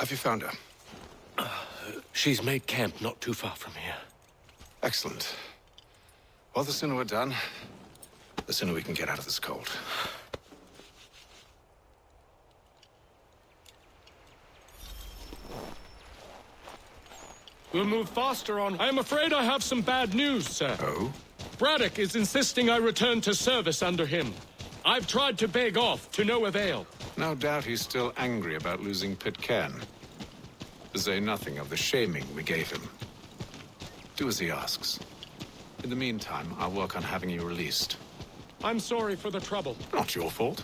Have you found her? She's made camp not too far from here. Excellent. Well, the sooner we're done, the sooner we can get out of this cold. We'll move faster on. I am afraid I have some bad news, sir. Oh? Braddock is insisting I return to service under him. I've tried to beg off, to no avail. No doubt he's still angry about losing Pitcairn. To say nothing of the shaming we gave him. Do as he asks. In the meantime, I'll work on having you released. I'm sorry for the trouble. Not your fault.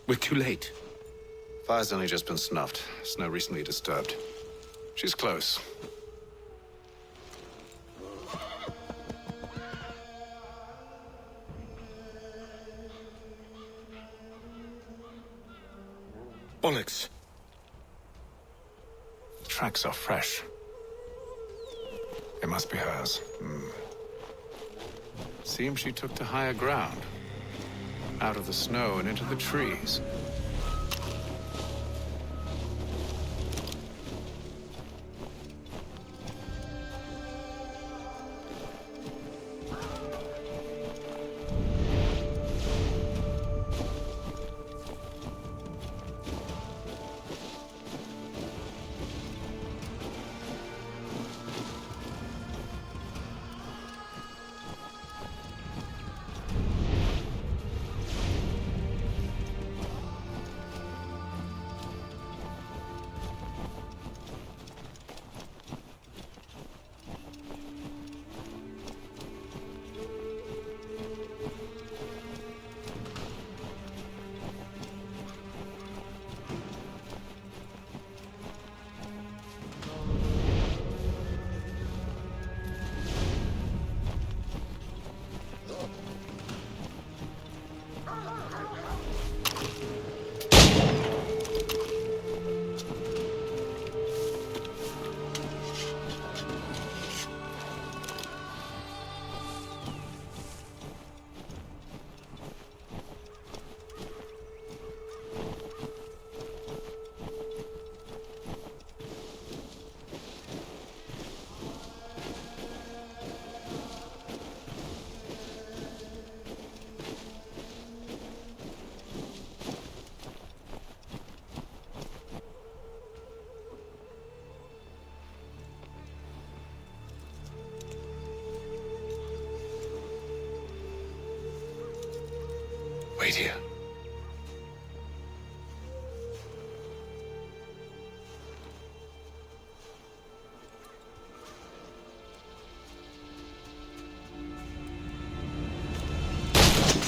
We're too late. Fire's only just been snuffed. Snow recently disturbed. She's close. Bollocks. The tracks are fresh. It must be hers. Seems she took to higher ground. Out of the snow and into the trees. Wait here.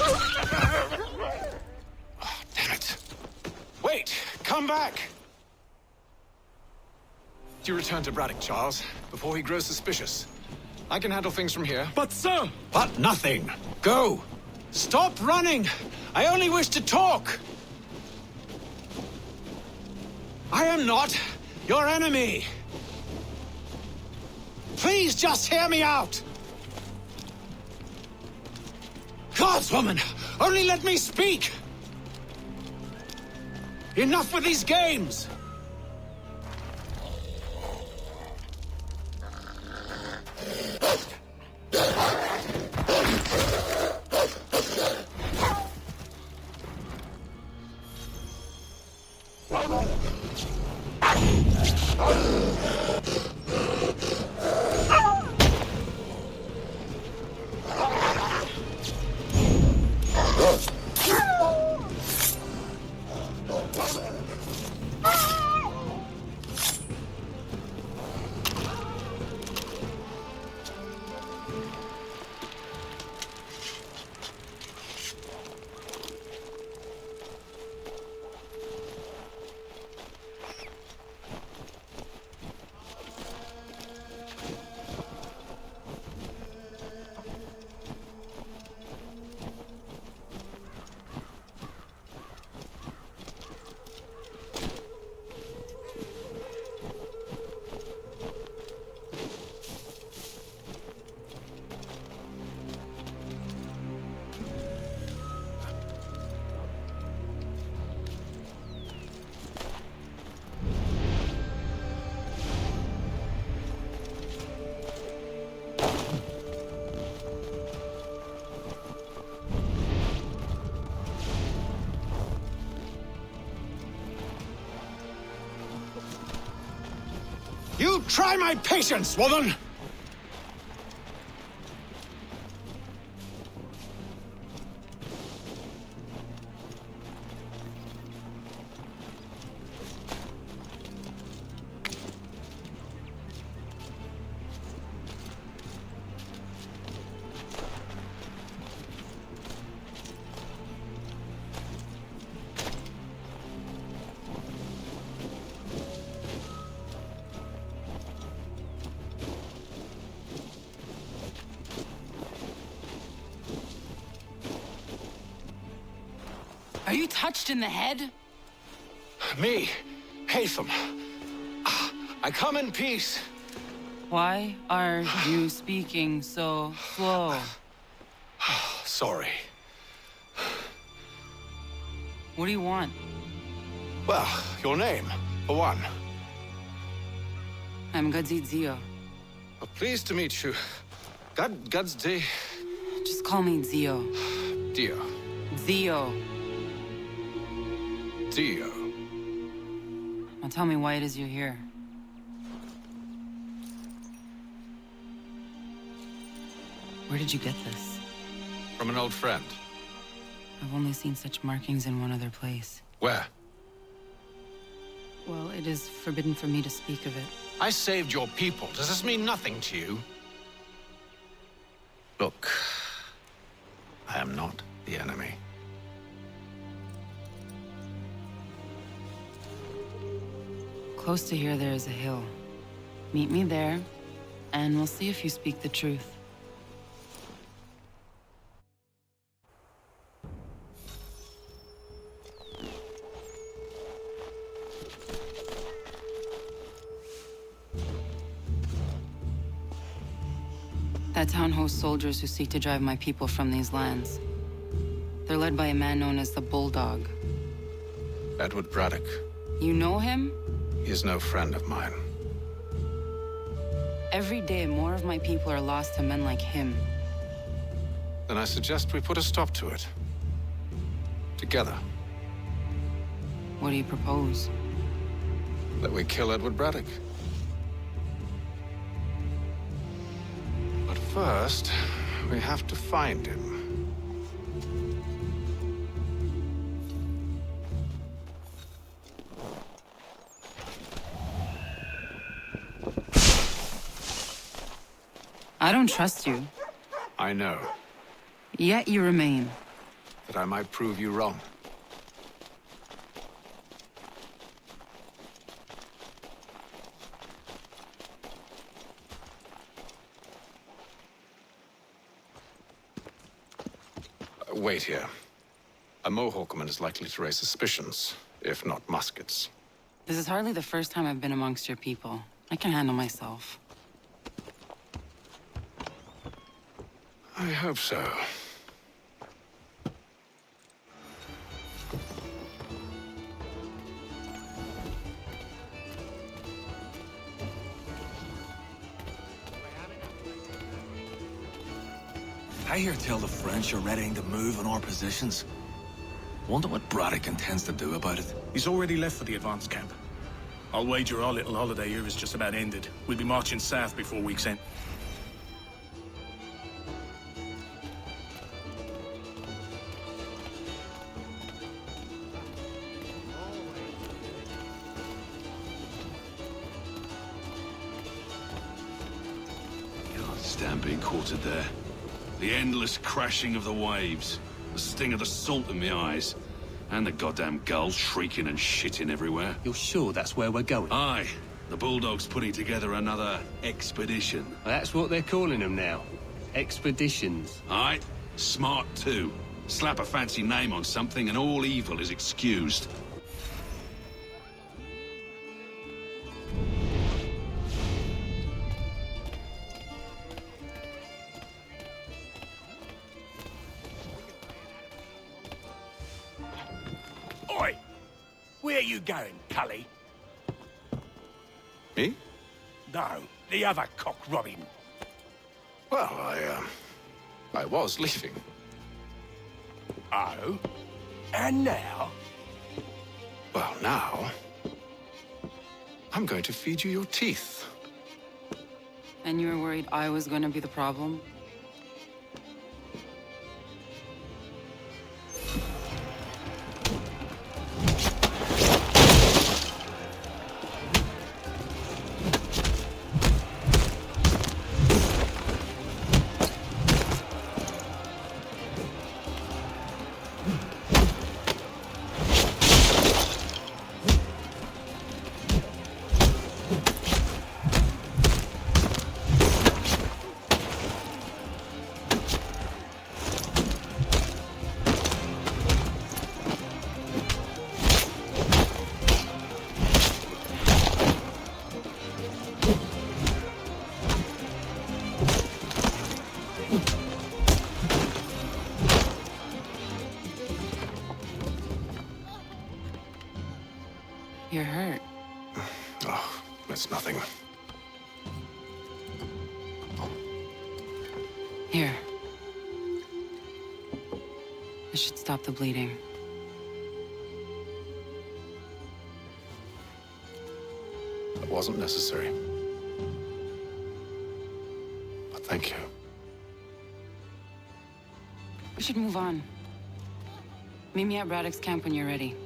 Oh, damn it. Wait! Come back! You return to Braddock, Charles, before he grows suspicious. I can handle things from here. But, sir! But nothing! Go! Stop running! I only wish to talk! I am not your enemy! Please just hear me out! Godswoman! Only let me speak! Enough with these games! You try my patience, woman! Are you touched in the head? Me, Haytham. I come in peace. Why are you speaking so slow? Sorry. What do you want? Well, your name, for one. I'm Gadzi Zio. Pleased to meet you. God's day. Just call me Zio. Dio. Zio. Dio. Now tell me why it is you're here. Where did you get this? From an old friend. I've only seen such markings in one other place. Where? Well, it is forbidden for me to speak of it. I saved your people. Does this mean nothing to you? Look, I am not the enemy. Close to here, there is a hill. Meet me there, and we'll see if you speak the truth. That town hosts soldiers who seek to drive my people from these lands. They're led by a man known as the Bulldog. Edward Braddock. You know him? He is no friend of mine. Every day, more of my people are lost to men like him. Then I suggest we put a stop to it. Together. What do you propose? That we kill Edward Braddock. But first, we have to find him. I don't trust you, I know, yet you remain. that I might prove you wrong. Wait here. A Mohawkman is likely to raise suspicions, if not muskets. This is hardly the first time I've been amongst your people. I can handle myself. I hope so. I hear tell the French are readying to move on our positions. Wonder what Braddock intends to do about it. He's already left for the advance camp. I'll wager our little holiday here is just about ended. We'll be marching south before week's end. Stampede quartered there. The endless crashing of the waves. The sting of the salt in my eyes. And the goddamn gulls shrieking and shitting everywhere. You're sure that's where we're going? Aye. The Bulldog's putting together another expedition. That's what they're calling them now. Expeditions. Aye. Smart too. Slap a fancy name on something and all evil is excused. Oi! Where are you going, Cully? Me? No, the other cock Robin. Well, I was leaving. Oh? And now? Well, now... I'm going to feed you your teeth. And you were worried I was gonna be the problem? You're hurt. Oh, it's nothing. Here. This should stop the bleeding. It wasn't necessary. But thank you. We should move on. Meet me at Braddock's camp when you're ready.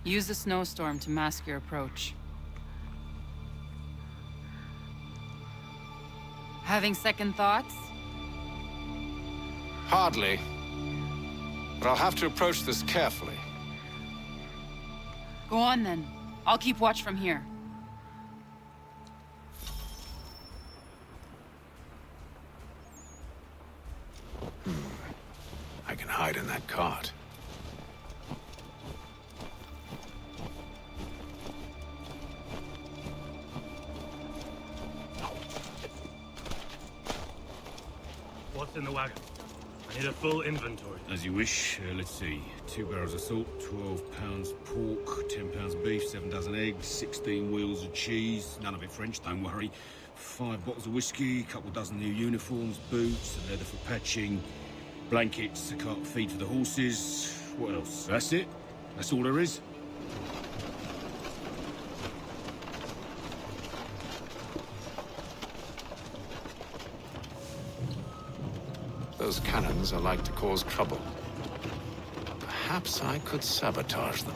Use the snowstorm to mask your approach. Having second thoughts? Hardly. But I'll have to approach this carefully. Go on then. I'll keep watch from here. I can hide in that cart. What's in the wagon? I need a full inventory. As you wish. Let's see. 2 barrels of salt, 12 pounds pork, 10 pounds beef, 7 dozen eggs, 16 wheels of cheese. None of it French, don't worry. 5 bottles of whiskey, a couple dozen new uniforms, boots, and leather for patching, blankets, a cart feed for the horses. What else? That's it. That's all there is. Those cannons are like to cause trouble. Perhaps I could sabotage them.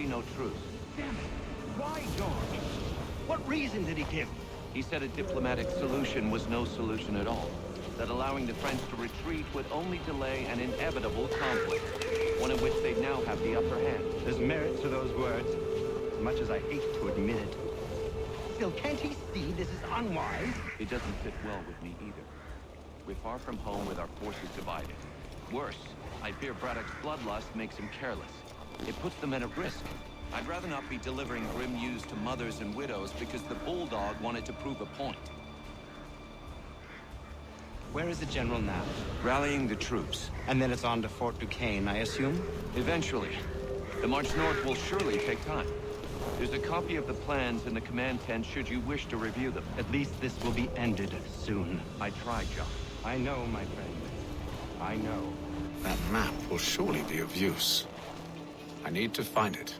No truce. Damn it. Why, George? What reason did he give? He said a diplomatic solution was no solution at all. That allowing the French to retreat would only delay an inevitable conflict, one in which they'd now have the upper hand. There's merit to those words, as much as I hate to admit it. Still, can't he see this is unwise? It doesn't fit well with me either. We're far from home with our forces divided. Worse, I fear Braddock's bloodlust makes him careless. It puts the men at risk. I'd rather not be delivering grim news to mothers and widows because the Bulldog wanted to prove a point. Where is the general now? Rallying the troops. And then it's on to Fort Duquesne, I assume? Eventually. The march north will surely take time. There's a copy of the plans in the command tent should you wish to review them. At least this will be ended soon. I tried, John. I know, my friend. I know. That map will surely be of use. I need to find it.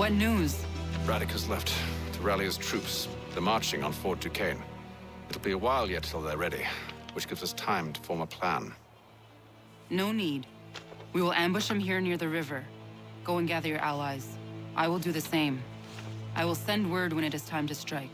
What news? Braddock has left to rally his troops. They're marching on Fort Duquesne. It'll be a while yet till they're ready, which gives us time to form a plan. No need. We will ambush them here near the river. Go and gather your allies. I will do the same. I will send word when it is time to strike.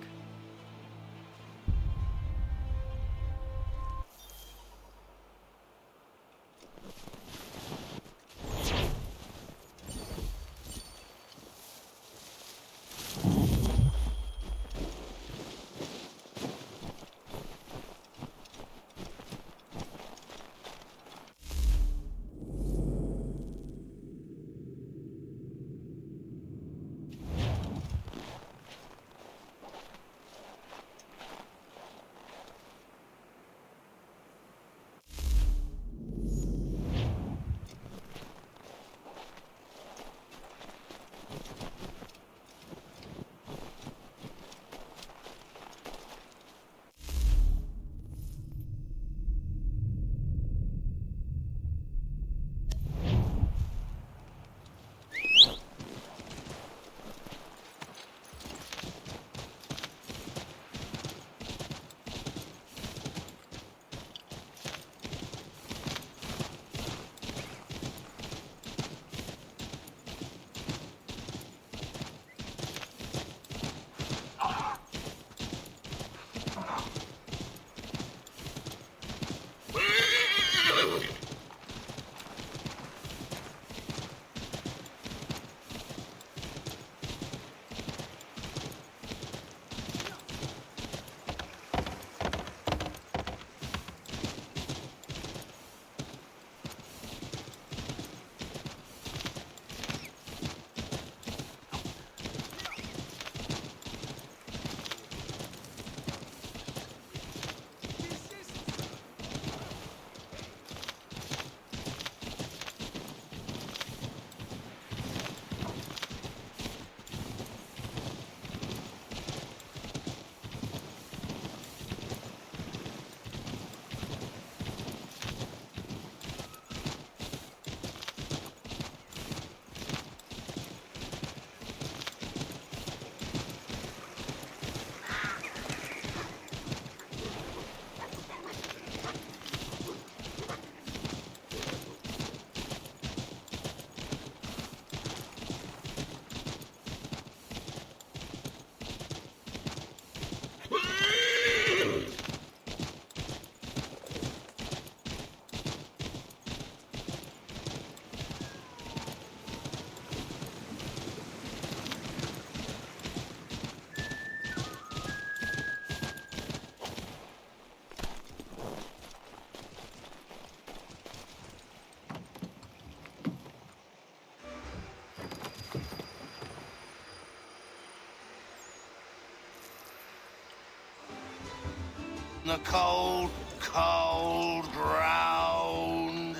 The cold, cold ground.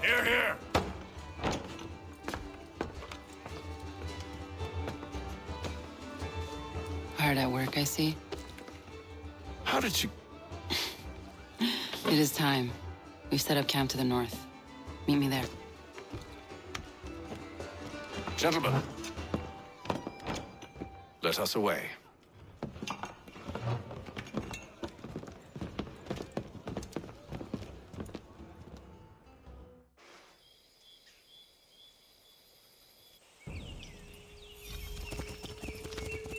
Here, here! Hard at work, I see. How did you... It is time. We've set up camp to the north. Meet me there. Gentlemen, let us away.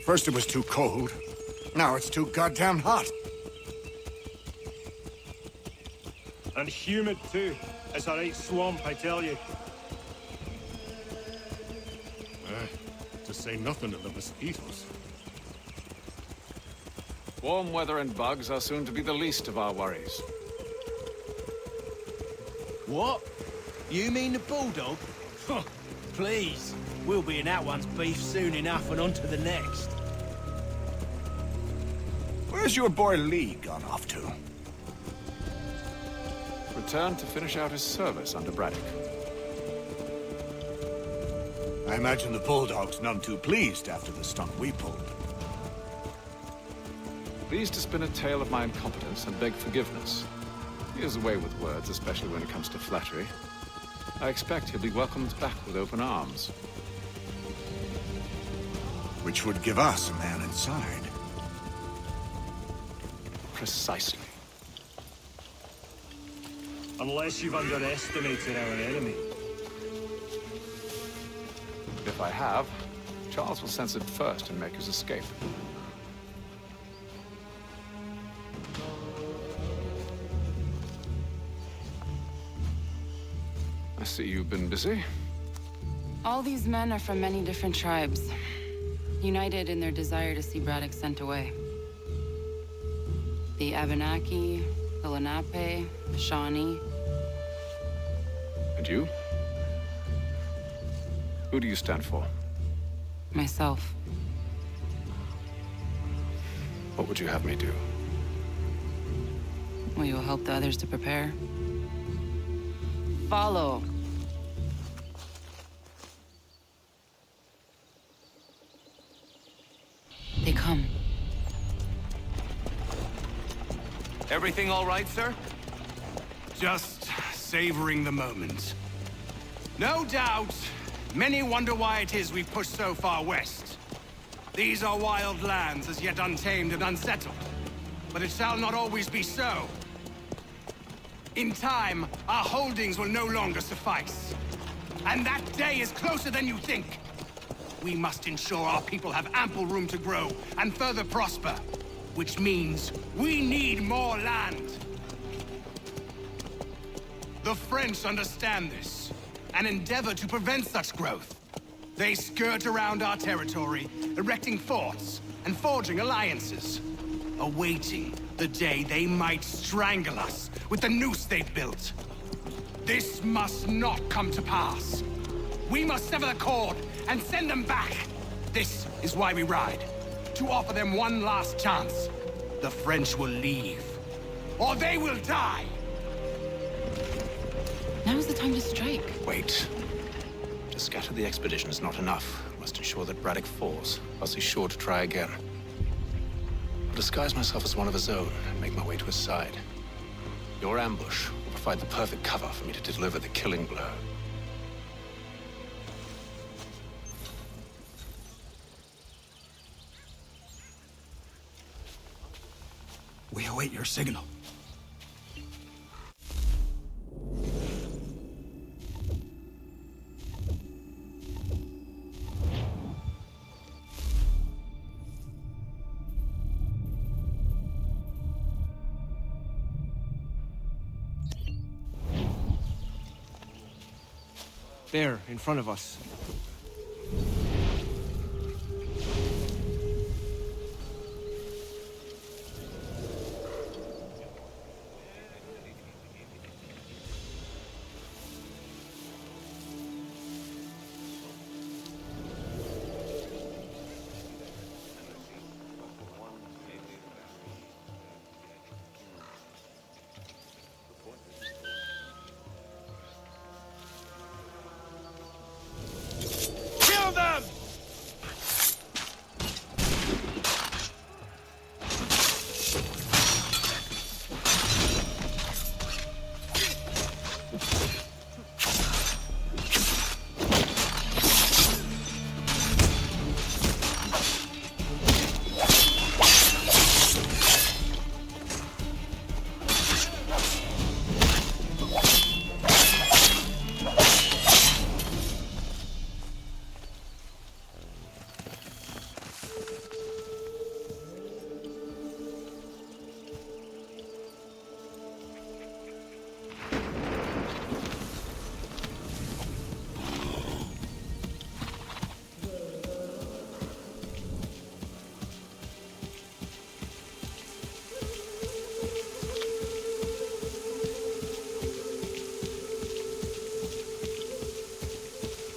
First it was too cold. Now it's too goddamn hot. And humid too. It's a right swamp, I tell you. To say nothing of the mosquitoes. Warm weather and bugs are soon to be the least of our worries. What? You mean the bulldog? Please. We'll be in that one's beef soon enough and on to the next. Where's your boy Lee gone off to? Returned to finish out his service under Braddock. I imagine the Bulldog's none too pleased after the stunt we pulled. Pleased to spin a tale of my incompetence and beg forgiveness. He has a way with words, especially when it comes to flattery. I expect he'll be welcomed back with open arms. Which would give us a man inside. Precisely. Unless you've underestimated our enemy. If I have, Charles will sense it first and make his escape. I see you've been busy. All these men are from many different tribes, united in their desire to see Braddock sent away. The Abenaki, the Lenape, the Shawnee. And you? Who do you stand for? Myself. What would you have me do? Will you help the others to prepare? Follow. They come. Everything all right, sir? Just savoring the moment. No doubt, many wonder why it is we've pushed so far west. These are wild lands, as yet untamed and unsettled. But it shall not always be so. In time, our holdings will no longer suffice. And that day is closer than you think. We must ensure our people have ample room to grow and further prosper. Which means we need more land. The French understand this, and endeavor to prevent such growth. They skirt around our territory, erecting forts and forging alliances, awaiting the day they might strangle us with the noose they've built. This must not come to pass. We must sever the cord and send them back. This is why we ride, to offer them one last chance. The French will leave, or they will die. Now's the time to strike. Wait. To scatter the expedition is not enough. We must ensure that Braddock falls, else he's sure to try again. I'll disguise myself as one of his own and make my way to his side. Your ambush will provide the perfect cover for me to deliver the killing blow. We await your signal. There, in front of us.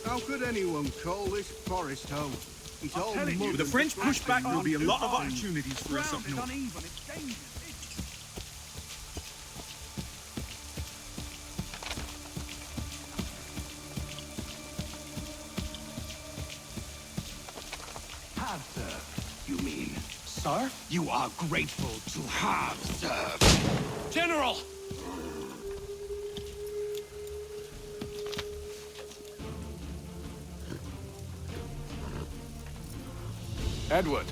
How could anyone call this forest home? It's all telling you, mud the and French grass push back, there'll be a lot of and opportunities for us up ground is north. uneven, it's dangerous. Have served, you mean? Sir? You are grateful to have served. General! Edward.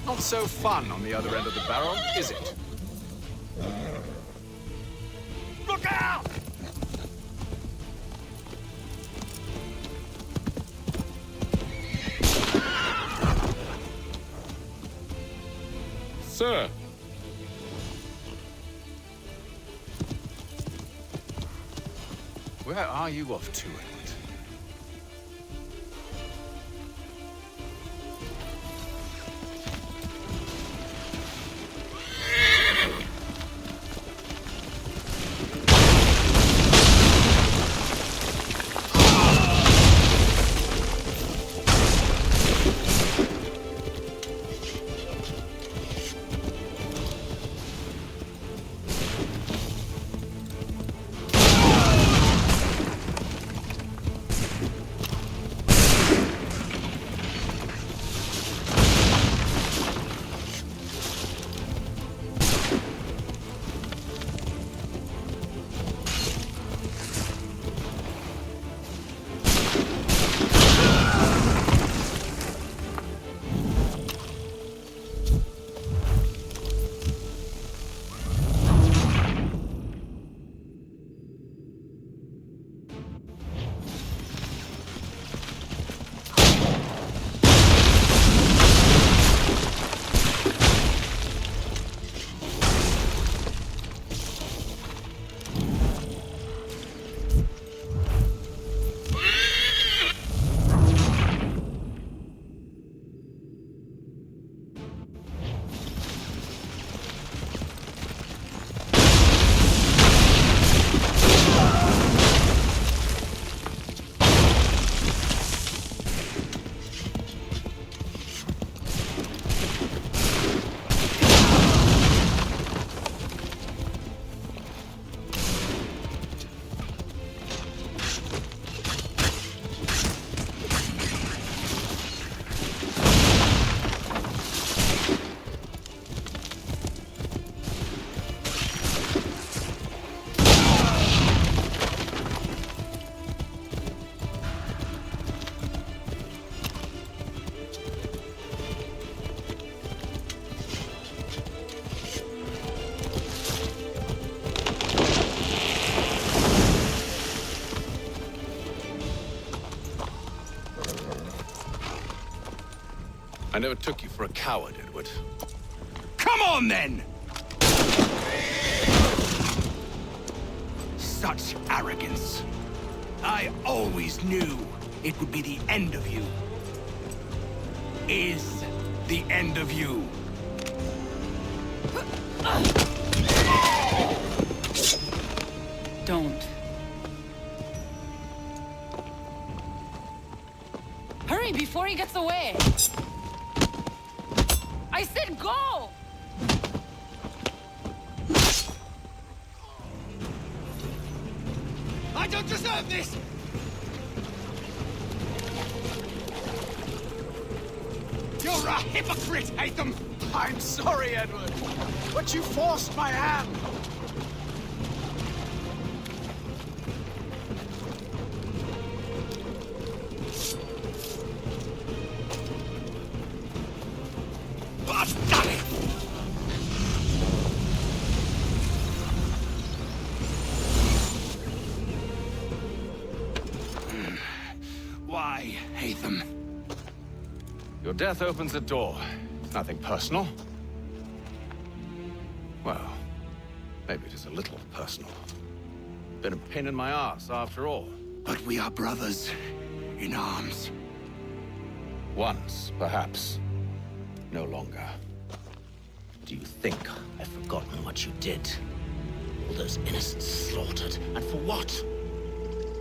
Not so fun on the other end of the barrel, is it? Look out! Sir. Where are you off to, Edward? I never took you for a coward, Edward. Come on, then! Such arrogance. I always knew it would be the end of you. Is the end of you. Don't. Hurry before he gets away! I said go! I don't deserve this! You're a hypocrite, Hatham! I'm sorry, Edward, but you forced my hand. Why, Hatham? Your death opens a door. It's nothing personal. Well, maybe it is a little personal. Been a pain in my ass, after all. But we are brothers in arms. Once, perhaps. No longer. Do you think I've forgotten what you did? All those innocents slaughtered, and for what?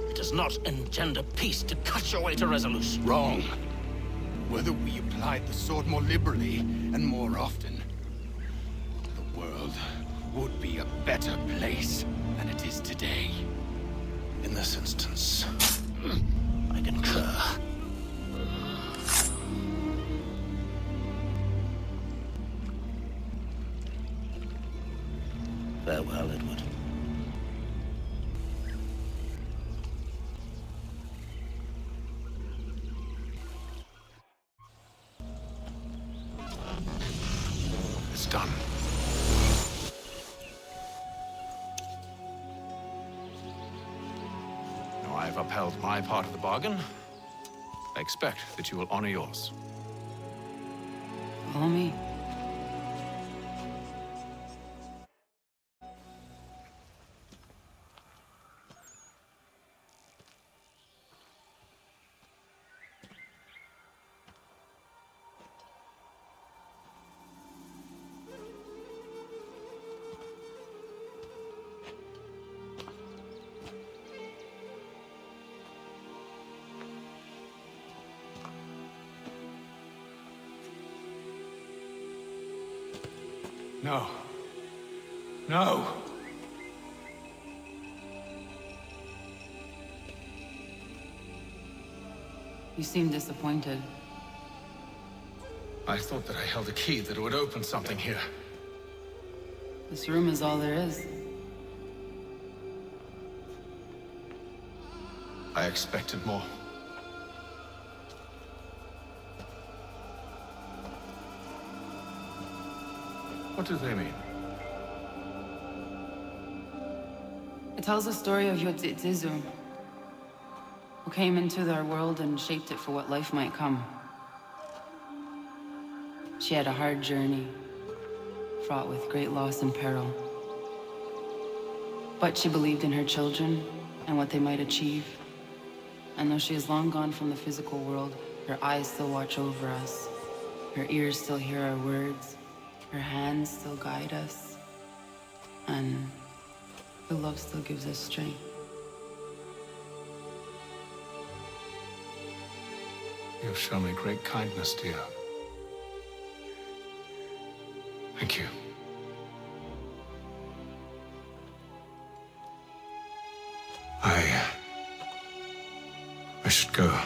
It does not engender peace to cut your way to resolution. Wrong. Whether we applied the sword more liberally and more often, the world would be a better place than it is today. In this instance, I concur. Farewell, Edward. done. Now I've upheld my part of the bargain. I expect that you will honor yours. Follow me. No. No! You seem disappointed. I thought that I held a key that would open something here. This room is all there is. I expected more. What do they mean? It tells the story of Yotzitzizu, who came into our world and shaped it for what life might come. She had a hard journey, fraught with great loss and peril. But she believed in her children and what they might achieve. And though she is long gone from the physical world, her eyes still watch over us. Her ears still hear our words. Her hands still guide us. And her love still gives us strength. You have shown me great kindness, dear. Thank you. I should go.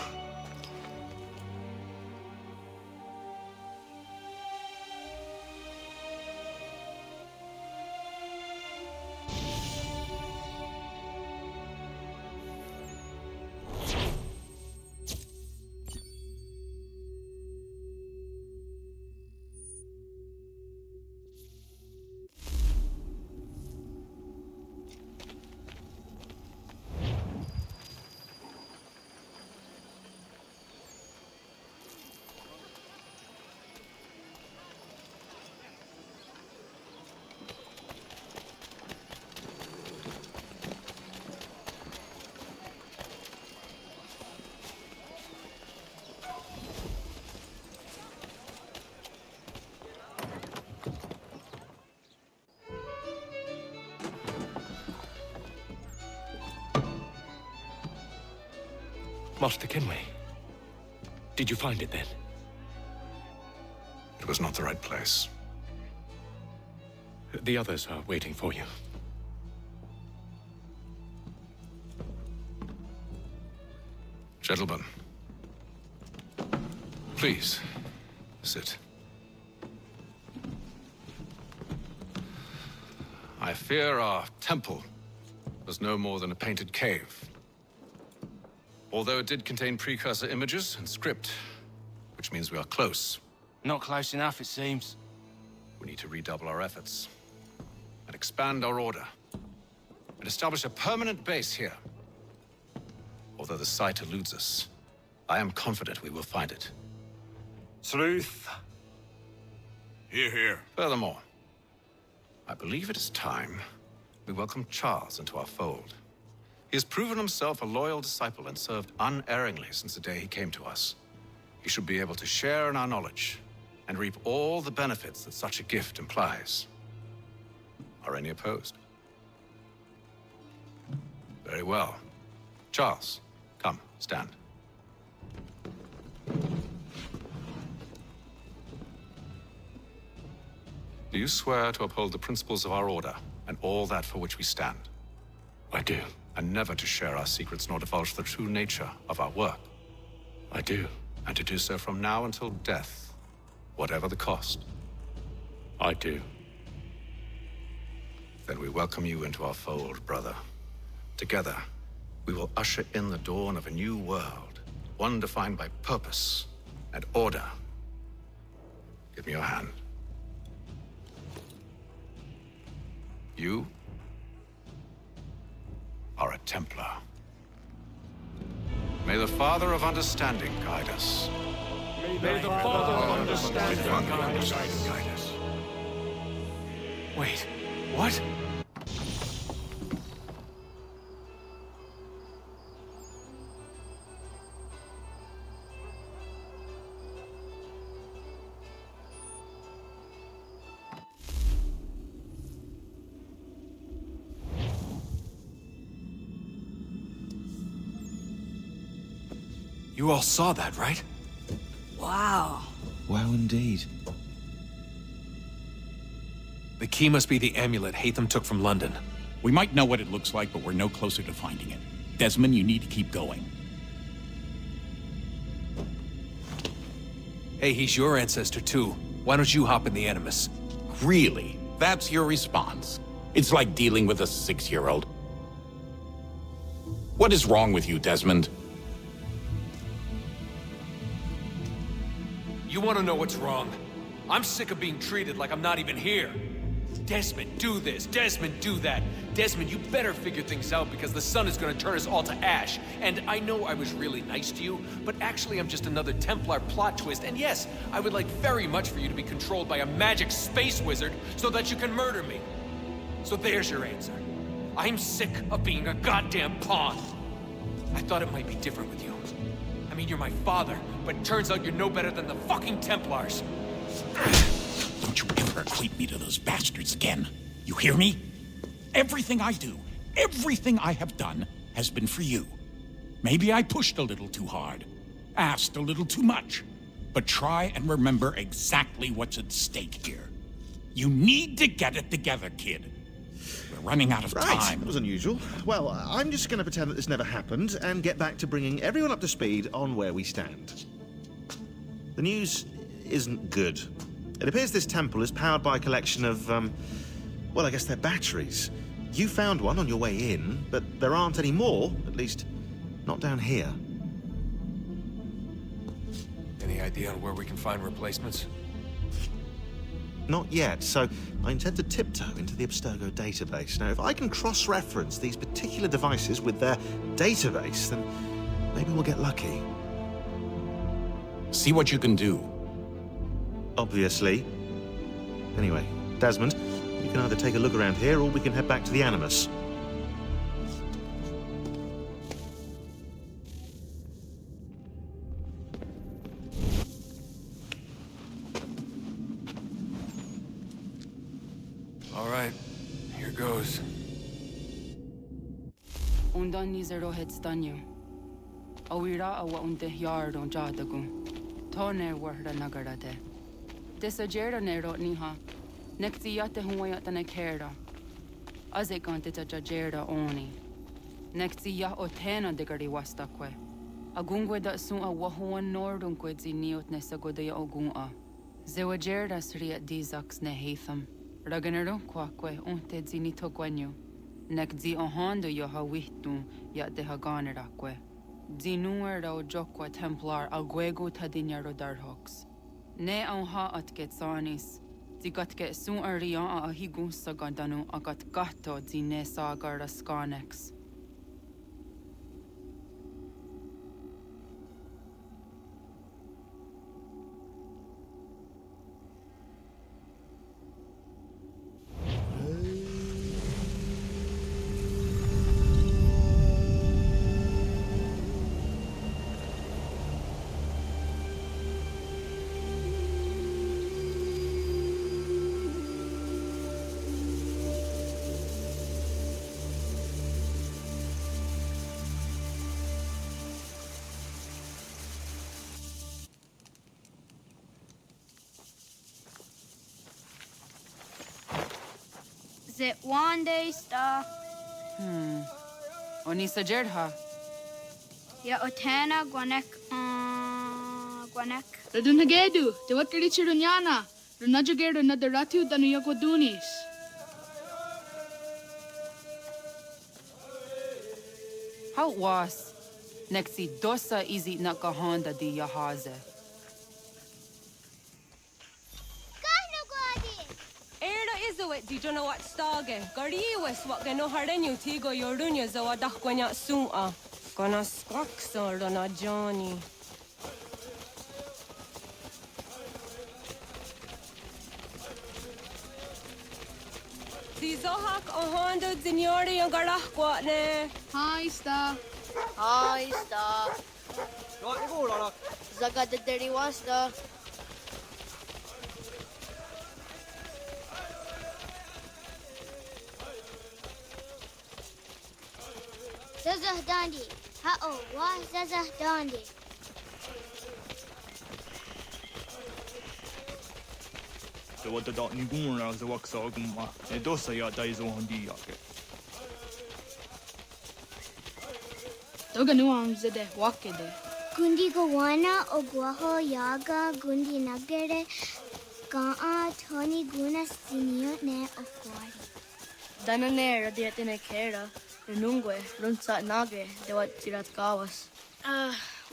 Master Kenway, did you find it then? It was not the right place. The others are waiting for you. Gentlemen, please, sit. I fear our temple was no more than a painted cave. Although it did contain precursor images and script, which means we are close. Not close enough, it seems. We need to redouble our efforts and expand our order and establish a permanent base here. Although the site eludes us, I am confident we will find it. Truth. Hear, hear. Furthermore, I believe it is time we welcome Charles into our fold. He has proven himself a loyal disciple and served unerringly since the day he came to us. He should be able to share in our knowledge and reap all the benefits that such a gift implies. Are any opposed? Very well. Charles, come, stand. Do you swear to uphold the principles of our order and all that for which we stand? I do. And never to share our secrets nor divulge the true nature of our work? I do. And to do so from now until death, whatever the cost? I do. Then we welcome you into our fold, brother. Together, we will usher in the dawn of a new world, one defined by purpose and order. Give me your hand. You are a Templar. May the Father of Understanding guide us. May the Father of Understanding guide us. Wait, what? You all saw that, right? Wow. Wow, indeed. The key must be the amulet Hatham took from London. We might know what it looks like, but we're no closer to finding it. Desmond, you need to keep going. Hey, he's your ancestor too. Why don't you hop in the Animus? Really? That's your response? It's like dealing with a 6-year-old. What is wrong with you, Desmond? You want to know what's wrong? I'm sick of being treated like I'm not even here. Desmond, do this. Desmond, do that. Desmond, you better figure things out because the sun is going to turn us all to ash. And I know I was really nice to you, but actually I'm just another Templar plot twist. And yes, I would like very much for you to be controlled by a magic space wizard so that you can murder me. So there's your answer. I'm sick of being a goddamn pawn. I thought it might be different with you. I mean, you're my father, but it turns out you're no better than the fucking Templars. Don't you ever equate me to those bastards again. You hear me? Everything I do, everything I have done, has been for you. Maybe I pushed a little too hard, asked a little too much, but try and remember exactly what's at stake here. You need to get it together, kid. We're running out of time. That was unusual. Well, I'm just going to pretend that this never happened and get back to bringing everyone up to speed on where we stand. The news isn't good. It appears this temple is powered by a collection of, well, I guess they're batteries. You found one on your way in, but there aren't any more, at least not down here. Any idea on where we can find replacements? Not yet, so I intend to tiptoe into the Abstergo database. Now, if I can cross-reference these particular devices with their database, then maybe we'll get lucky. See what you can do. Obviously. Anyway, Desmond, you can either take a look around here or we can head back to the Animus. All right, here goes. Undan nizero het stanyu. Awira awa unte yard on jadagu. Tone warda nagarade. Desajera nero niha. Nekti yate huayata nekera. Azekante tajajera oni. Nekti ya otena degari wastakwe. Agungwe da sun a wahuan nordunque ziniot nesagodea ogun'a. Zewajera sriat dizax ne Hatham. Raganero quaque unte zinito guenyo. Nek zi ohando yo hawitu yat de haganeraque. Zinuer o jokwa Templar alguego tadinyaro darhox. Ne ha at getsanis. Zigat get sun arian a higun sagandanu agat gatto zine sagar skanex. Is it one day stuff? Onisa Jerdha. Ya otena guanek guanek. Radunhagedu, de wakarichirunyana. Runajageru nadaratu danuyagodunis. How was? Nexi dosa izi nakahanda di yahaze. Erdo is it di jono wat stage. Gari wes wat gano harenyu tigo yorunya zawa dakwanya suma. Gonna squawk sort on a Johnny. Zohak Honda Signori and Garahquatne. Hi, Sta. Hi, Sta. Zaga the dirty wasta. Zazah Dandi. Ha'o, wa Zazah Dandi. The what the dot Niguna the Waxaguma, and Dosaya Daizo Hondia. Toga nuam zede wakede. Gundi Gawana, Oguaho, Yaga, Gundi Nagere, Ga'a, Tony Guna, Senior, Ne, Okwari. Danane radiatine kera, Runungue, Runsa Nage, de what Tirat Kawas.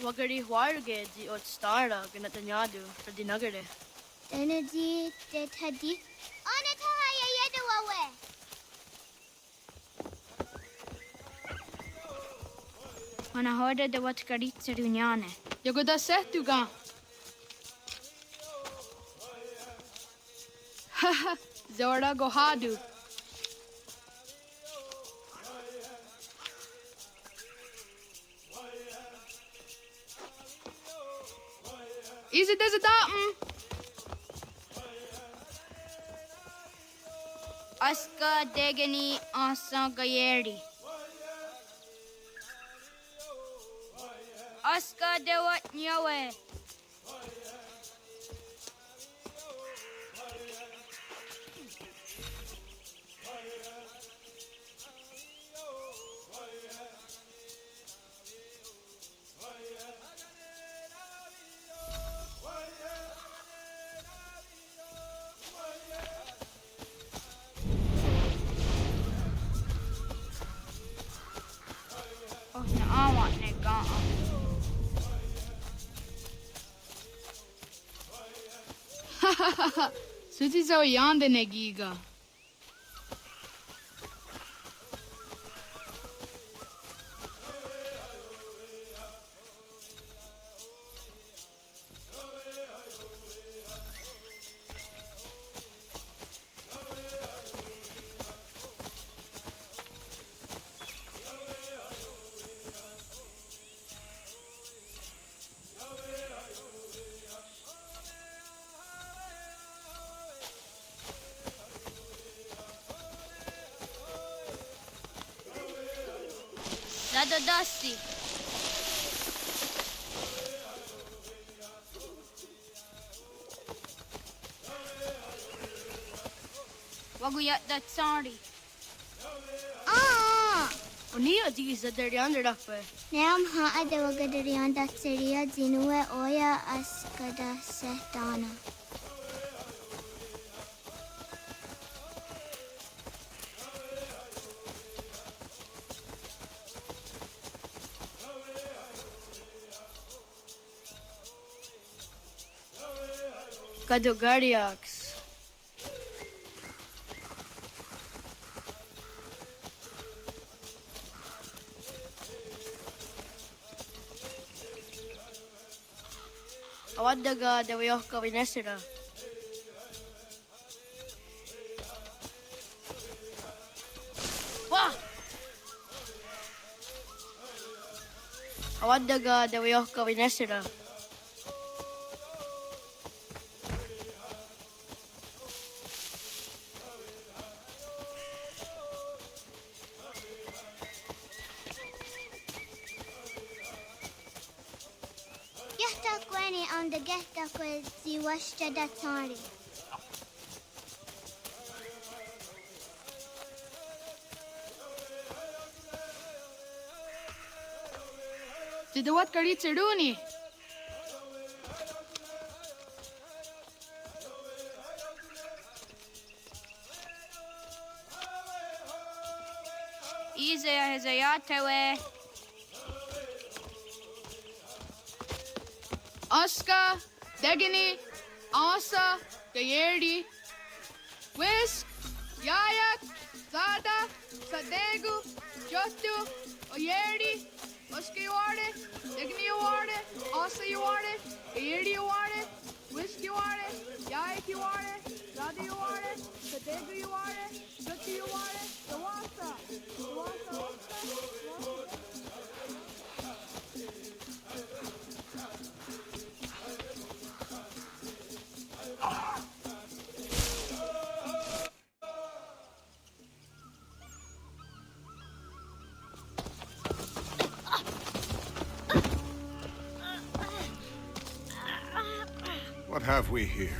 Wagari Warge, the Ot Stara, Ganatanyadu, for the Nagare. Energy, Tadi. Onatahaya Yedawawe. Ana hörde det var skaritser unjane. Jag går där sett du ga. Haha, Zora go hadu. Is it a datum? Aska degeni asa gayeri. Aska dewat nyawe. Oh, na awa ne ga. Suti zo yande negiga. Dado Dusty. Waguyat that sorry. Unia these are the under up. Nam ha de wagadarian that seria zinue oya askada setana. Kadogariax. Awadaga de Wioka Vinesira. Wah! Awadaga de Wioka Vinesira. On the get up with the Washta Datsari. Did the what karitzer duni? Ize hezayatewe. Aska, Degini, Asa, Gayerdi, Whisk, Yayak, Zada, Sadegu, Jostu, Oyeri, Oskiware, Digniware, Osayuare, Ayiriware, Whiskyware, Yayakiware, Zadiware, Sadeguware, Jotiware, Sawasa, What have we here?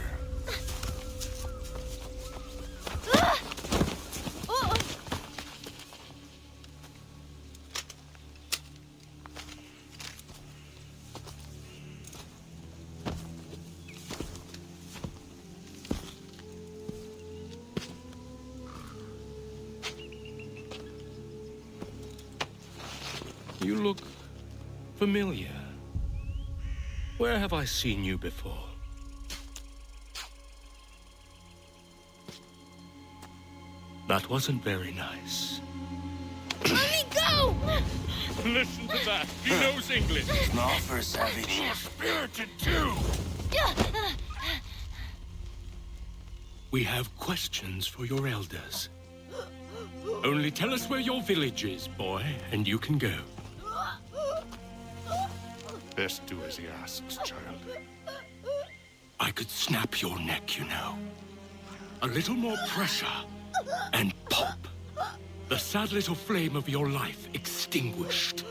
You look familiar. Where have I seen you before? That wasn't very nice. Let me go! Listen to that. He knows English. Small for a savage. You're spirited too. We have questions for your elders. Only tell us where your village is, boy, and you can go. Best do as he asks, child. I could snap your neck, you know. A little more pressure, and pop. The sad little flame of your life extinguished.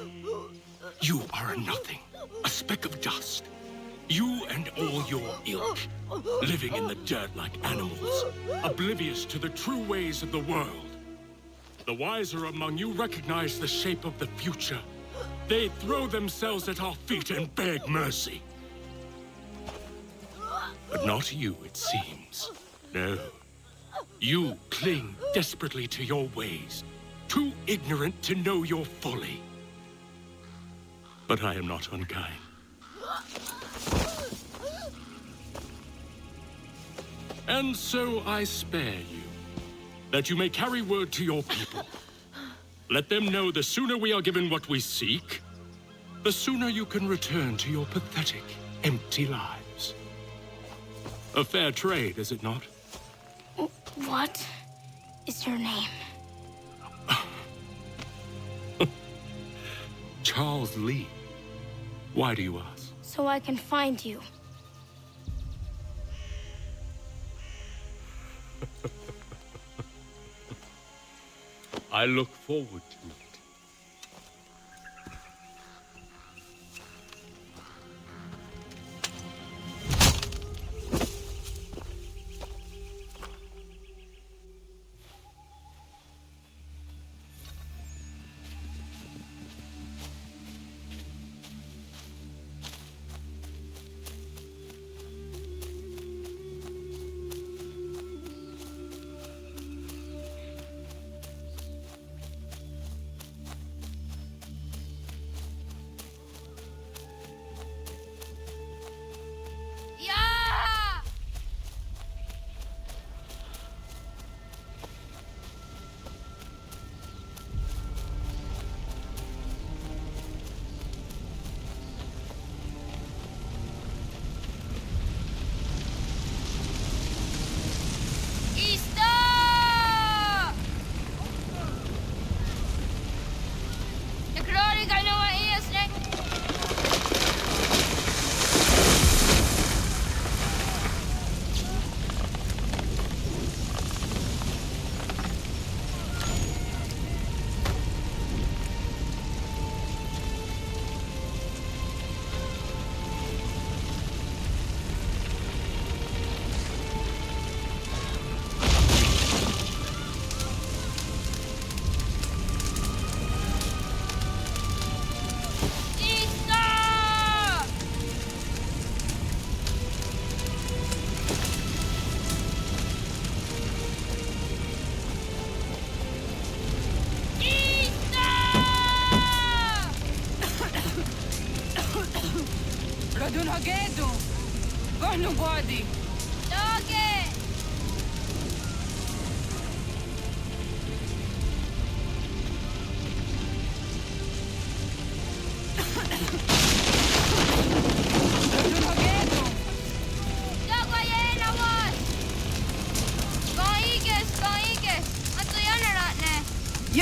You are a nothing, a speck of dust. You and all your ilk, living in the dirt like animals, oblivious to the true ways of the world. The wiser among you recognize the shape of the future. They throw themselves at our feet and beg mercy. But not you, it seems. No. You cling desperately to your ways, too ignorant to know your folly. But I am not unkind. And so I spare you, that you may carry word to your people. Let them know the sooner we are given what we seek, the sooner you can return to your pathetic, empty lives. A fair trade, is it not? What is your name? Charles Lee. Why do you ask? So I can find you. I look forward to it. Radun Hagedu! Go nobody! Doge!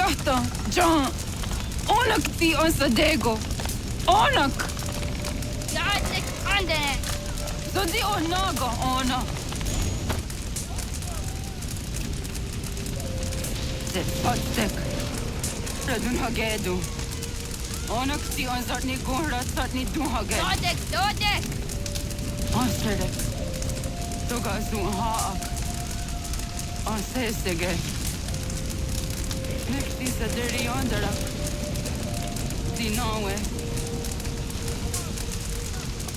Jahta, John. Onak ti on Sadego. Onak. Daatek andene. Zodi onaga ona. Patek. Radun hagedu. Onak ti on zartni gonra zartni dun haged. Dodek. Onstredek. Toga zun haak. On sesege. Nekti sa deri ondara. Dinawe.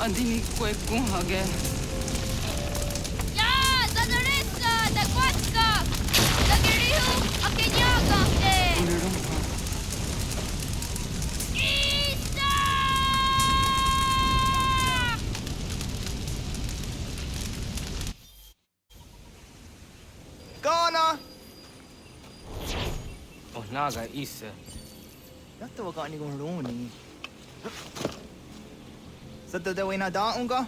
Andini kwe gun hage. Ja, Zadorissa, da Quatska. Da Girihu, Akenyaga. Gana! Oh, naga isa. Yatta wa kani gon roni. Sadda da wena da unga?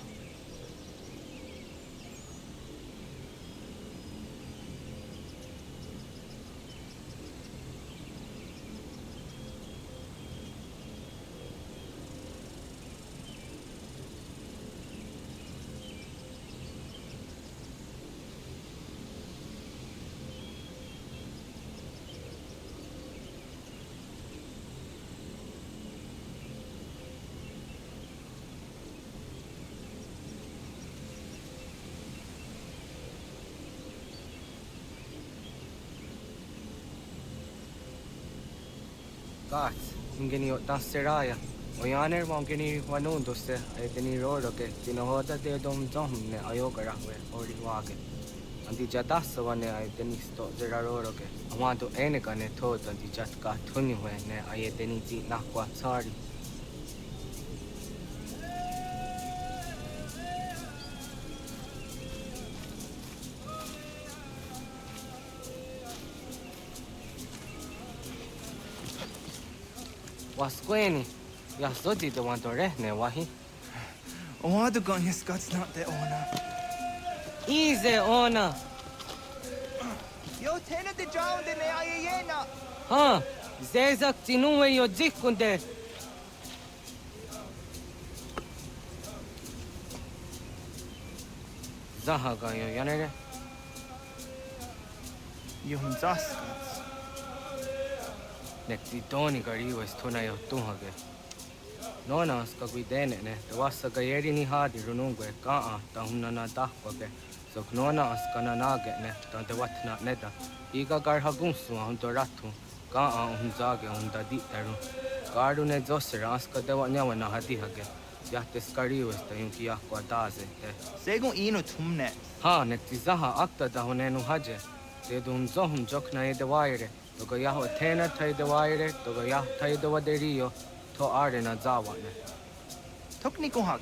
Gat, ingeni danseraya. Oyaner mongeni wanundoste eteni roroke tinohoda de dom domne ayogarawe ori wage. Andi jadasa wane eteni sto zeraroroke. Awanto enekane tot andi jatka tuniwe ne ayeteni ti nakwa sari. Wasqueni, Yasodi the one to rehne wahi. Wadu gon his guts not the owner. Easy ona. Yo tena de drowned in the ayena. Huh? Zezak tinuwe yo dikunde. Zahaga yo yanere. Yum zaskas. Nekti doni gari was tuna yo tuhage. Nona ska guidene ne, the wasa gayeri ni hadi runungwe kaa ta hunana dahwage. So nona askana nage ne, ta de watna neda. Iga gar hagunsu hunto ratu, kaa hunzage hunda diteru. Garu ne zosera aska de wanyawa na hadi hage. Yahte skari was ta yunki yakwa daze. Segun ino tumne. Ha, nekti zaha akta da hunenu haje. De dun zohum jokna e de waire. Toga yaho tena tai de waire, toga yah tai de waderio. To are na zawane. Tokni ko hak.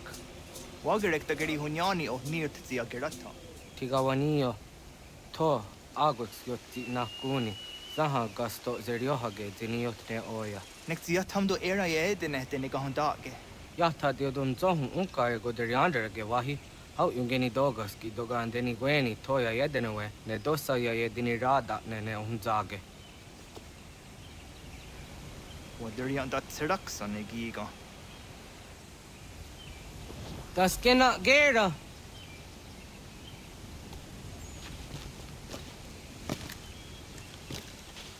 Wagerek ta gari hunyani o nirt zia gerata. Tigawanio. To agots yotti nakuni. Zaha gasto zeriohage ziniotne oya. Nekti yatamdo era ye dene dene gahondage. Yata diodun zohum unka e goderianderge wahi. Hau yungeni dogaski doga andeni gweni toya yedenewe. Ne dosa ya yedini rada ne unzage. Waderian dat seraksa ne giga. Das kena gera.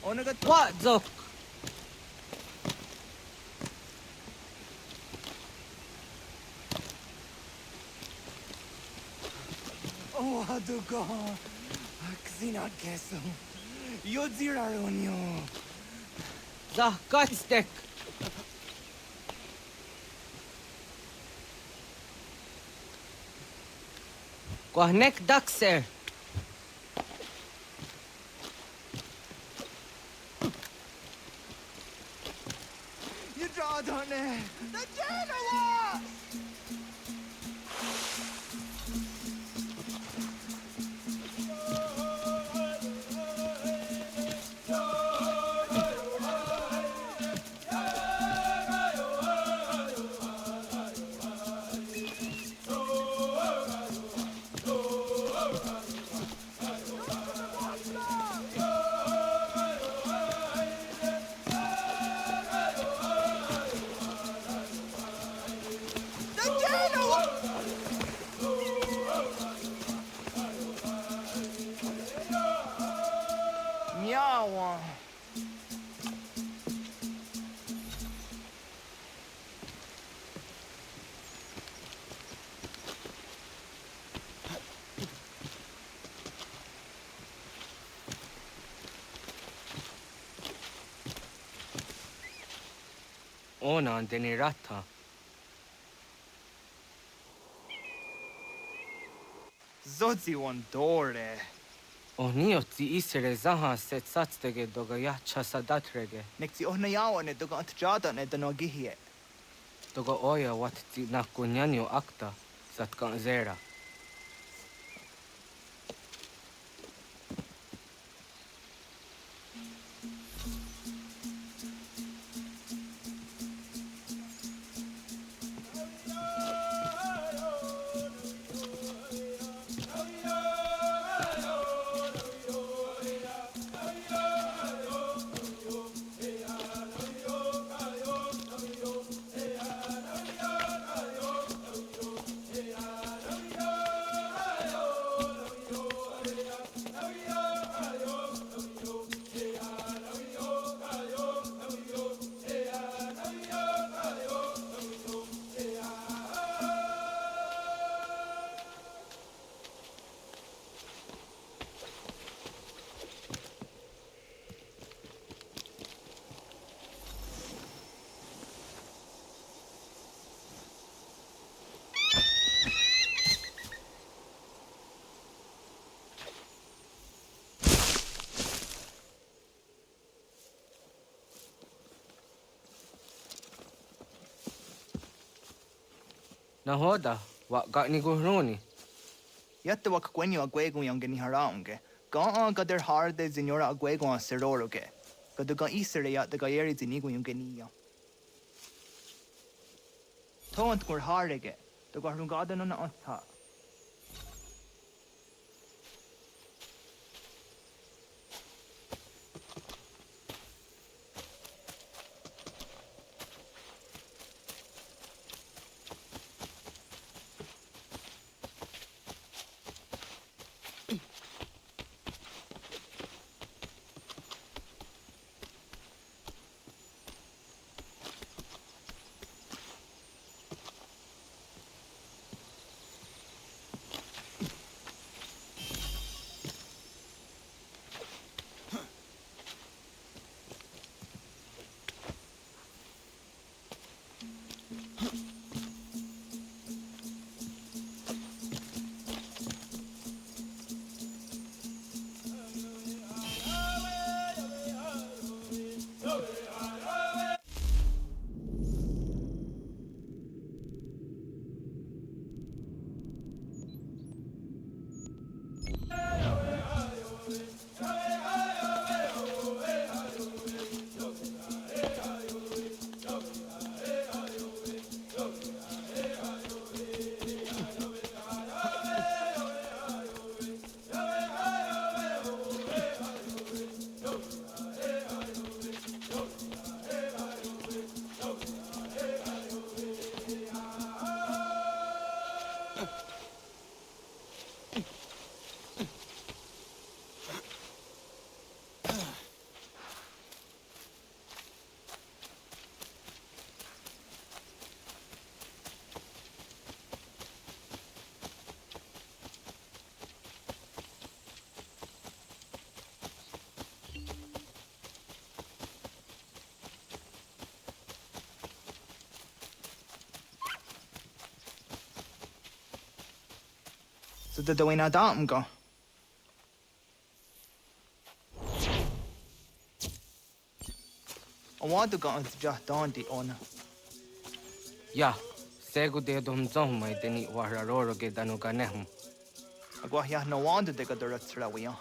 Onaga what zok? Oh haduga. Aksina keso. Yodziraronyo. Zah gatstek. Kwahnek dakser. You draw on it. The Genoa! ona andeni ratha. Zodzi one dore. Ohniotzi isere zaha set satstege doga yacha sadatrege. Nekti ohnayawane doga antjada ne danogihie. Doga oya watzi nakunyanyo akta satkan zera. Nahoda, wat got ni guhroni? Yatte wak kwenyo agwego yangeni haraunge. Ga gader harde zinora agwego a seroroge. Gaduga isere yat the gayeri zinigo yungenia. Toant gur harege. The garungada non anta. So the doina dam go. I want to go into just Dante on. Ya, segu de dom zom mai deni wararoro ge danuga nehum. Agwa ya no wanda de gadara trawiya.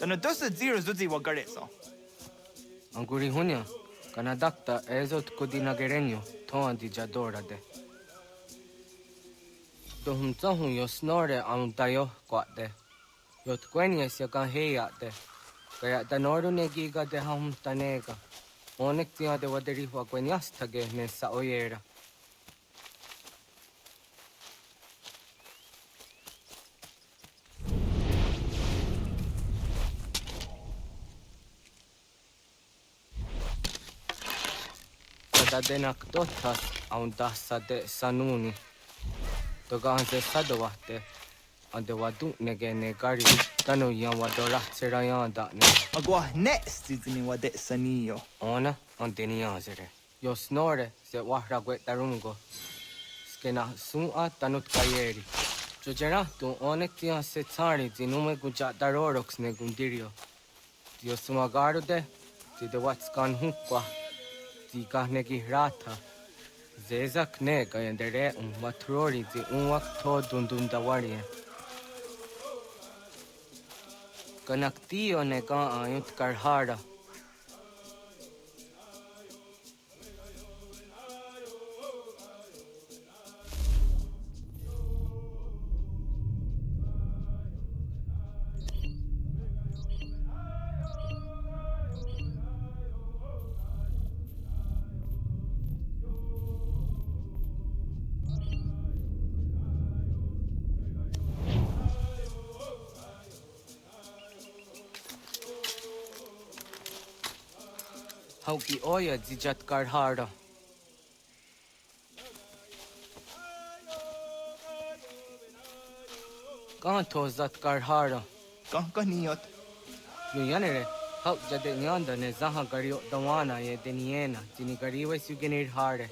Dana dosa zero zuzi wagareso. Anguri hunya, kana dakta ezot kudina gerenyo, toan di jadora de. Dohum zohum yo snore am dayo kwate. Yot kwenyes ya kan heyate. Kaya danoru negiga de hum tanega. Onek tia de waderi wa kwenyas tage ne sa oyera. Sada denak dotas aun dasa de sanuni. Toga anse sadawate. Ande wadu nege ne gari tanu yan wadora serayan da ne. Agwa next is ni wade sanio. Ona ante ni azere. Yo snore se wahra guetarungo. Skena sua tanut kayeri. Jojera tu onetia se tsari zinume gujatarorox ne gundirio. Dio sumagarude, ti de watskan hukwa, ti kahnegi rata. Zezak nega yendere matrori zi unwak to dundundawarie. Kanaktio nega ayut karhara. Hauki oya zijat karhara. Kanto zat karhara. Kankaniot. Nuyanere, hauk jade nyanda ne zaha gario dawana ye deniena, jini gariwe sugenir hare.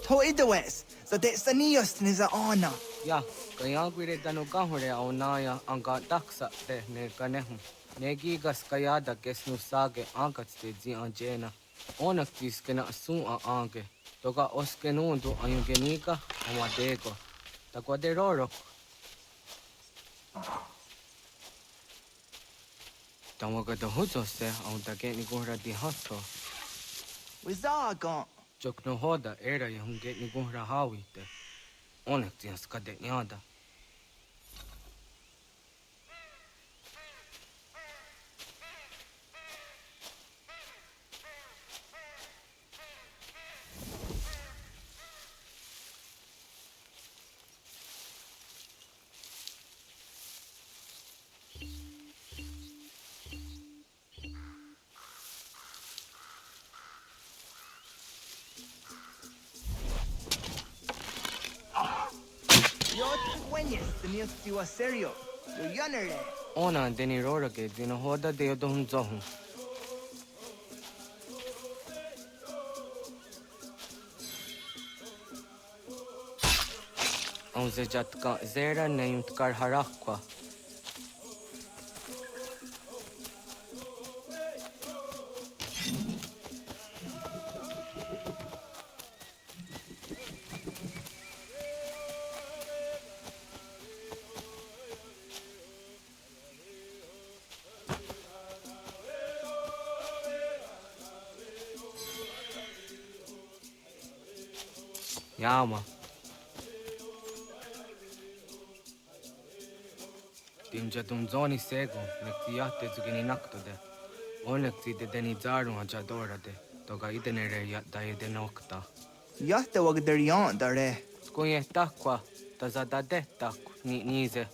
To idawes, so de sanios niza ana. Ya, kaya guire danu gahure au naya anga daksa te ne kanehum. Negi gas kaya da kesnu sage angats te zi anjena. Onak tis kena sun a ange. Toga oskenundu ayungenika amadego. Taguaderoro. Tamaga da huzo se au da geni gura di hato. Wizaga. Jok no hoda era yung geni gura hawite. Onak tis kade nyada. Sanios tiwa serio. Yo yanere. Ona deni rora ke dino hoda de odon zohun. On ze jatka zera ne yunt karharakwa. Yama. Timja tumzoni sego, nektiate zugini naktode. Onekti de deni zaru hajadora de. Toga idenere ya daide nokta. Yahta wagdarian dare. Skunye takwa, tazadade takwa, ni nize.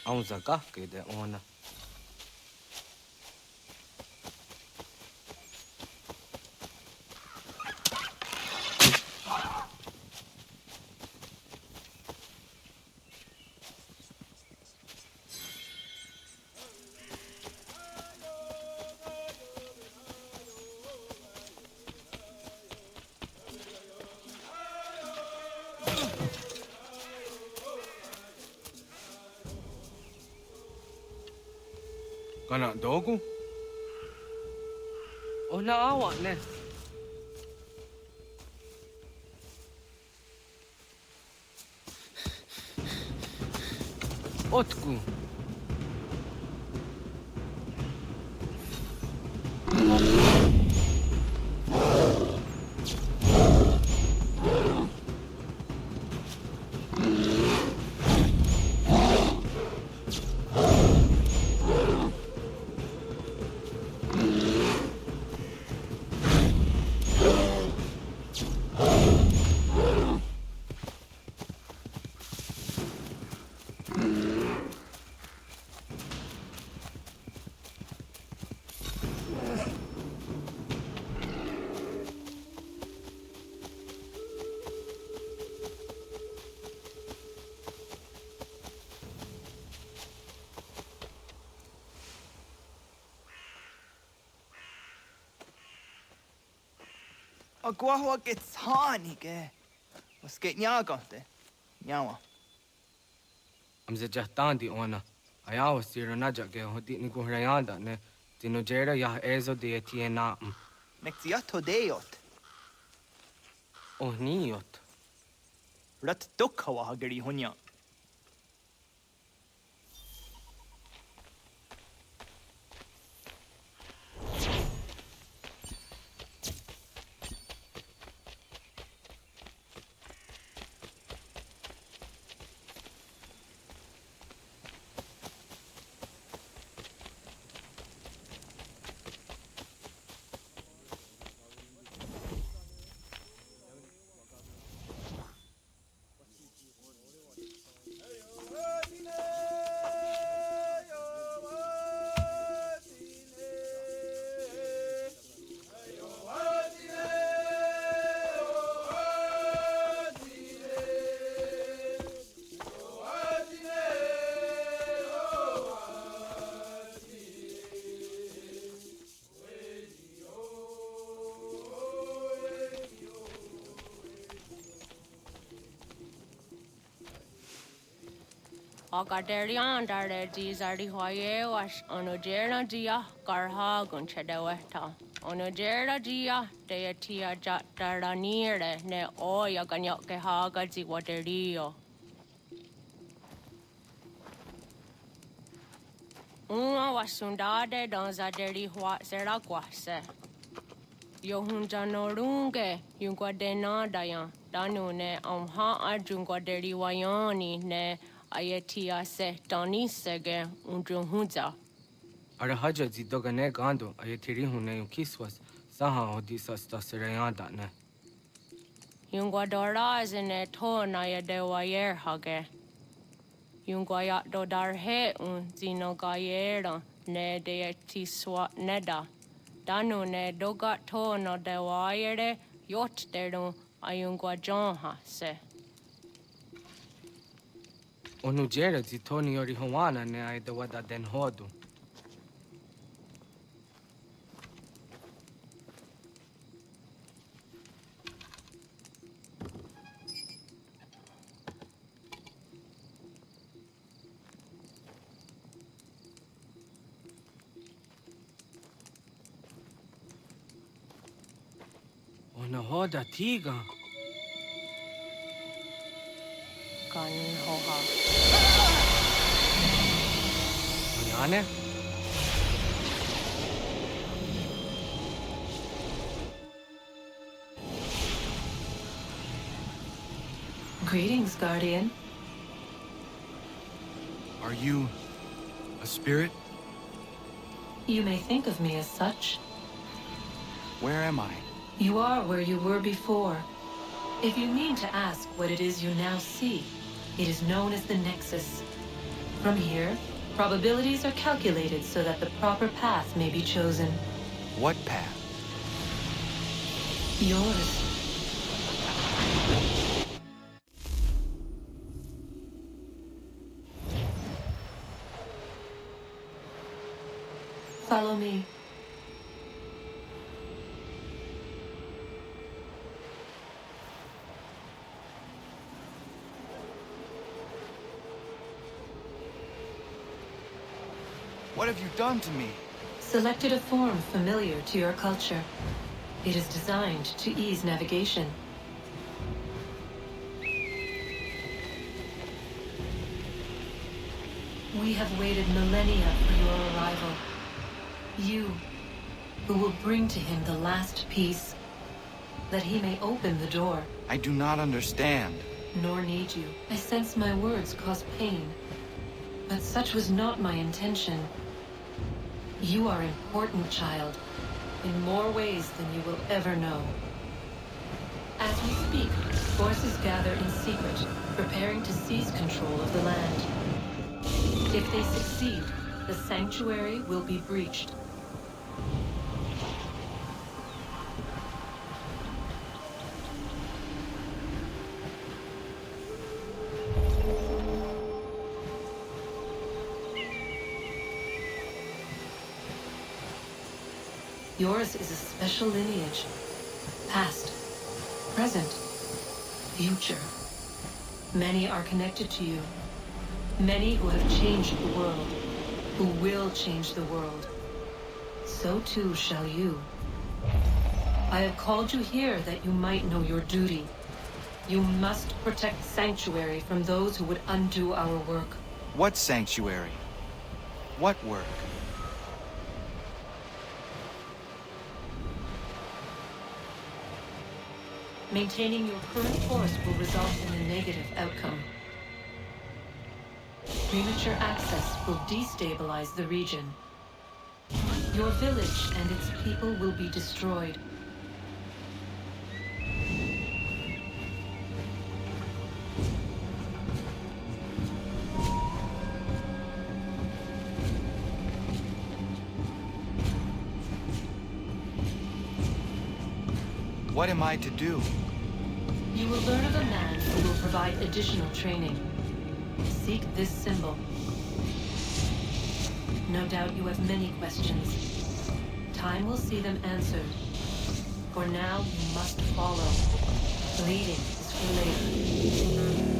Aunza kahke de ona. Kana dogu? Ona awa ne. Otku. Agua gets honey, ge. Was get nyagante? Nyawa. Amze jahtandi ona. Ayawa siro naja ge hodi ni guhrayanda ne. Tino jera yah ezo de etiena. Nexiato deot. Oh niot. Rat dukhawa hagari hunya. Agaderian dare dizardi hoye was onojera dia garha gunchedeweta. Onojera dia deatia jataraniere ne oya ganyoke haga ziwaterio. Uma wasundade donzaderi hua seraguase. Yohunjanorunge yungwadena dayan danune amha ajungwaderi wayani ne Ayatia se Donisege Undruhunza. Arahaja zidogane gando ayatiri hune yukiswas saha odisas tasirayanda ne. Yungwadora zine to na yadewayer hage. Yungwayat dodarhe un zinogayera ne deetiswa neda. Danu ne dogat to no dewayere yot deru ayungwajonha se. Onujera zitoni yori hawana ne aidawada den hodu. Ona hoda tiga. Kan hoha. Onyane? Greetings, Guardian. Are you a spirit? You may think of me as such. Where am I? You are where you were before. If you mean to ask what it is you now see, it is known as the Nexus. From here, probabilities are calculated so that the proper path may be chosen. What path? Yours. Follow me. What have you done to me? Selected a form familiar to your culture. It is designed to ease navigation. We have waited millennia for your arrival. You, who will bring to him the last piece, that he may open the door. I do not understand. Nor need you. I sense my words cause pain. But such was not my intention. You are important, child, in more ways than you will ever know. As we speak, forces gather in secret, preparing to seize control of the land. If they succeed, the sanctuary will be breached. Yours is a special lineage. Past, present, future. Many are connected to you. Many who have changed the world, who will change the world. So too shall you. I have called you here that you might know your duty. You must protect Sanctuary from those who would undo our work. What sanctuary? What work? Maintaining your current course will result in a negative outcome. Premature access will destabilize the region. Your village and its people will be destroyed. What am I to do? You will learn of a man who will provide additional training. Seek this symbol. No doubt you have many questions. Time will see them answered. For now, you must follow. Leading is for later.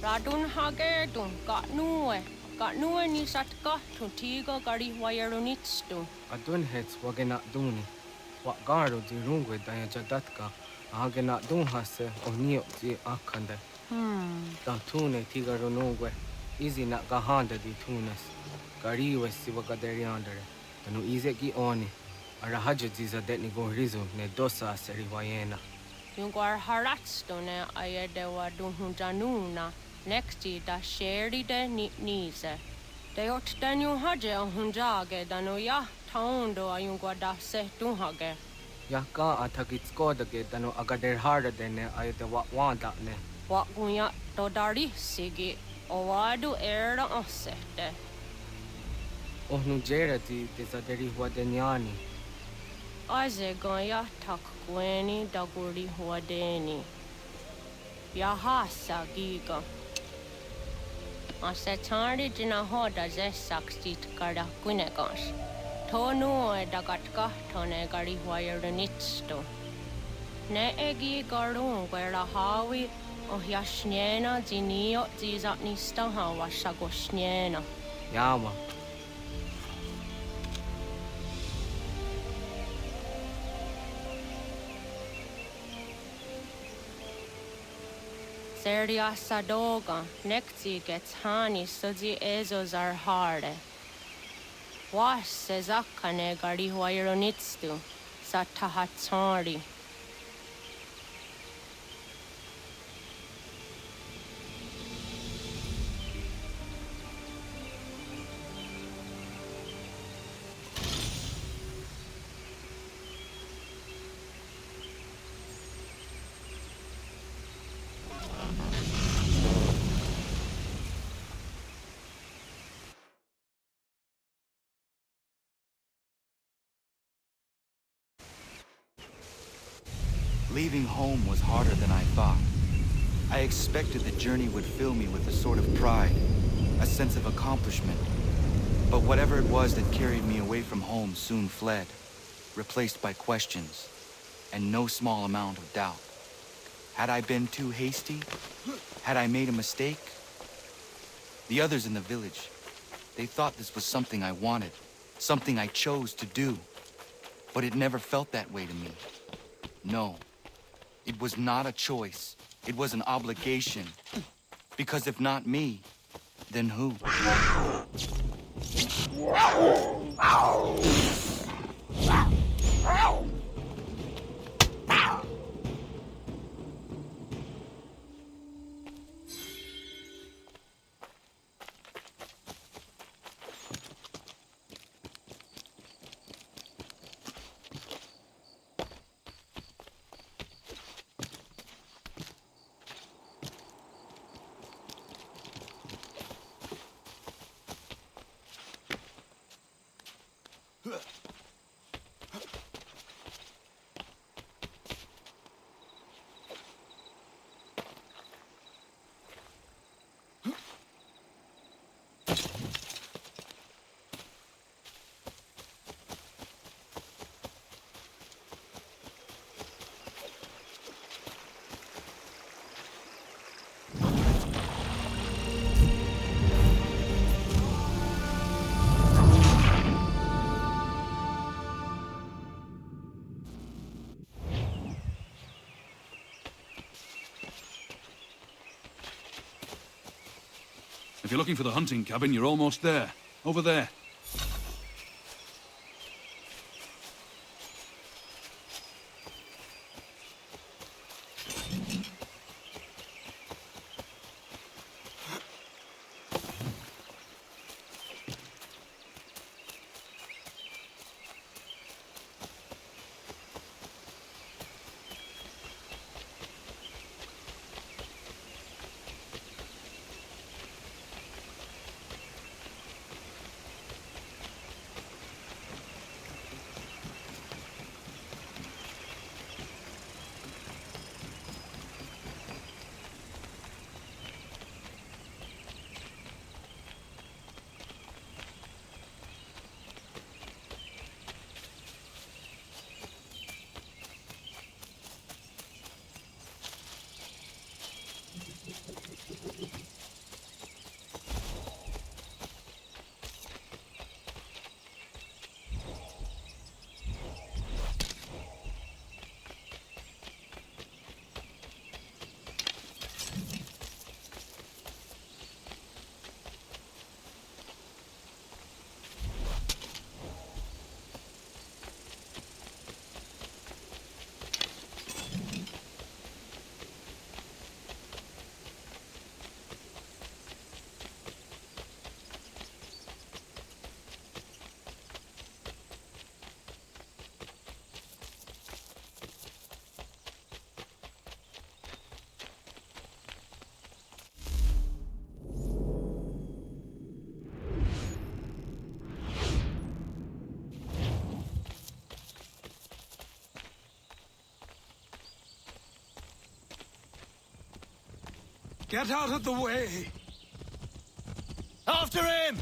Radun hagerdun got nue ni satka to tigo gari wayarunitstu. Adun hets wagena duni. What garo di rungwe daya jadatka. Agena dun hase onio di akande. Da tune tiga runungwe. Easy na gahanda di tunes. Gari wesi wagaderiandere. Tanu ize gi oni. Arahaja ziza detni go rizu ne dosa seri wayena. Yungwar haratstune ayede wadun hunjanuna. Nexti da sheri de nitnize. De ot danu haje hunjage danu ya taundo ayungwa da se dunhage. Ya ka atakitskoda danu agader harda dene ayede wanda ne. Wagunya dodari sigi owadu era osete. Ohnu jera di desaderi wadenyani. Aze goya tak gweni daguri huadeni. Jahassa gigo. Ase tsaridina hoda zessaksit kada kuinekans. Tonu edakat kahtone gari huajerunitstu. Ne egi garun kwera hawi ohjasniena zinio zizatnista hawassa gosniena. Yama. Seriassa doga, nekti gets hani sudzi ezos are harde. Was se zakkane gari huajerunitstu, satahatsari. Leaving home was harder than I thought. I expected the journey would fill me with a sort of pride, a sense of accomplishment. But whatever it was that carried me away from home soon fled, replaced by questions, and no small amount of doubt. Had I been too hasty? Had I made a mistake? The others in the village, they thought this was something I wanted, something I chose to do. But it never felt that way to me. No. It was not a choice. It was an obligation. Because if not me, then who? If you're looking for the hunting cabin, you're almost there. Over there. Get out of the way! After him!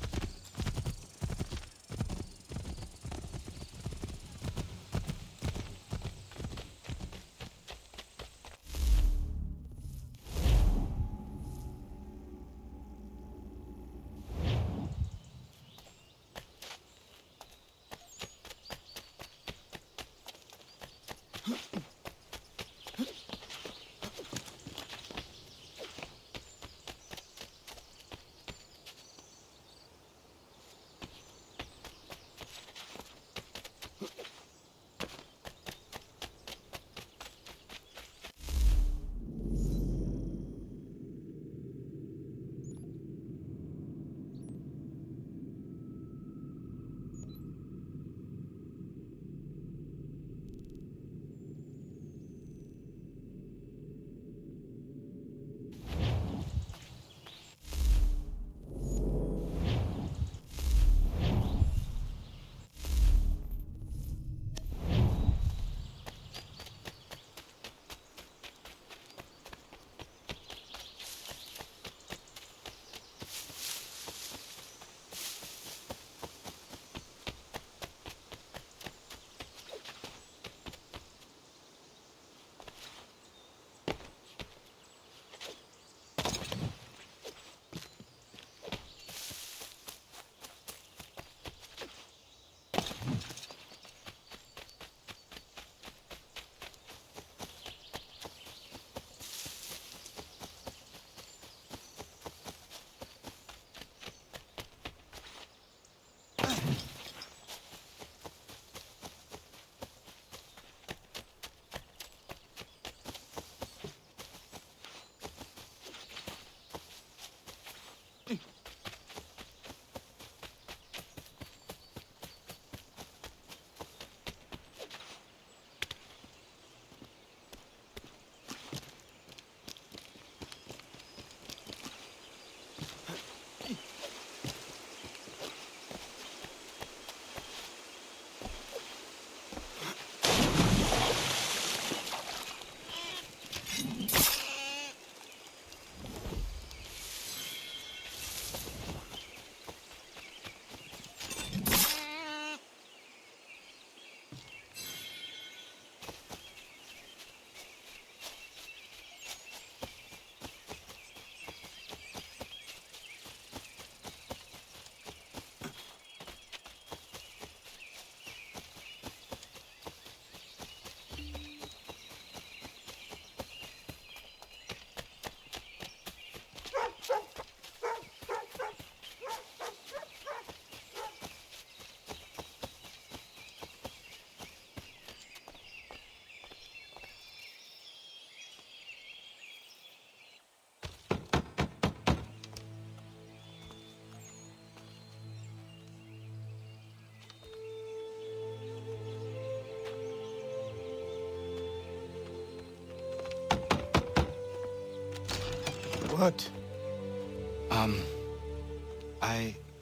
What?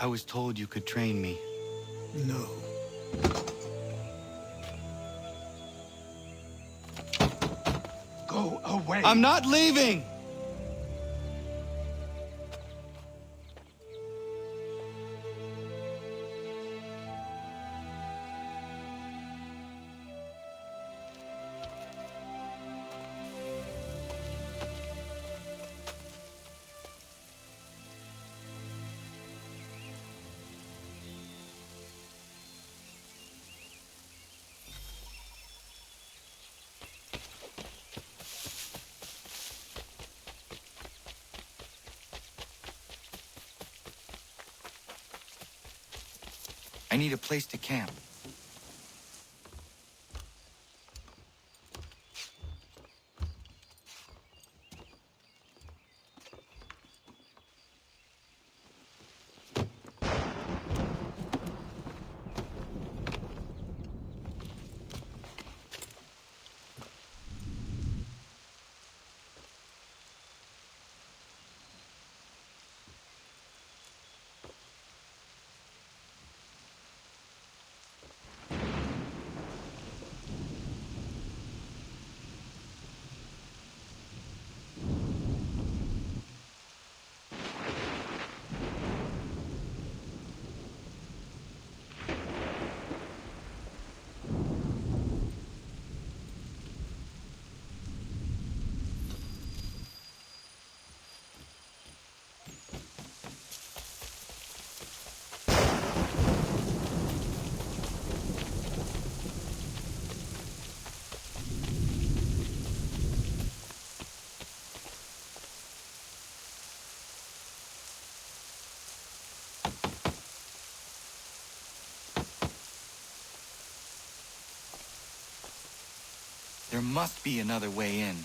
I was told you could train me. No. Go away! I'm not leaving! I need a place to camp. There must be another way in.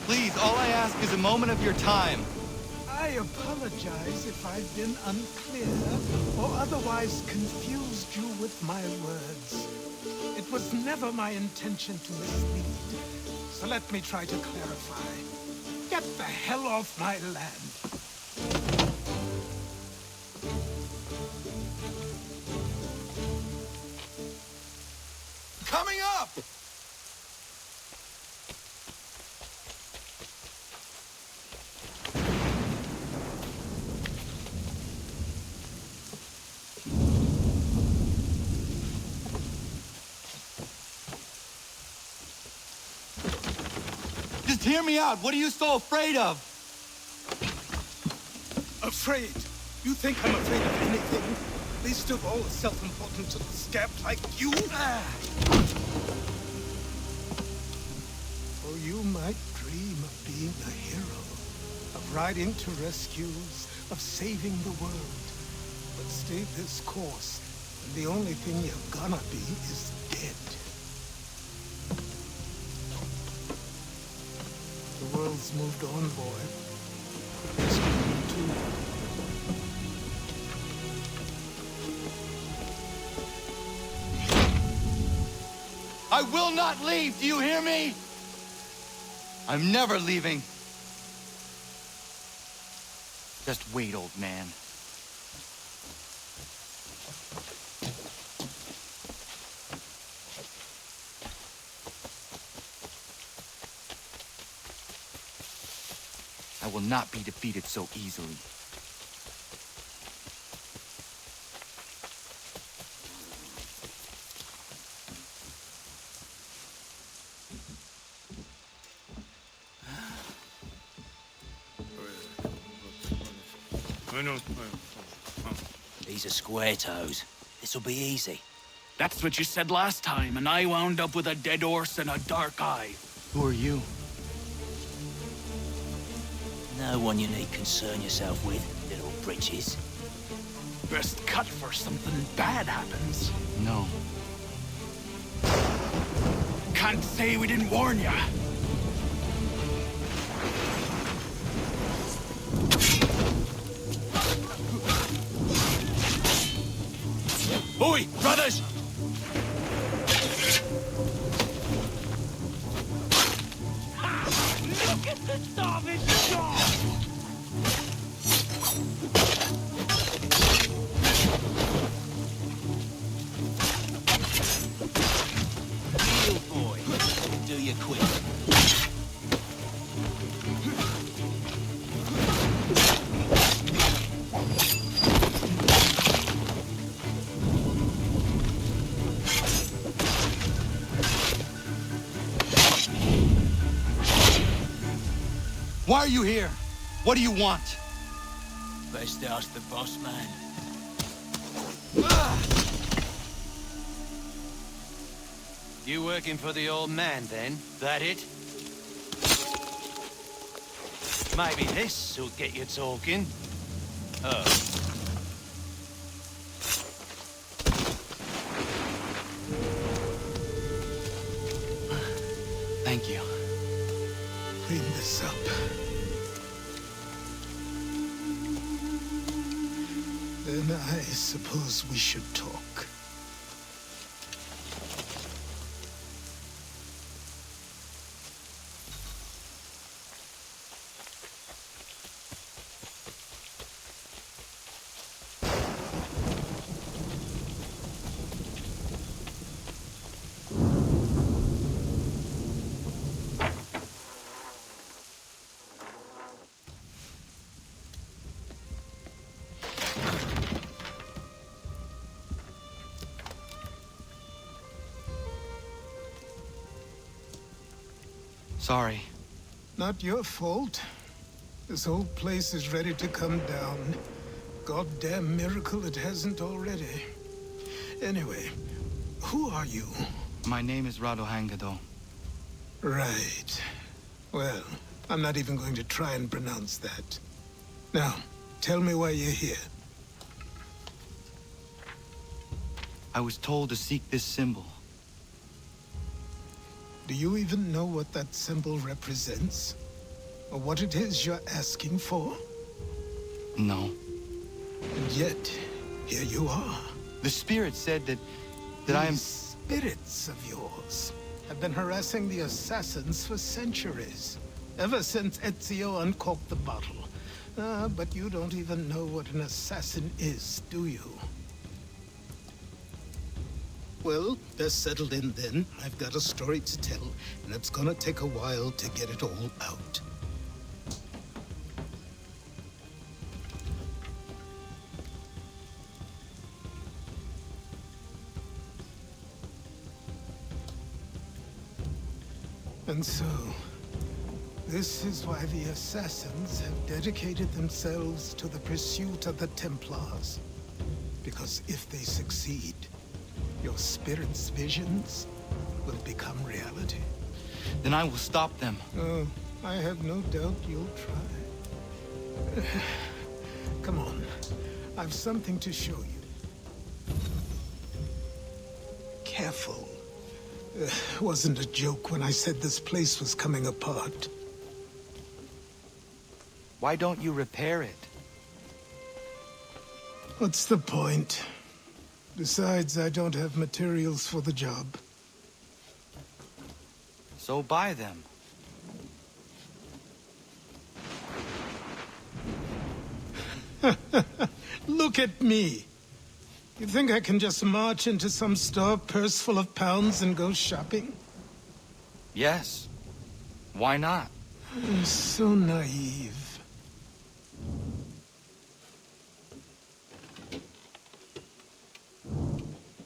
Please, all I ask is a moment of your time. I apologize if I've been unclear or otherwise confused you with my words. It was never my intention to mislead, so let me try to clarify. Get the hell off my land. Coming up! Just hear me out. What are you so afraid of? Afraid? You think I'm afraid of anything? Least of all a self-important little scamp like you? Or you might dream of being a hero, of riding to rescues, of saving the world. But stay this course, and the only thing you're gonna be is dead. The world's moved on, boy. It's moving too. I will not leave, do you hear me? I'm never leaving. Just wait, old man. I will not be defeated so easily. These are square toes. This'll be easy. That's what you said last time, and I wound up with a dead horse and a dark eye. Who are you? No one you need concern yourself with, little britches. Best cut for something bad happens. No. Can't say we didn't warn ya. Oi, brothers! Look at the starving dog! Heel boy, do you quick. Why are you here? What do you want? Best ask the boss man. You working for the old man, then? That it? Maybe this will get you talking. Oh. Thank you. Clean this up. Then I suppose we should talk. Sorry. Not your fault. This whole place is ready to come down. Goddamn miracle it hasn't already. Anyway, who are you? My name is Rado Hangado. Right. Well, I'm not even going to try and pronounce that. Now, tell me why you're here. I was told to seek this symbol. Do you even know what that symbol represents? Or what it is you're asking for? No. And yet, here you are. The spirit said that I am... Spirits of yours have been harassing the assassins for centuries. Ever since Ezio uncorked the bottle. But you don't even know what an assassin is, do you? Well, they're settled in then. I've got a story to tell, and it's gonna take a while to get it all out. And so, this is why the Assassins have dedicated themselves to the pursuit of the Templars. Because if they succeed, your spirit's visions will become reality. Then I will stop them. Oh, I have no doubt you'll try. Come on, I've something to show you. Careful. Wasn't a joke when I said this place was coming apart. Why don't you repair it? What's the point? Besides, I don't have materials for the job. So buy them. Look at me. You think I can just march into some store, purse full of pounds, and go shopping? Yes. Why not? I'm so naive.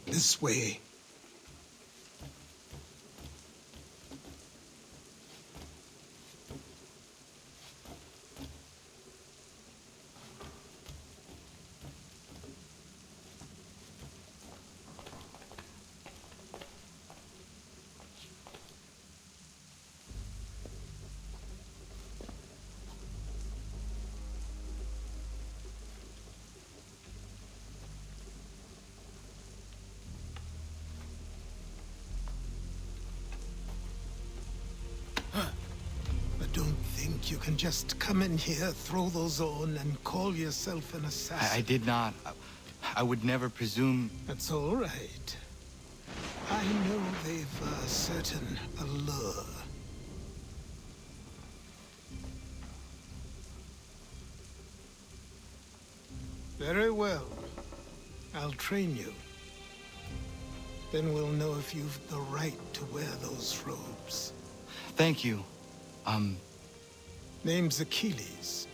This way. You can just come in here, throw those on, and call yourself an assassin. I did not. I would never presume... That's all right. I know they've a certain allure. Very well. I'll train you. Then we'll know if you've the right to wear those robes. Thank you. Name's Achilles.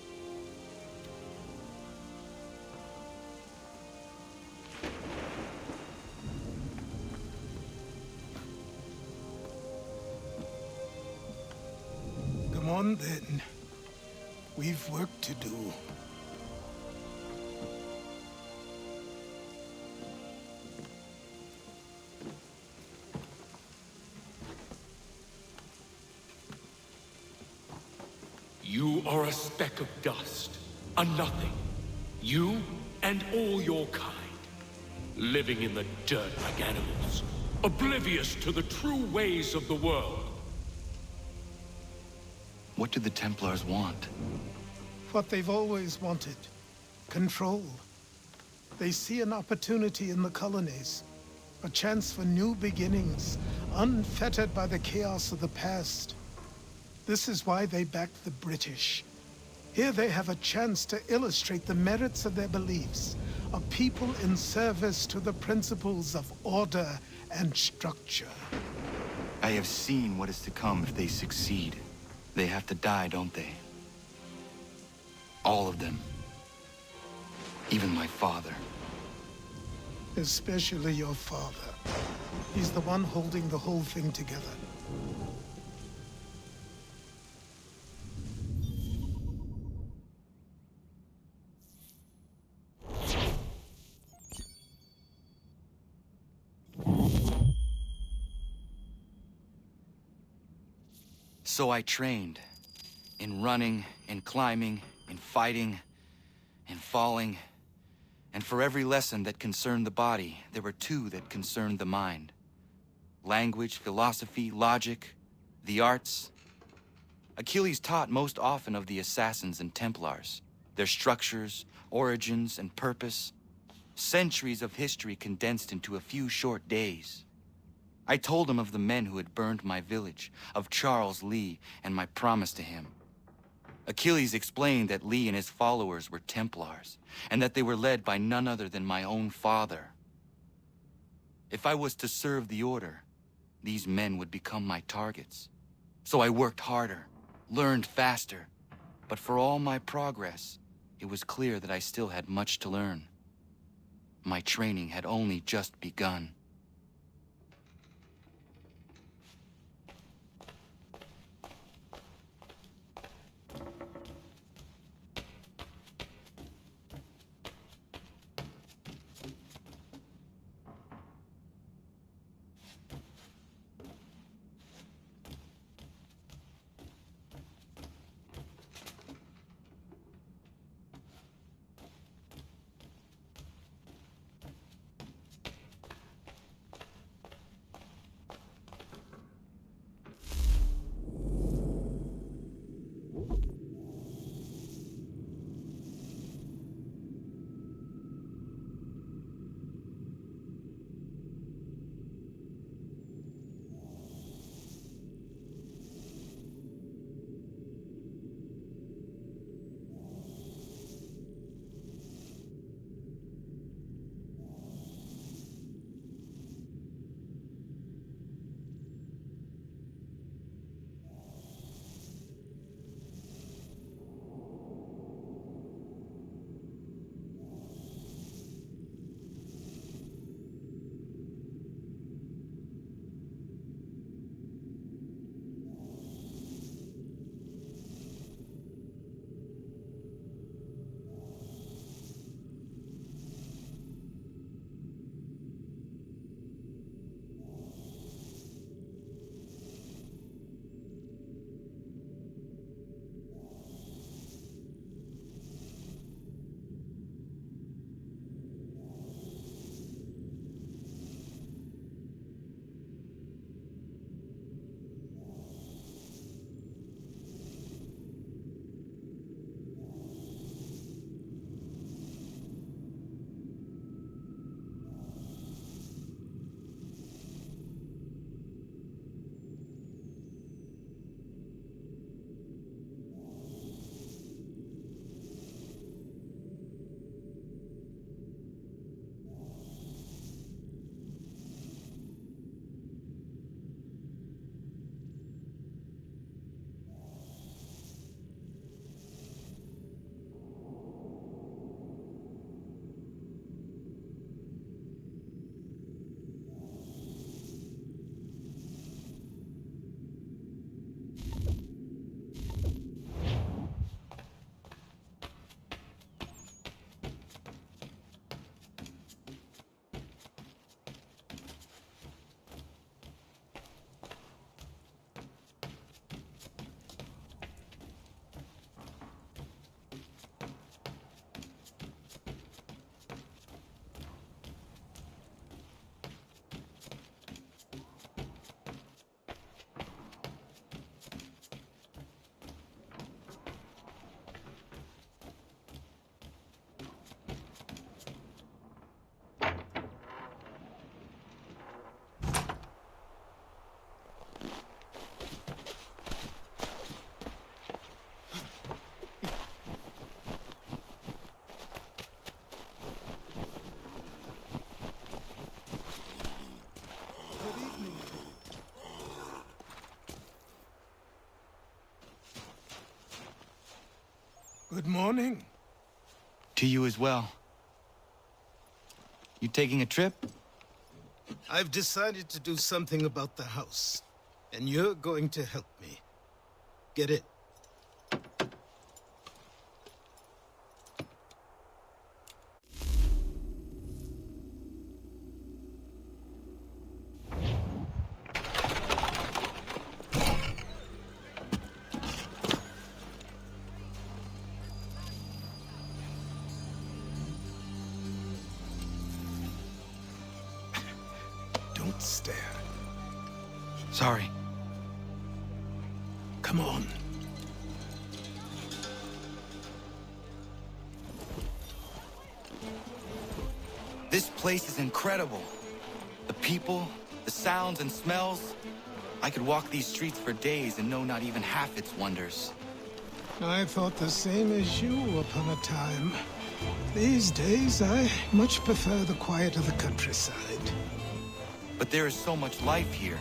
Come on, then. We've work to do. You are a speck of dust, a nothing. You and all your kind. Living in the dirt like animals, oblivious to the true ways of the world. What do the Templars want? What they've always wanted. Control. They see an opportunity in the colonies. A chance for new beginnings, unfettered by the chaos of the past. This is why they backed the British. Here they have a chance to illustrate the merits of their beliefs, a people in service to the principles of order and structure. I have seen what is to come if they succeed. They have to die, don't they? All of them. Even my father. Especially your father. He's the one holding the whole thing together. So I trained. In running, in climbing, in fighting, in falling. And for every lesson that concerned the body, there were two that concerned the mind. Language, philosophy, logic, the arts. Achilles taught most often of the assassins and Templars, their structures, origins, and purpose. Centuries of history condensed into a few short days. I told him of the men who had burned my village, of Charles Lee, and my promise to him. Achilles explained that Lee and his followers were Templars, and that they were led by none other than my own father. If I was to serve the order, these men would become my targets. So I worked harder, learned faster, but for all my progress, it was clear that I still had much to learn. My training had only just begun. Good morning. To you as well. You taking a trip? I've decided to do something about the house, and you're going to help me. Get it? stare. Sorry. Come on. This place is incredible. The people, the sounds and smells. I could walk these streets for days and know not even half its wonders. I thought the same as you upon a time. These days, I much prefer the quiet of the countryside. But there is so much life here.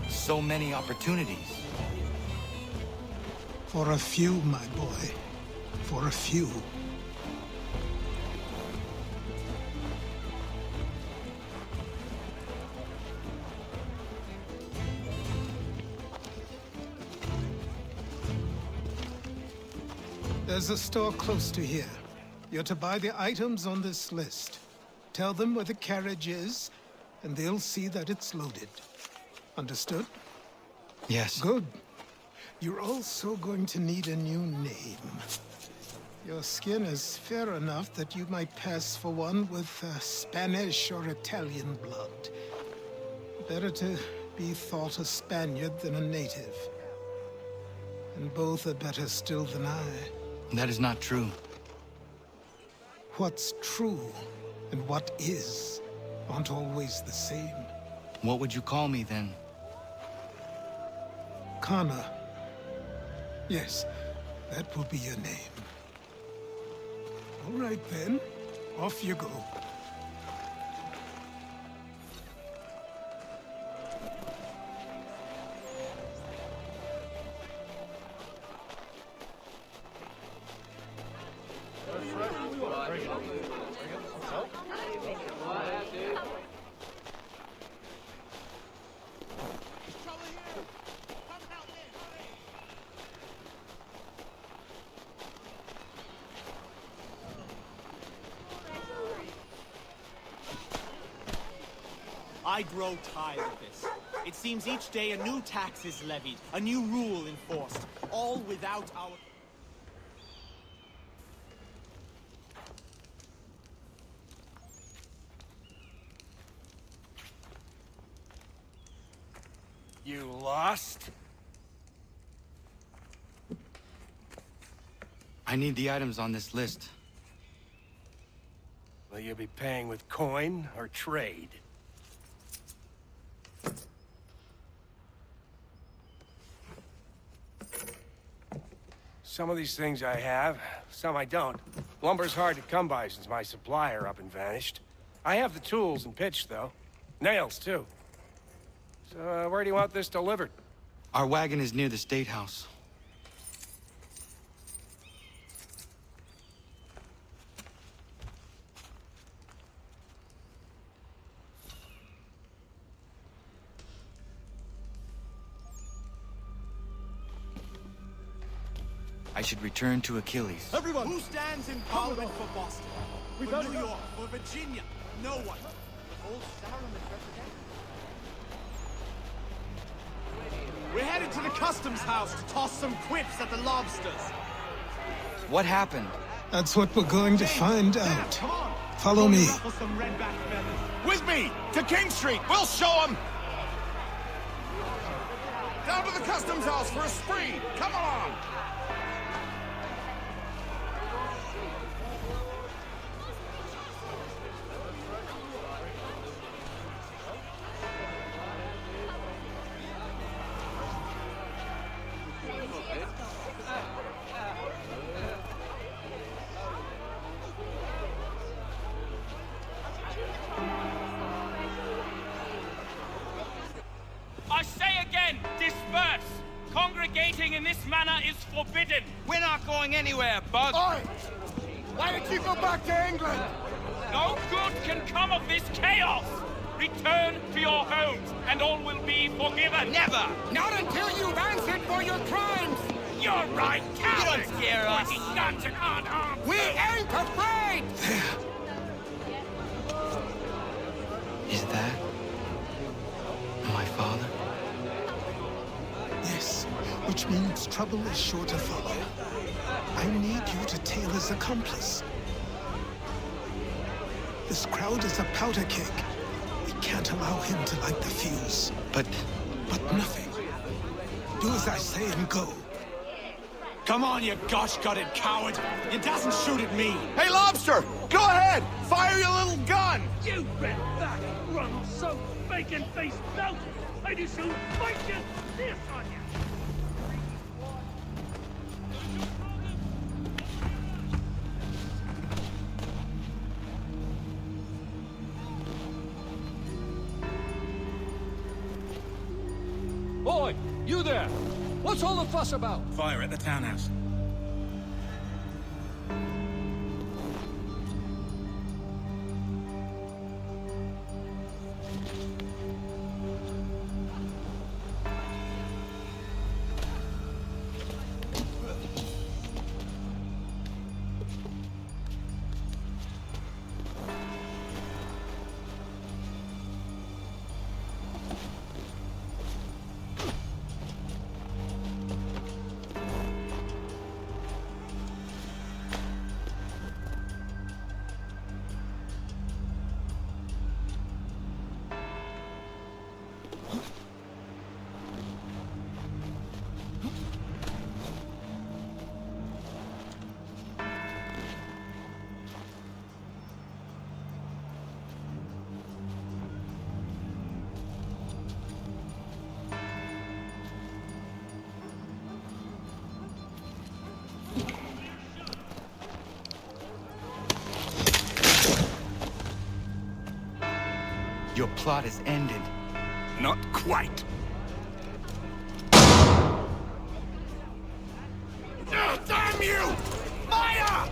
So many opportunities. For a few, my boy. For a few. There's a store close to here. You're to buy the items on this list. Tell them where the carriage is, and they'll see that it's loaded. Understood? Yes. Good. You're also going to need a new name. Your skin is fair enough that you might pass for one with Spanish or Italian blood. Better to be thought a Spaniard than a native. And both are better still than I. That is not true. What's true and what is aren't always the same. What would you call me then? Kana. Yes, that will be your name. All right then, off you go. I grow tired of this. It seems each day a new tax is levied, a new rule enforced, all without our... You lost? I need the items on this list. Will you be paying with coin or trade? Some of these things I have, some I don't. Lumber's hard to come by since my supplier up and vanished. I have the tools and pitch, though. Nails, too. So, where do you want this delivered? Our wagon is near the State House. I should return to Achilles. Everyone! Who stands in Parliament for Boston? For New York? For Virginia? No one. But old Sarum is represented. We're headed to the customs house to toss some quips at the lobsters. What happened? That's what we're going to find out. Follow me. With me! To King Street! We'll show them! Down to the customs house for a spree! Come along! I say again, disperse! Congregating in this manner is forbidden! We're not going anywhere, Bug! Oi! Why don't you go back to England? No good can come of this chaos! Return to your homes, and all will be forgiven! Never! Not until you've answered for your crimes! You're right, coward! You don't scare us! Pointing guns and unarmed! We ain't afraid! Is that my father? Yes, which means trouble is sure to follow. I need you to tail his accomplice. This crowd is a powder keg. We can't allow him to light the fuse. But nothing. Do as I say and go. Come on, you gosh-gutted coward! You doesn't shoot at me! Hey, Lobster! Go ahead! Fire your little gun! You red back, run so bacon-faced out! I do soon fight you this on you! Boy, you there! What's all the fuss about? Fire at the townhouse. Your plot is ended. Not quite. Oh, damn you! Fire!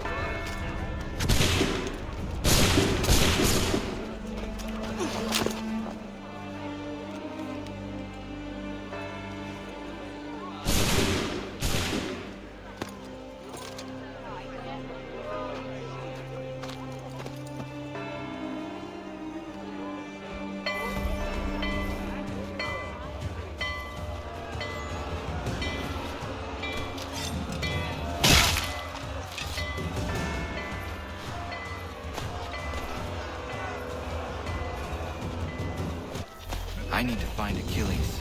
I need to find Achilles.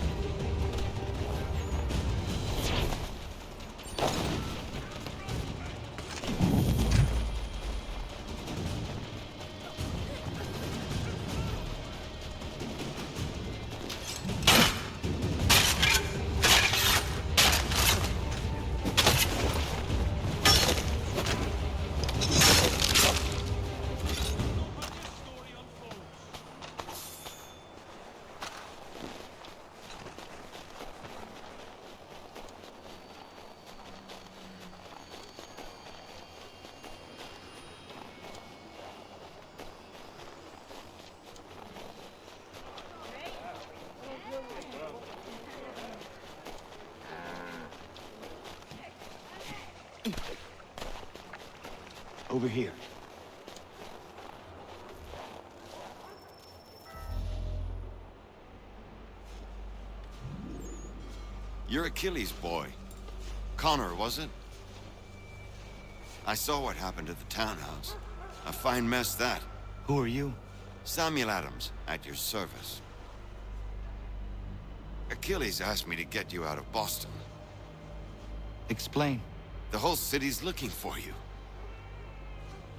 Over here. You're Achilles' boy. Connor, was it? I saw what happened at the townhouse. A fine mess, that. Who are you? Samuel Adams, at your service. Achilles asked me to get you out of Boston. Explain. The whole city's looking for you.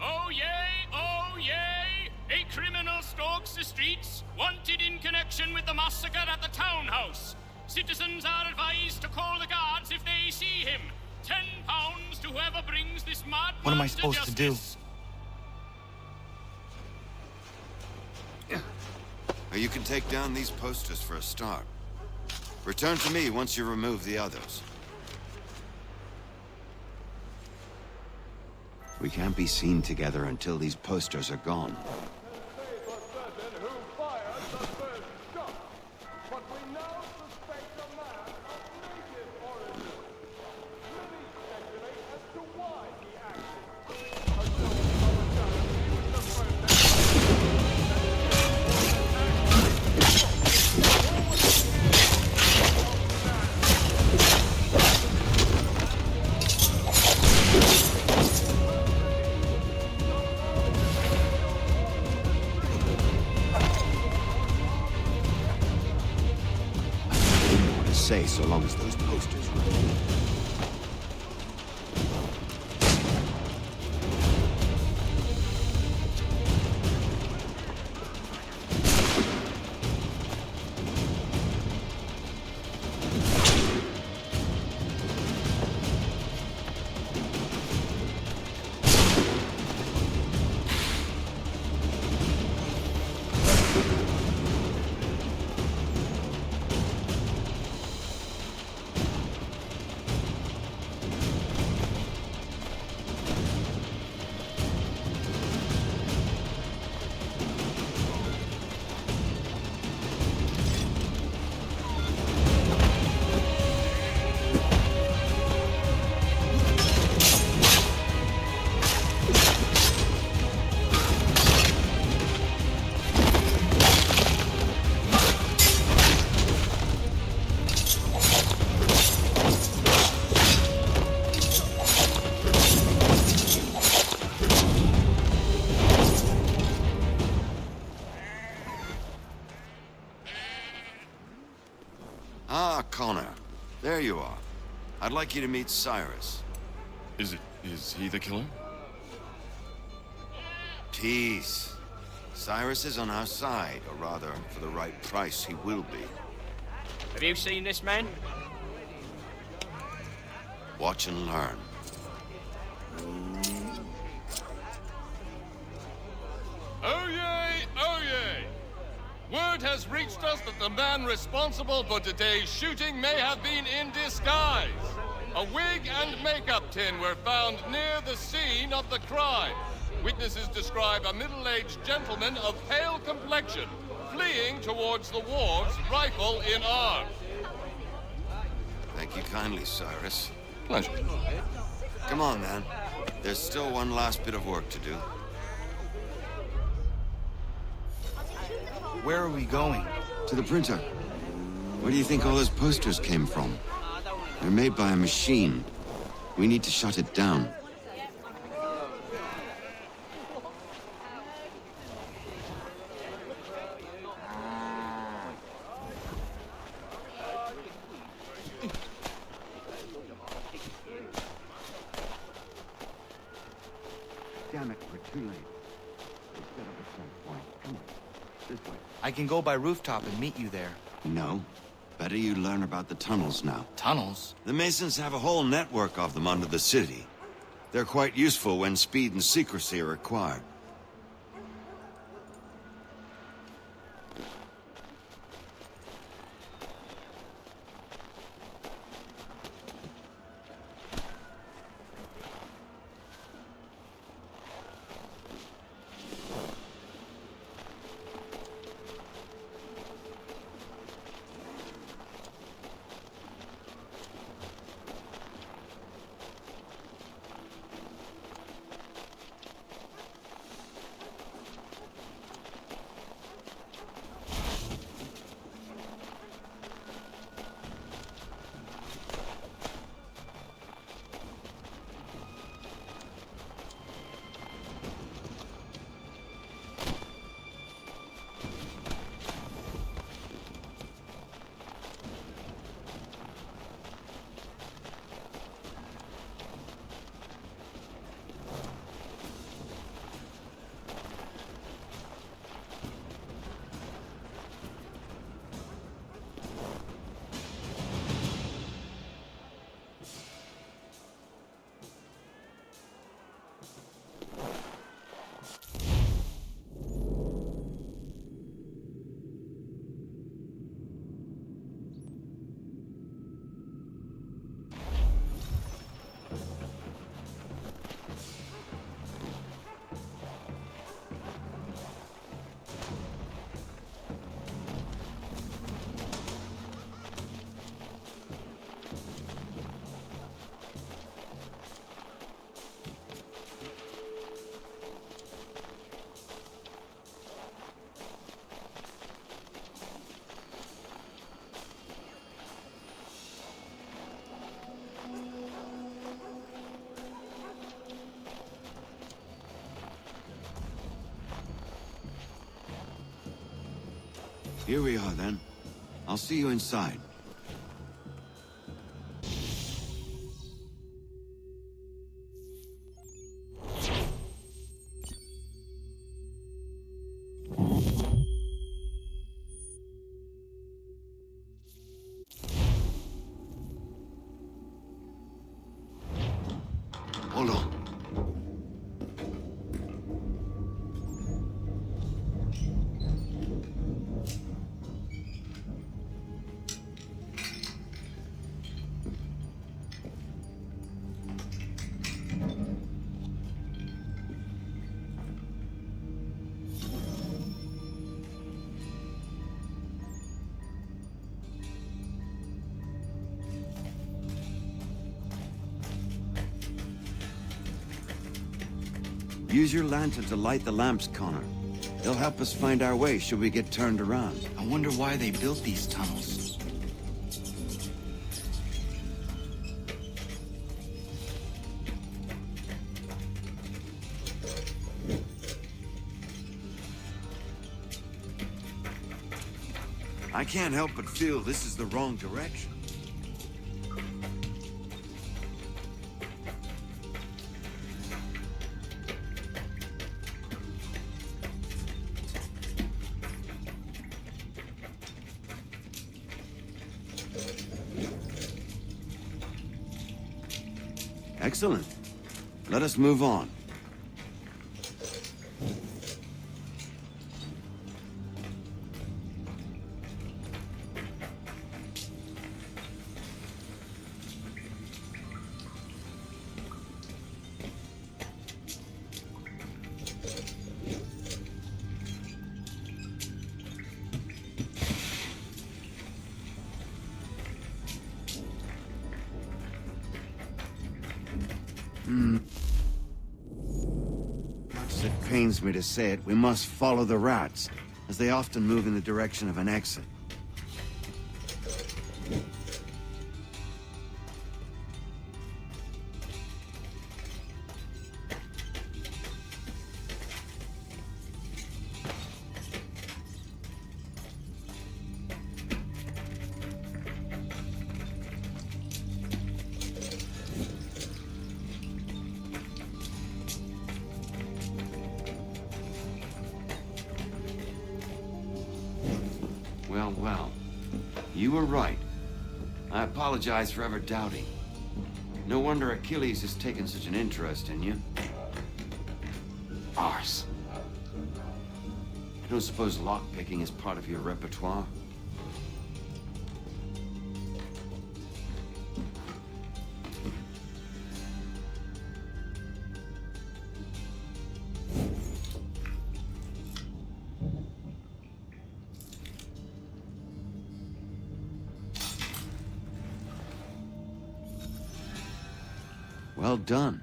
Oh yay, oh yay! A criminal stalks the streets, wanted in connection with the massacre at the townhouse. Citizens are advised to call the guards if they see him. £10 to whoever brings this madman. What am I supposed to do? You can take down these posters for a start. Return to me once you remove the others. We can't be seen together until these posters are gone. say so long as those posters run. Ah, Connor. There you are. I'd like you to meet Cyrus. Is he the killer? Peace. Cyrus is on our side, or rather, for the right price, he will be. Have you seen this man? Watch and learn. Oh yay, oh yay! Word has reached us that the man responsible for today's shooting may have been in disguise. A wig and makeup tin were found near the scene of the crime. Witnesses describe a middle-aged gentleman of pale complexion fleeing towards the wharves, rifle in arm. Thank you kindly, Cyrus. Pleasure. Come on, then. There's still one last bit of work to do. Where are we going? To the printer. Where do you think all those posters came from? They're made by a machine. We need to shut it down. Damn it, we're too late. Let's set up a checkpoint. Come on. This way. I can go by rooftop and meet you there. No. Better you learn about the tunnels now. Tunnels? The Masons have a whole network of them under the city. They're quite useful when speed and secrecy are required. Here we are, then. I'll see you inside. Hold on. Use your lantern to light the lamps, Connor. They'll help us find our way should we get turned around. I wonder why they built these tunnels. I can't help but feel this is the wrong direction. Excellent. Let us move on. Much as it pains me to say it, we must follow the rats, as they often move in the direction of an exit. Well. You were right. I apologize for ever doubting. No wonder Achilles has taken such an interest in you. Arse. I don't suppose lockpicking is part of your repertoire? Well done.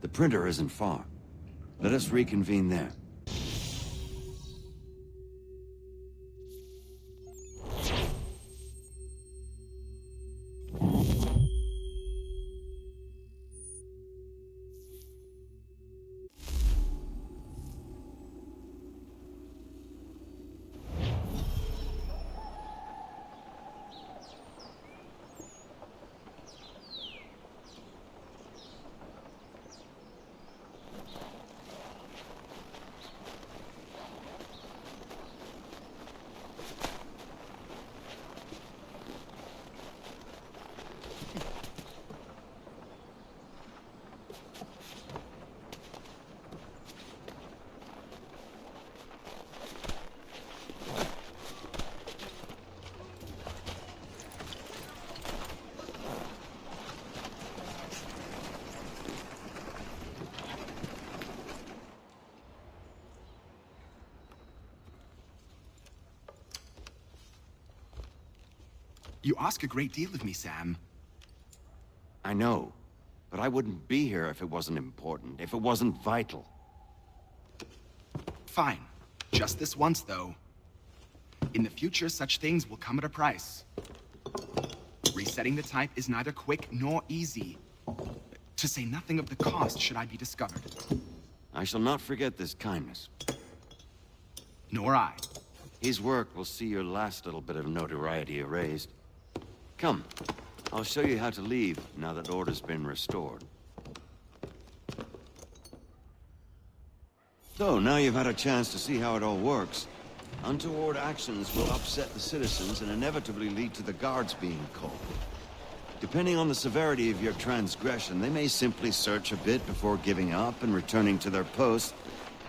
The printer isn't far. Let us reconvene there. You ask a great deal of me, Sam. I know, but I wouldn't be here if it wasn't important, if it wasn't vital. Fine. Just this once, though. In the future, such things will come at a price. Resetting the type is neither quick nor easy. To say nothing of the cost should I be discovered. I shall not forget this kindness. Nor I. His work will see your last little bit of notoriety erased. Come, I'll show you how to leave now that order's been restored. So, now you've had a chance to see how it all works. Untoward actions will upset the citizens and inevitably lead to the guards being called. Depending on the severity of your transgression, they may simply search a bit before giving up and returning to their post.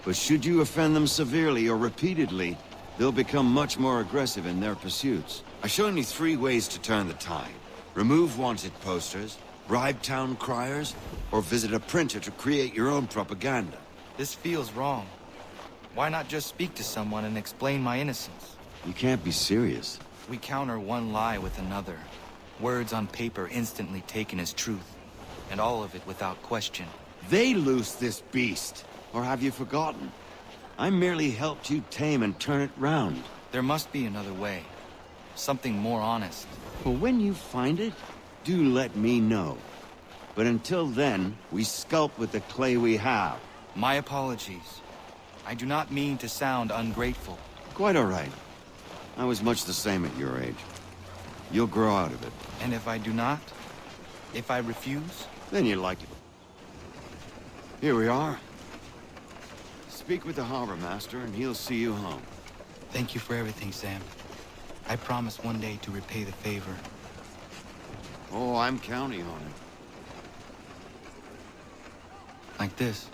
But should you offend them severely or repeatedly, they'll become much more aggressive in their pursuits. I've shown you 3 ways to turn the tide. Remove wanted posters, bribe town criers, or visit a printer to create your own propaganda. This feels wrong. Why not just speak to someone and explain my innocence? You can't be serious. We counter one lie with another. Words on paper instantly taken as truth. And all of it without question. They loosed this beast. Or have you forgotten? I merely helped you tame and turn it round. There must be another way. Something more honest. Well, when you find it, do let me know. But until then, we sculpt with the clay we have. My apologies. I do not mean to sound ungrateful. Quite all right. I was much the same at your age. You'll grow out of it. And if I do not? If I refuse? Then you like it. Here we are. Speak with the harbor master and he'll see you home. Thank you for everything, Sam. I promise one day to repay the favor. Oh, I'm counting on it. Like this.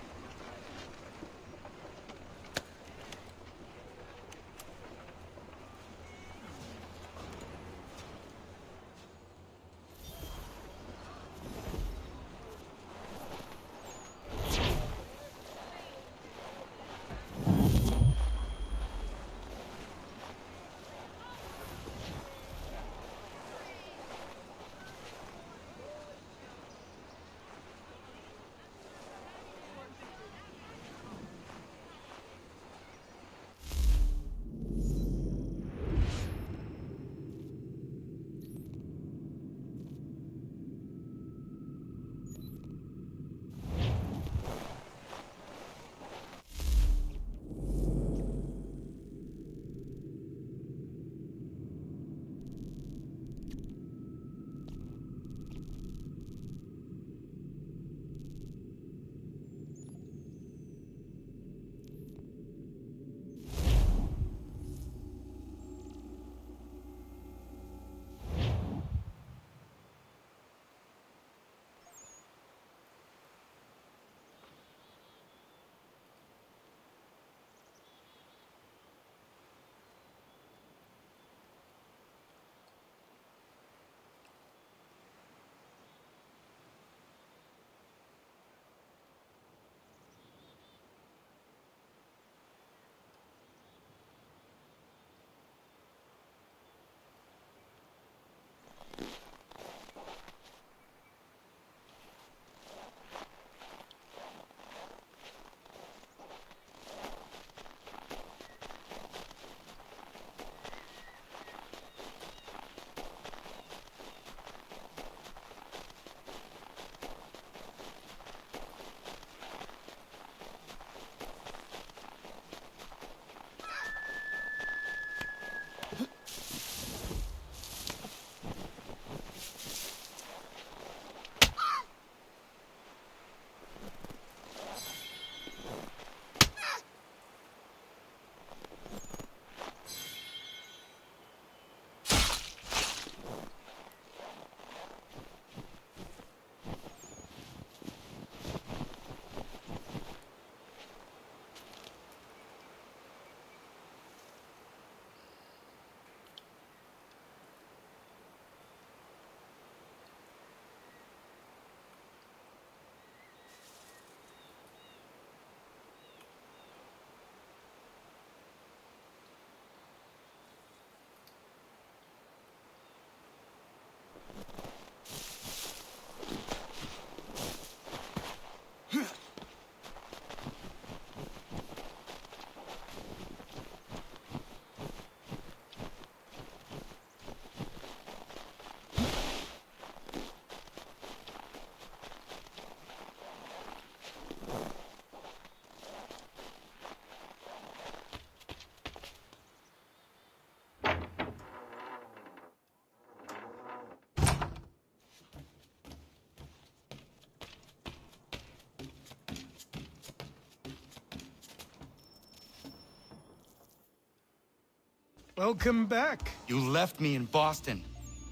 Welcome back. You left me in Boston.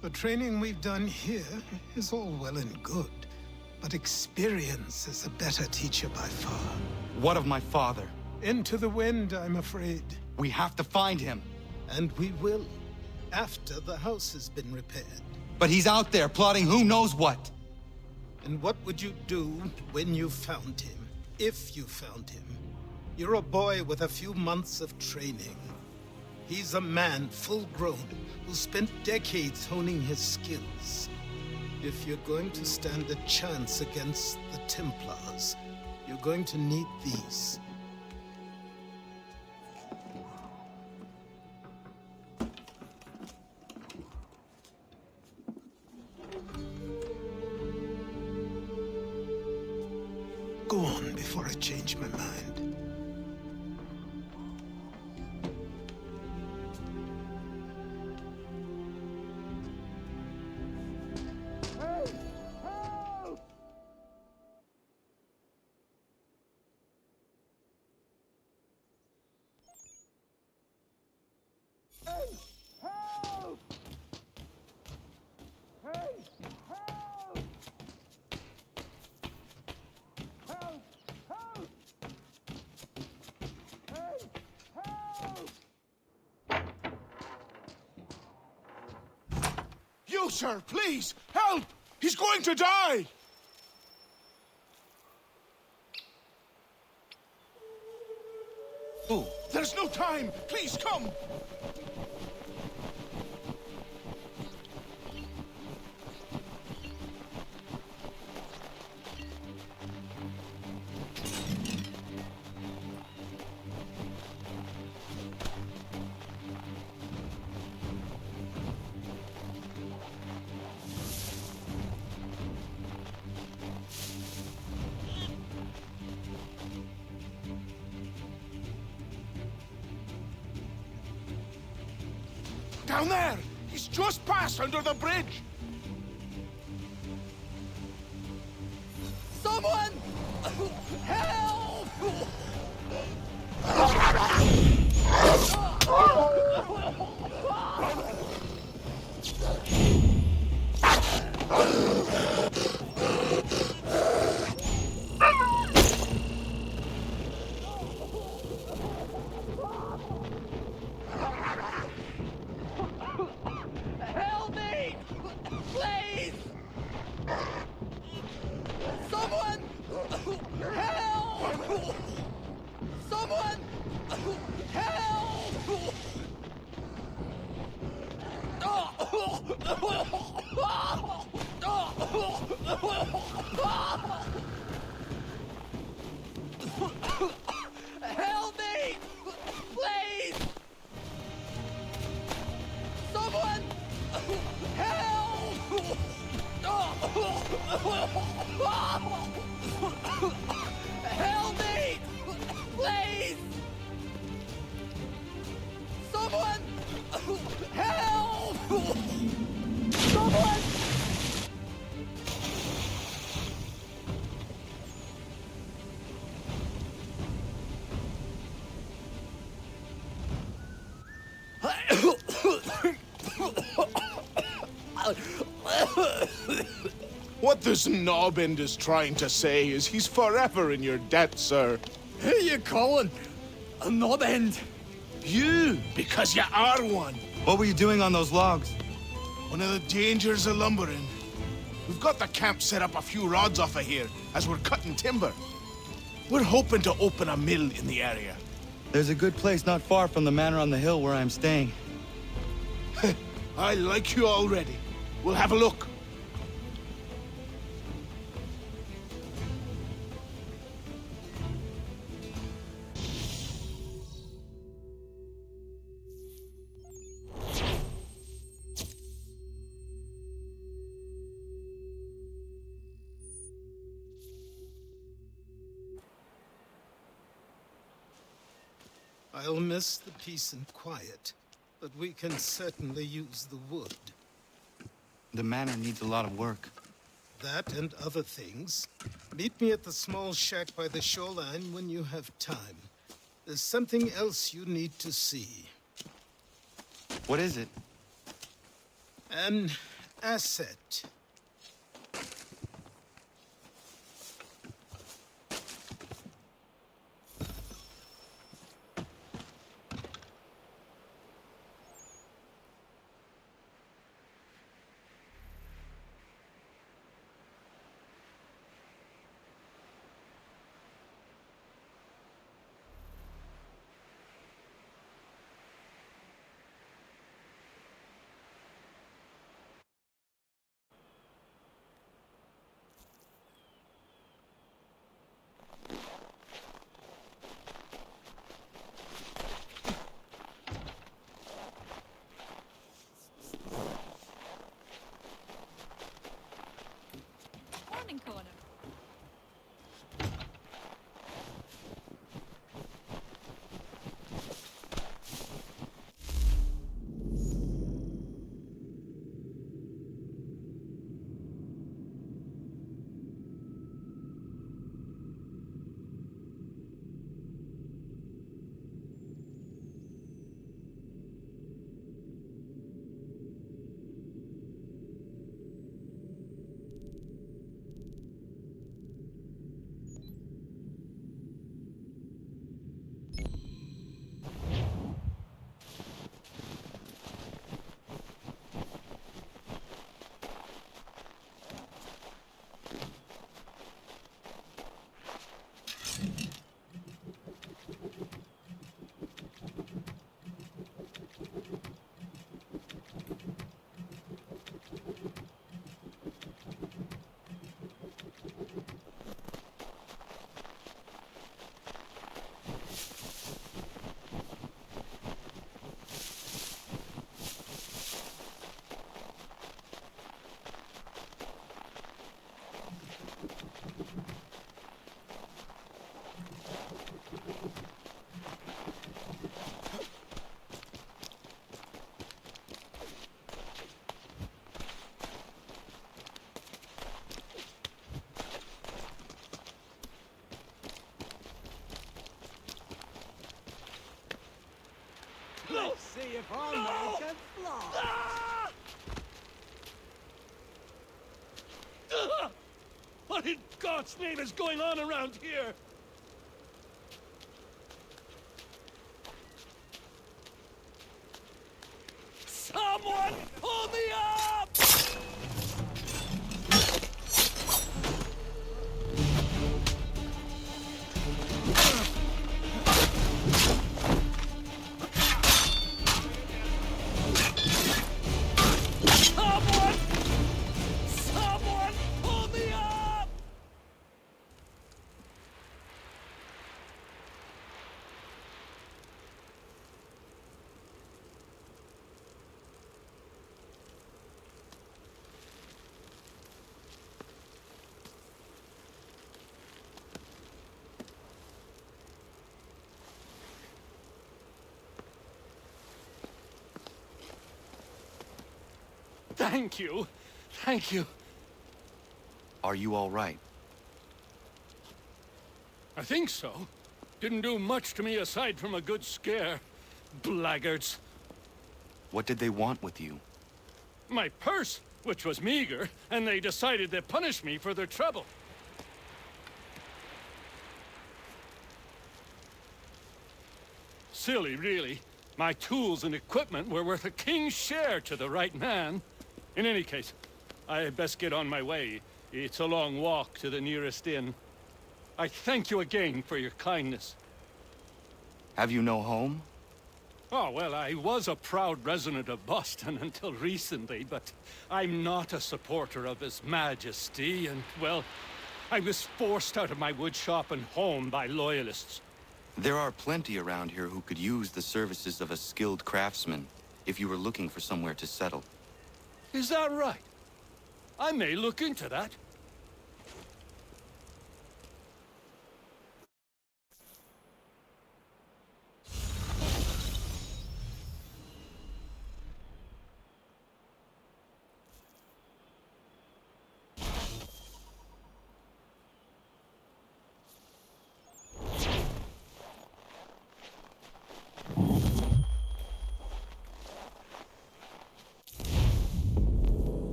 The training we've done here is all well and good, but experience is a better teacher by far. What of my father? Into the wind, I'm afraid. We have to find him. And we will, after the house has been repaired. But he's out there plotting who knows what. And what would you do when you found him? If you found him? You're a boy with a few months of training. He's a man, full-grown, who spent decades honing his skills. If you're going to stand a chance against the Templars, you're going to need these. Go on before I change my mind. You, sir, please, help! He's going to die! Who? There's no time! Please, come! Down there! He's just passed under the bridge! Someone! Help! Help me! Please! Someone! Help! Someone! Help! Help me! Please! Someone! Help! Help me! Please! Someone! Help! Someone! What this knobend is trying to say is he's forever in your debt, sir. Who you calling? A knobend? You, because you are one. What were you doing on those logs? One of the dangers of lumbering. We've got the camp set up a few rods off of here as we're cutting timber. We're hoping to open a mill in the area. There's a good place not far from the manor on the hill where I'm staying. I like you already. We'll have a look. I'll miss the peace and quiet, but we can certainly use the wood. The manor needs a lot of work. That and other things. Meet me at the small shack by the shoreline when you have time. There's something else you need to see. What is it? An asset. Morning corner. Let's see if our man can fly. What in God's name is going on around here? Someone pull me up! Someone pull me up! Thank you. Thank you. Are you all right? I think so. Didn't do much to me aside from a good scare. Blackguards. What did they want with you? My purse, which was meager, and they decided to punish me for their trouble. Silly, really. My tools and equipment were worth a king's share to the right man. In any case, I best get on my way. It's a long walk to the nearest inn. I thank you again for your kindness. Have you no home? Oh, well, I was a proud resident of Boston until recently, but I'm not a supporter of His Majesty, and, well, I was forced out of my woodshop and home by loyalists. There are plenty around here who could use the services of a skilled craftsman if you were looking for somewhere to settle. Is that right? I may look into that.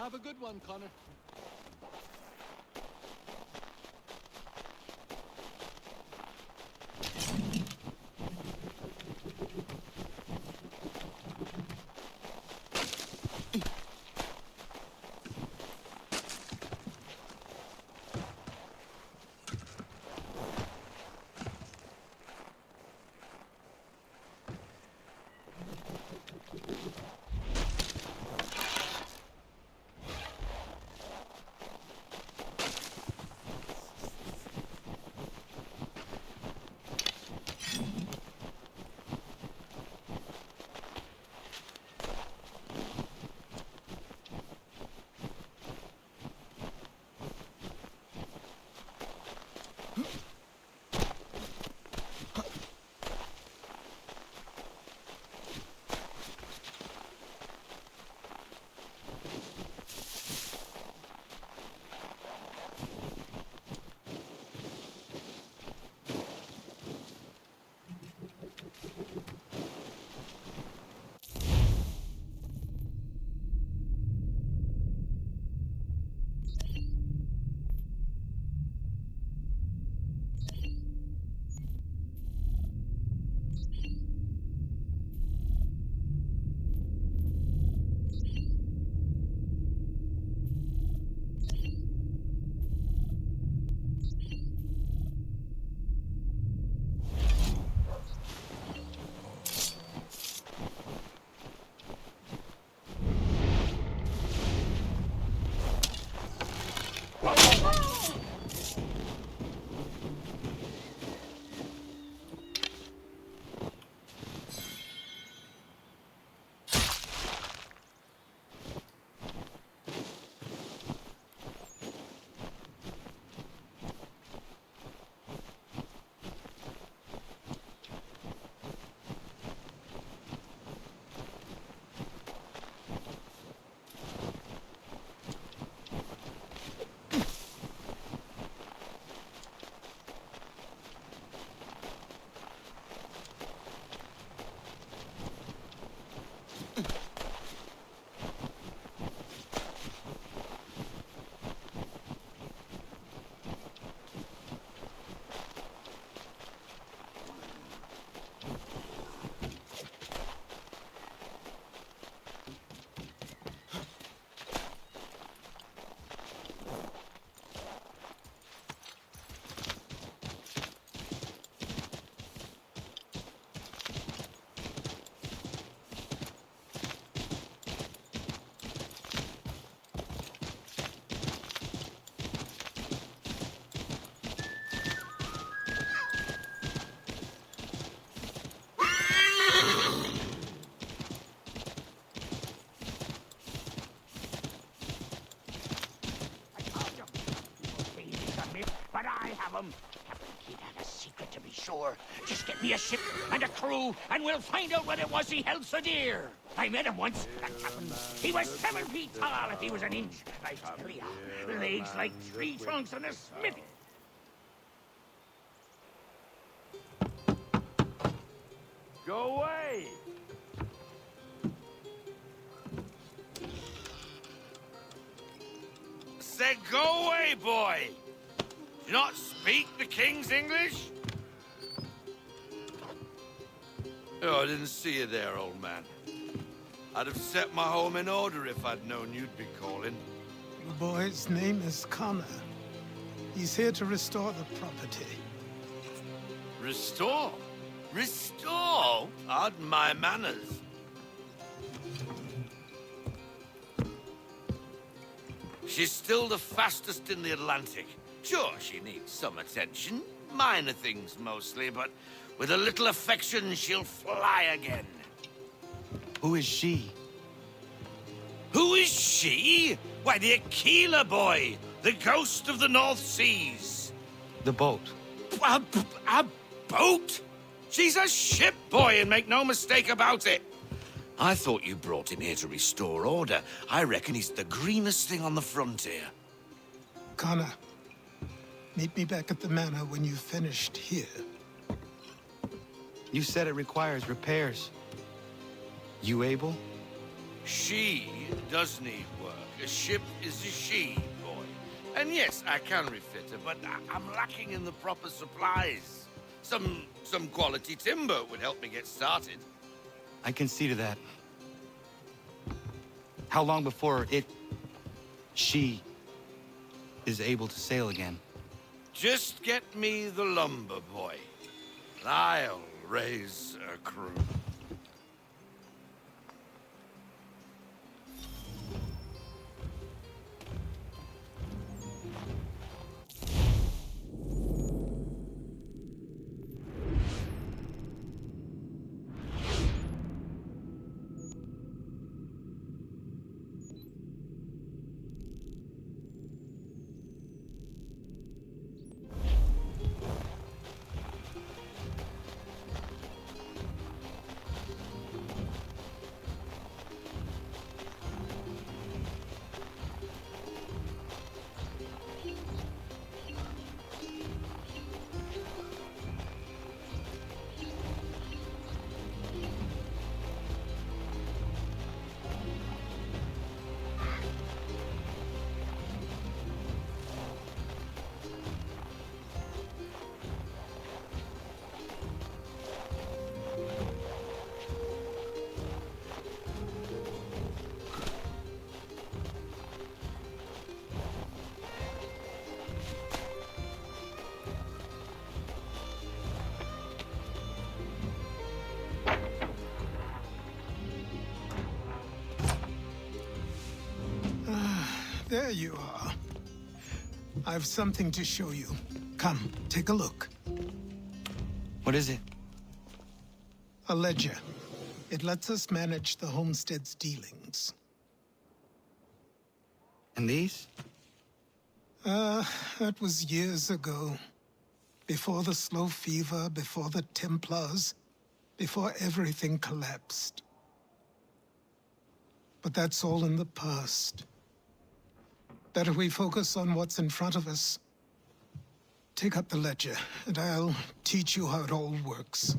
Have a good one, Connor. But I have them. Captain Kidd had a secret, to be sure. Just get me a ship and a crew, and we'll find out what it was he held so dear. I met him once, that captain. He was 7 feet tall if he was an inch. I tell ya, legs like tree trunks and a smithy. Go away! Said go away, boy! Do you not speak the King's English? Oh, I didn't see you there, old man. I'd have set my home in order if I'd known you'd be calling. The boy's name is Connor. He's here to restore the property. Restore? Restore? Pardon my manners. She's still the fastest in the Atlantic. Sure, she needs some attention. Minor things mostly, but with a little affection, she'll fly again. Who is she? Who is she? Why, the Aquila boy, the ghost of the North Seas. The boat. A boat? She's a ship, boy, and make no mistake about it. I thought you brought him here to restore order. I reckon he's the greenest thing on the frontier. Connor, meet me back at the manor when you've finished here. You said it requires repairs. You able? She does need work. A ship is a she, boy. And yes, I can refit her, but I'm lacking in the proper supplies. Some quality timber would help me get started. I can see to that. How long before she is able to sail again? Just get me the lumber, boy. And I'll raise a crew. There you are. I've something to show you. Come, take a look. What is it? A ledger. It lets us manage the homestead's dealings. And these? That was years ago. Before the slow fever, before the Templars, before everything collapsed. But that's all in the past. Better we focus on what's in front of us. Take up the ledger, and I'll teach you how it all works.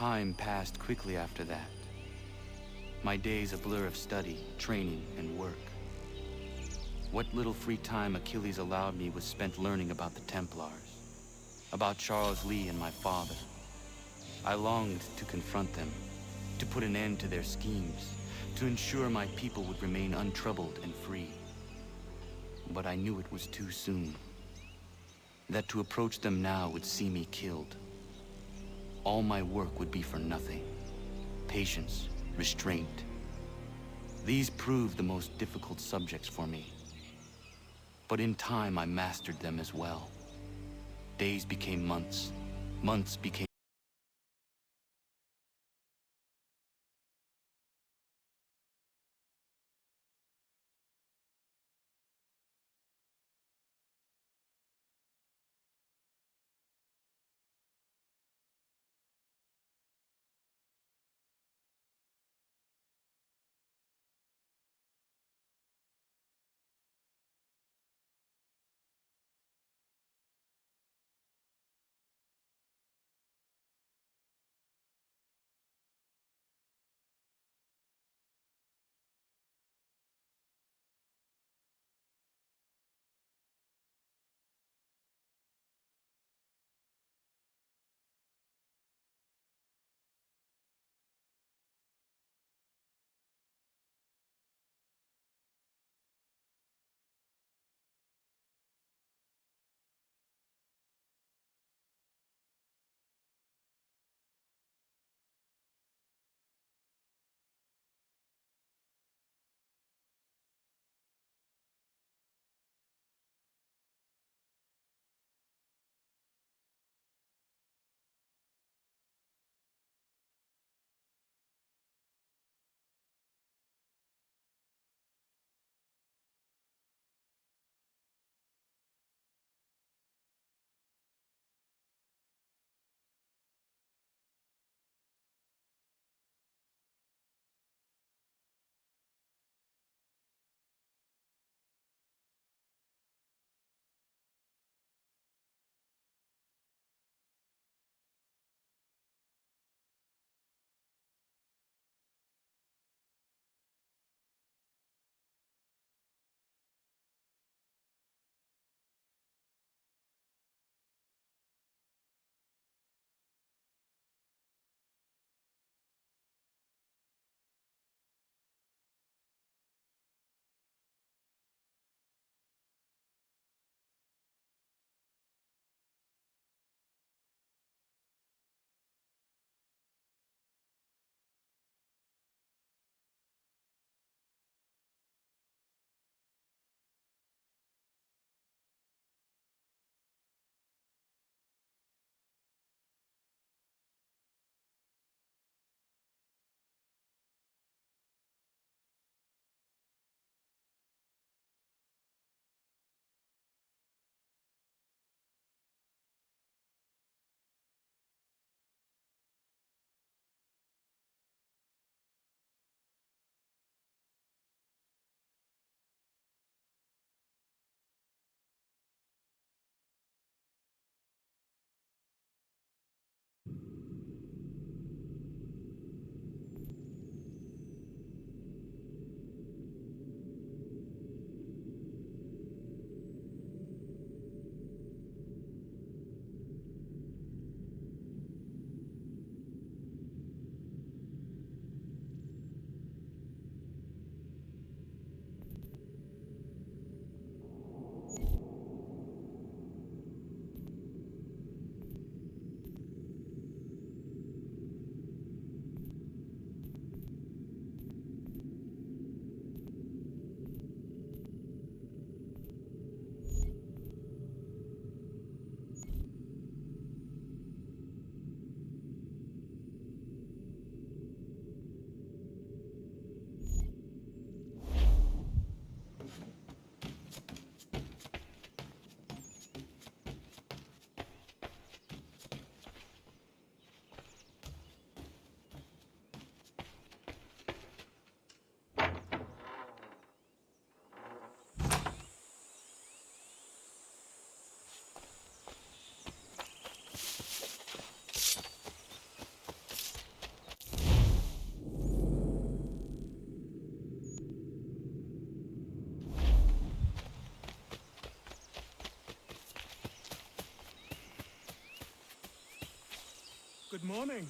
Time passed quickly after that. My days a blur of study, training, and work. What little free time Achilles allowed me was spent learning about the Templars, about Charles Lee and my father. I longed to confront them, to put an end to their schemes, to ensure my people would remain untroubled and free. But I knew it was too soon, that to approach them now would see me killed. All my work would be for nothing. Patience, restraint. These proved the most difficult subjects for me. But in time, I mastered them as well. Days became months. Months became Good morning.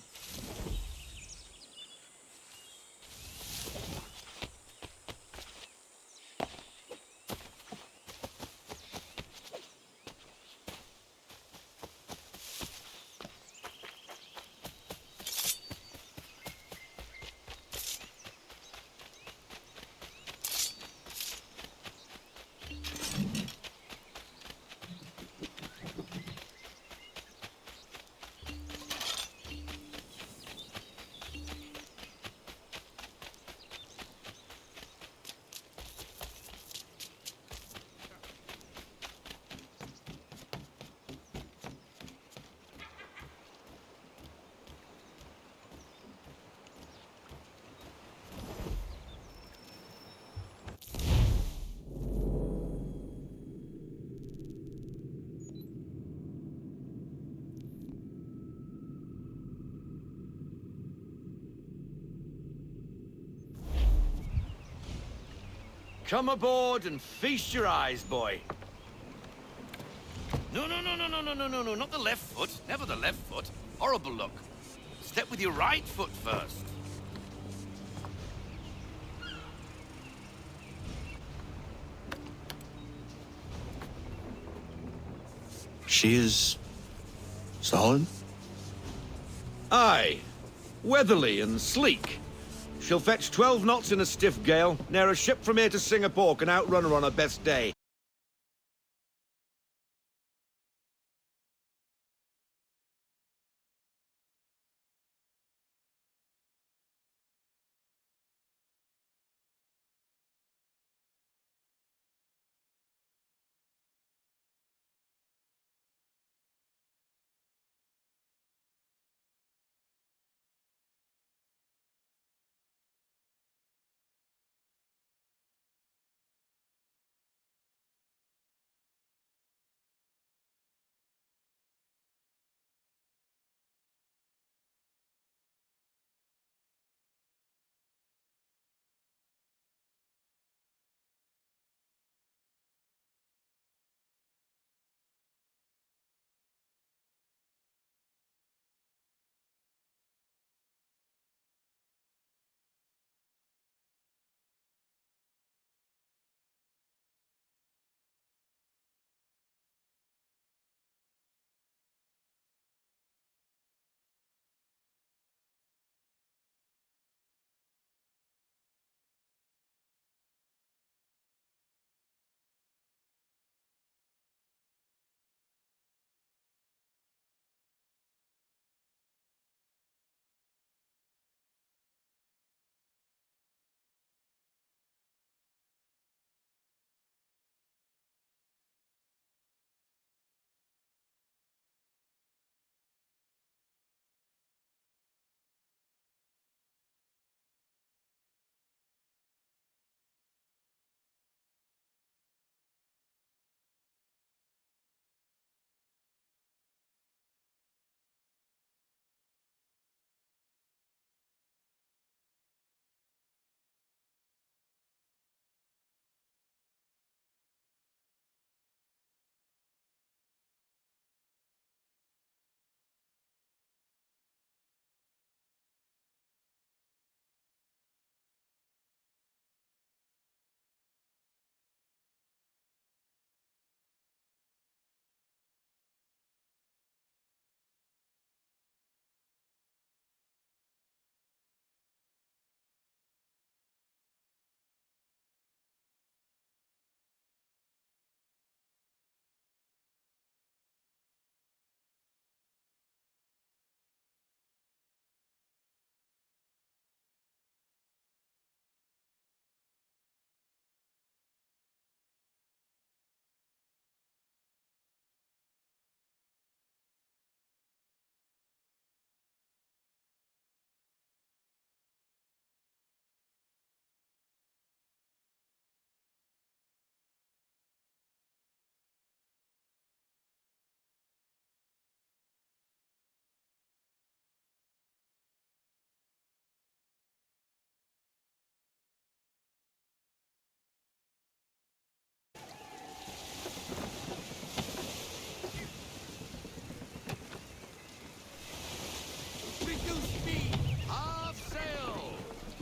Come aboard and feast your eyes, boy. No, no, no, no, no, no, no, no, no, not the left foot. Never the left foot. Horrible look. Step with your right foot first. She is... solid? Aye. Weatherly and sleek. She'll fetch 12 knots in a stiff gale. Ne'er a ship from here to Singapore can outrun her on her best day.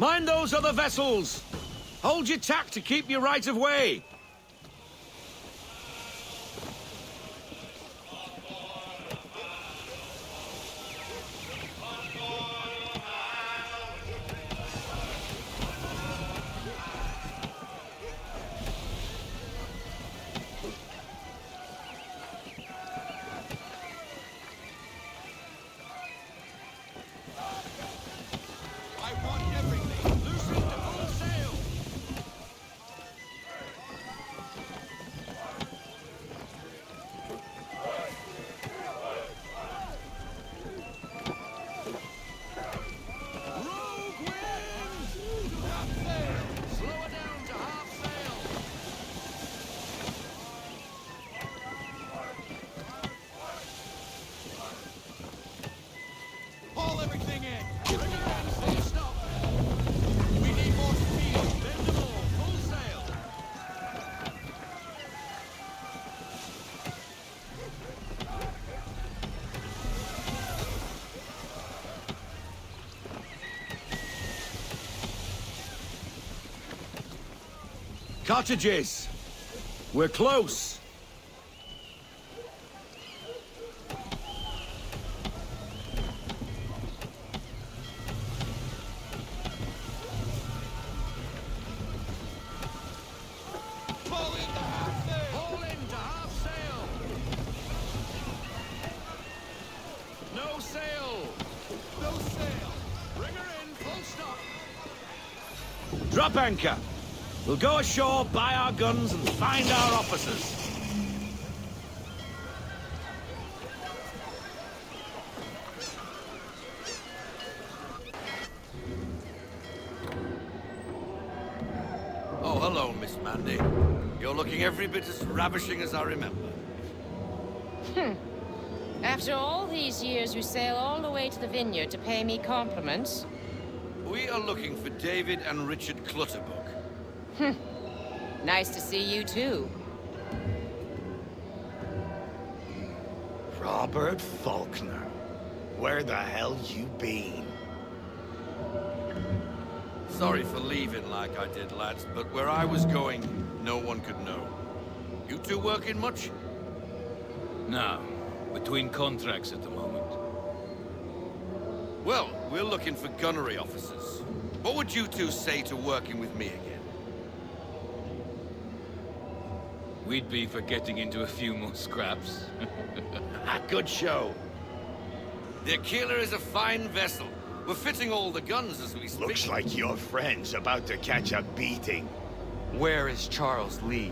Mind those other vessels! Hold your tack to keep your right of way! Haul everything in! Bring her in, full stop! We need more speed! Bend them all! Full sail! Cottages! We're close! Haul in to half sail! No sail! No sail! Bring her in, full stop! Drop anchor! We'll go ashore, buy our guns, and find our officers. Oh, hello, Miss Mandy. You're looking every bit as ravishing as I remember. After all these years, you sail all the way to the vineyard to pay me compliments? We are looking for David and Richard Clutterbuck. Nice to see you, too. Robert Faulkner. Where the hell you been? Sorry for leaving like I did, lads, but where I was going, no one could know. You two working much? No. Between contracts at the moment. Well, we're looking for gunnery officers. What would you two say to working with me again? We'd be for getting into a few more scraps. Good show. The Aquila is a fine vessel. We're fitting all the guns as we speak. Looks like your friend's about to catch a beating. Where is Charles Lee?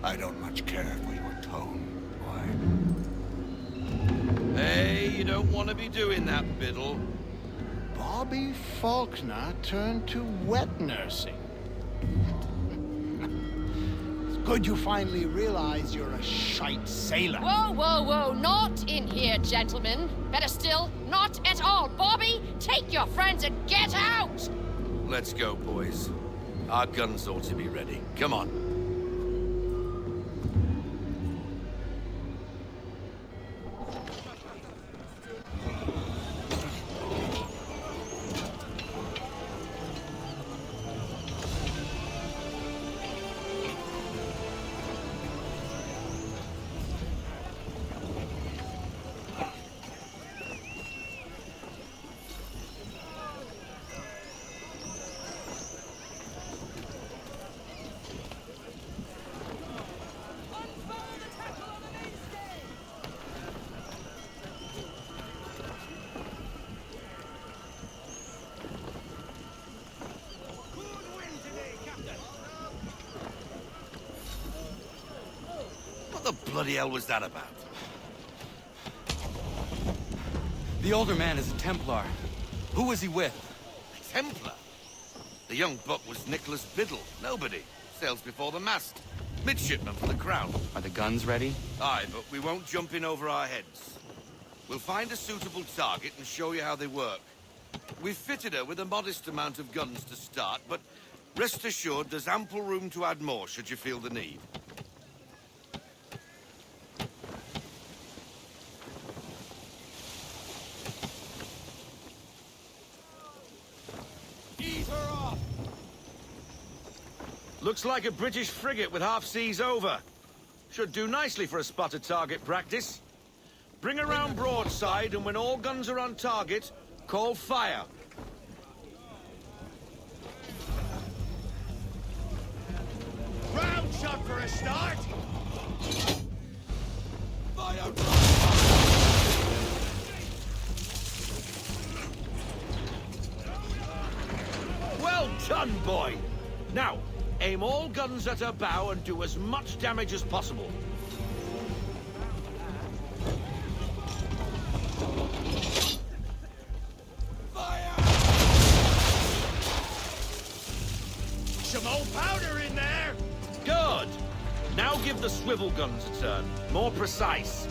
I don't much care for your tone, boy. Hey, you don't want to be doing that, Biddle. Bobby Faulkner turned to wet nursing. It's good you finally realize you're a shite sailor. Whoa, whoa, whoa, not in here, gentlemen. Better still, not at all. Bobby, take your friends and get out! Let's go, boys. Our guns ought to be ready. Come on. What the bloody hell was that about? The older man is a Templar. Who was he with? A Templar? The young buck was Nicholas Biddle. Nobody. Sails before the mast. Midshipman for the Crown. Are the guns ready? Aye, but we won't jump in over our heads. We'll find a suitable target and show you how they work. We've fitted her with a modest amount of guns to start, but rest assured there's ample room to add more should you feel the need. Looks like a British frigate with half seas over. Should do nicely for a spotted target practice. Bring around broadside, and when all guns are on target, call fire. Round shot for a start! Fire! Well done, boy! Now, aim all guns at her bow and do as much damage as possible. Some old powder in there! Good! Now give the swivel guns a turn. More precise.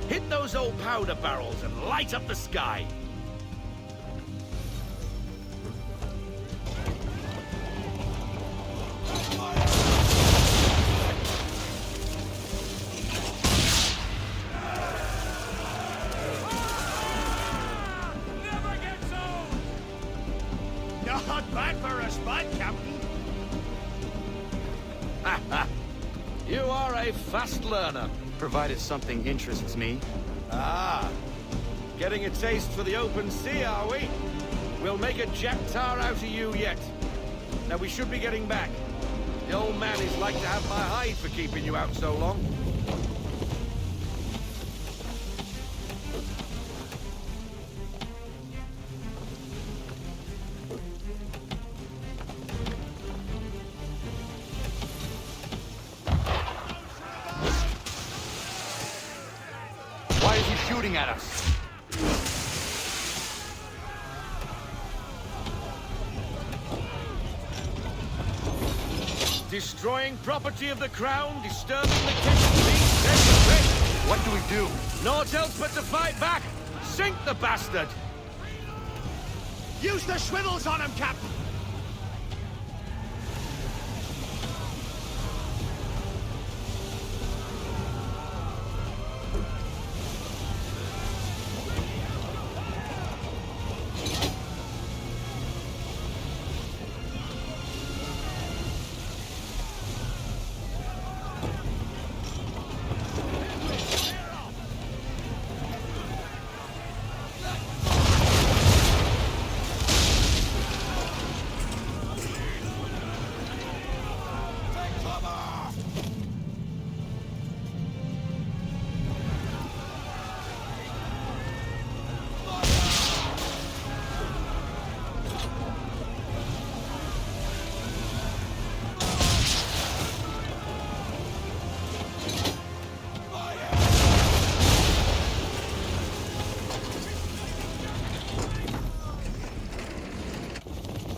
Hit those old powder barrels and light up the sky. Not bad for a spot, Captain. You are a fast learner. Provided something interests me. Ah, getting a taste for the open sea, are we? We'll make a jack tar out of you yet. Now we should be getting back. The old man is like to have my hide for keeping you out so long. Why is he shooting at us? Destroying property of the crown, disturbing the king's peace. What do we do? Naught else but to fight back. Sink the bastard. Use the swivels on him, Captain!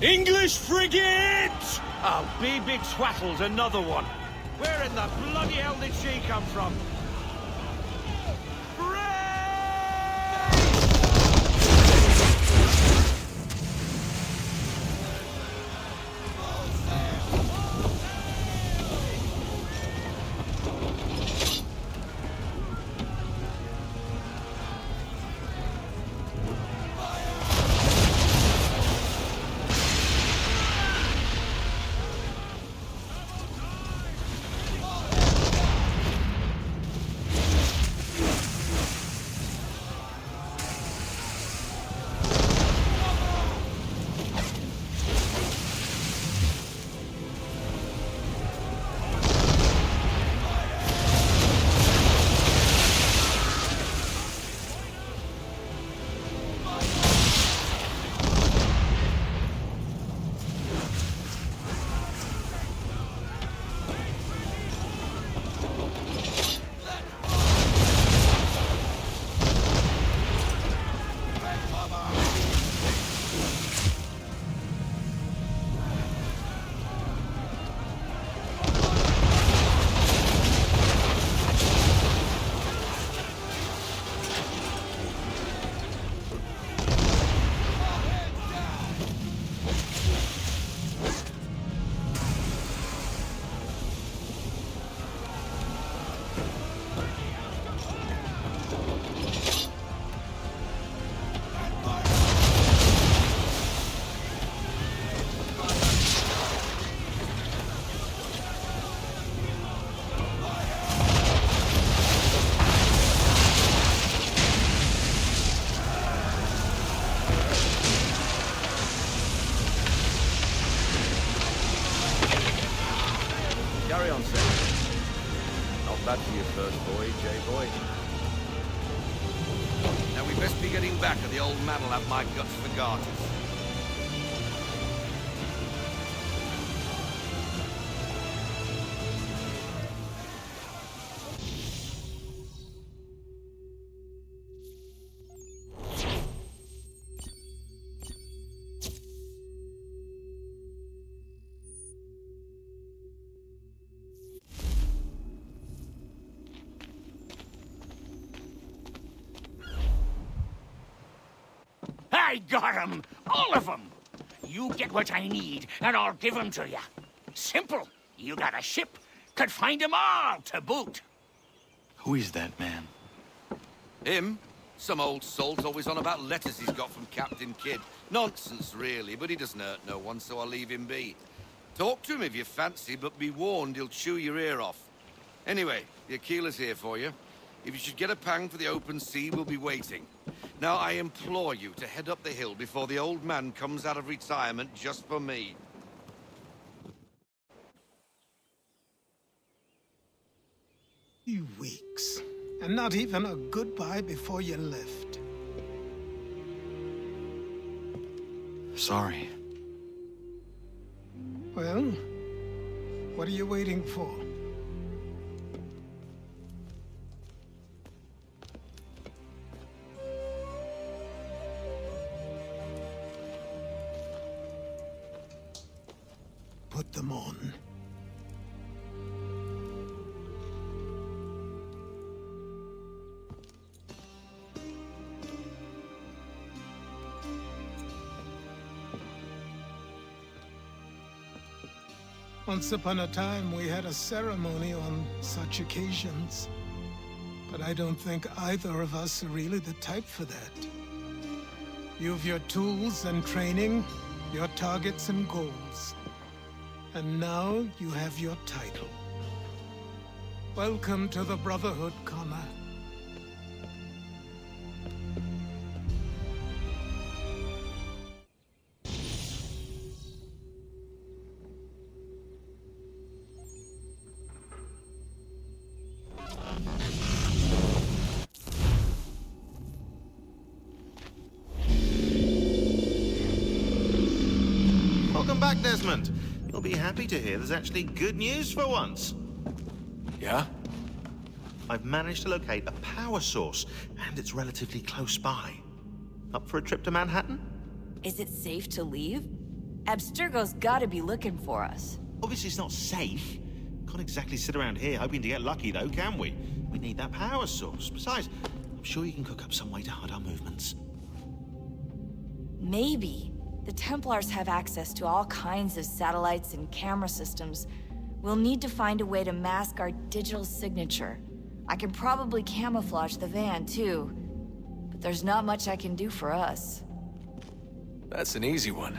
English frigate! Oh, BB Twattle's another one. Where in the bloody hell did she come from? Not bad for your first voyage, eh, boy? Now we best be getting back, or the old man will have my guts for garters. I got 'em! All of 'em! You get what I need, and I'll give 'em to you. Simple. You got a ship. Could find 'em all to boot. Who is that man? Him? Some old salt always on about letters he's got from Captain Kidd. Nonsense, really, but he doesn't hurt no one, so I'll leave him be. Talk to him if you fancy, but be warned he'll chew your ear off. Anyway, the Aquila's here for you. If you should get a pang for the open sea, we'll be waiting. Now, I implore you to head up the hill before the old man comes out of retirement just for me. You weeks. And not even a goodbye before you left. Sorry. Well, what are you waiting for? Put them on. Once upon a time, we had a ceremony on such occasions. But I don't think either of us are really the type for that. You've your tools and training, your targets and goals. And now you have your title. Welcome to the Brotherhood, Connor. Welcome back, Desmond. You'll be happy to hear there's actually good news for once. Yeah? I've managed to locate a power source, and it's relatively close by. Up for a trip to Manhattan? Is it safe to leave? Abstergo's gotta be looking for us. Obviously it's not safe. Can't exactly sit around here hoping to get lucky, though, can we? We need that power source. Besides, I'm sure you can cook up some way to hide our movements. Maybe. The Templars have access to all kinds of satellites and camera systems. We'll need to find a way to mask our digital signature. I can probably camouflage the van, too. But there's not much I can do for us. That's an easy one.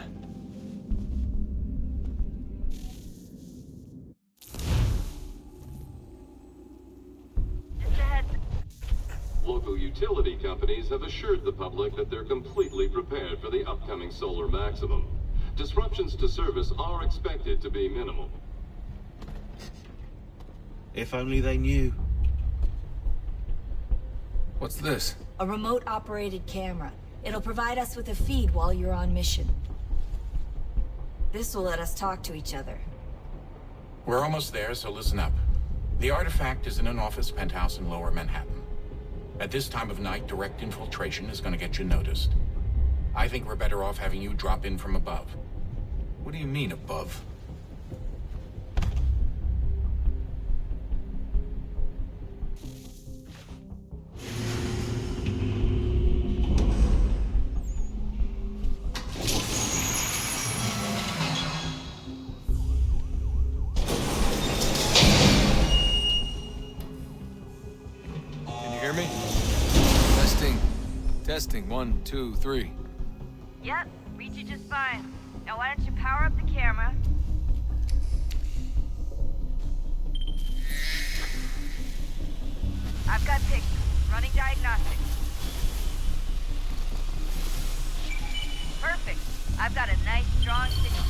Local utility companies have assured the public that they're completely prepared for the upcoming solar maximum. Disruptions to service are expected to be minimal. If only they knew. What's this? A remote-operated camera. It'll provide us with a feed while you're on mission. This will let us talk to each other. We're almost there, so listen up. The artifact is in an office penthouse in Lower Manhattan. At this time of night, direct infiltration is going to get you noticed. I think we're better off having you drop in from above. What do you mean, above? Testing, 1, 2, 3. Yep, read you just fine. Now why don't you power up the camera? I've got pics. Running diagnostics. Perfect. I've got a nice, strong signal.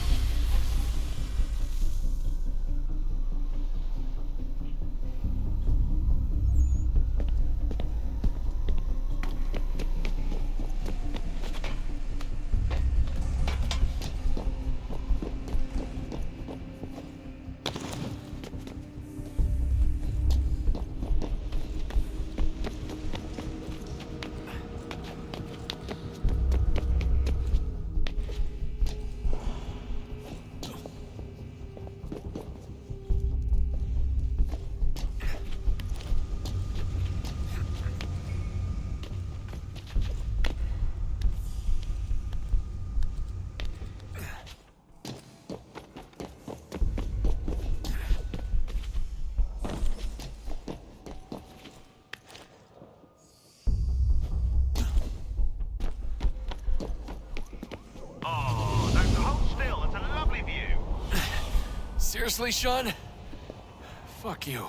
Seriously, Sean? Fuck you.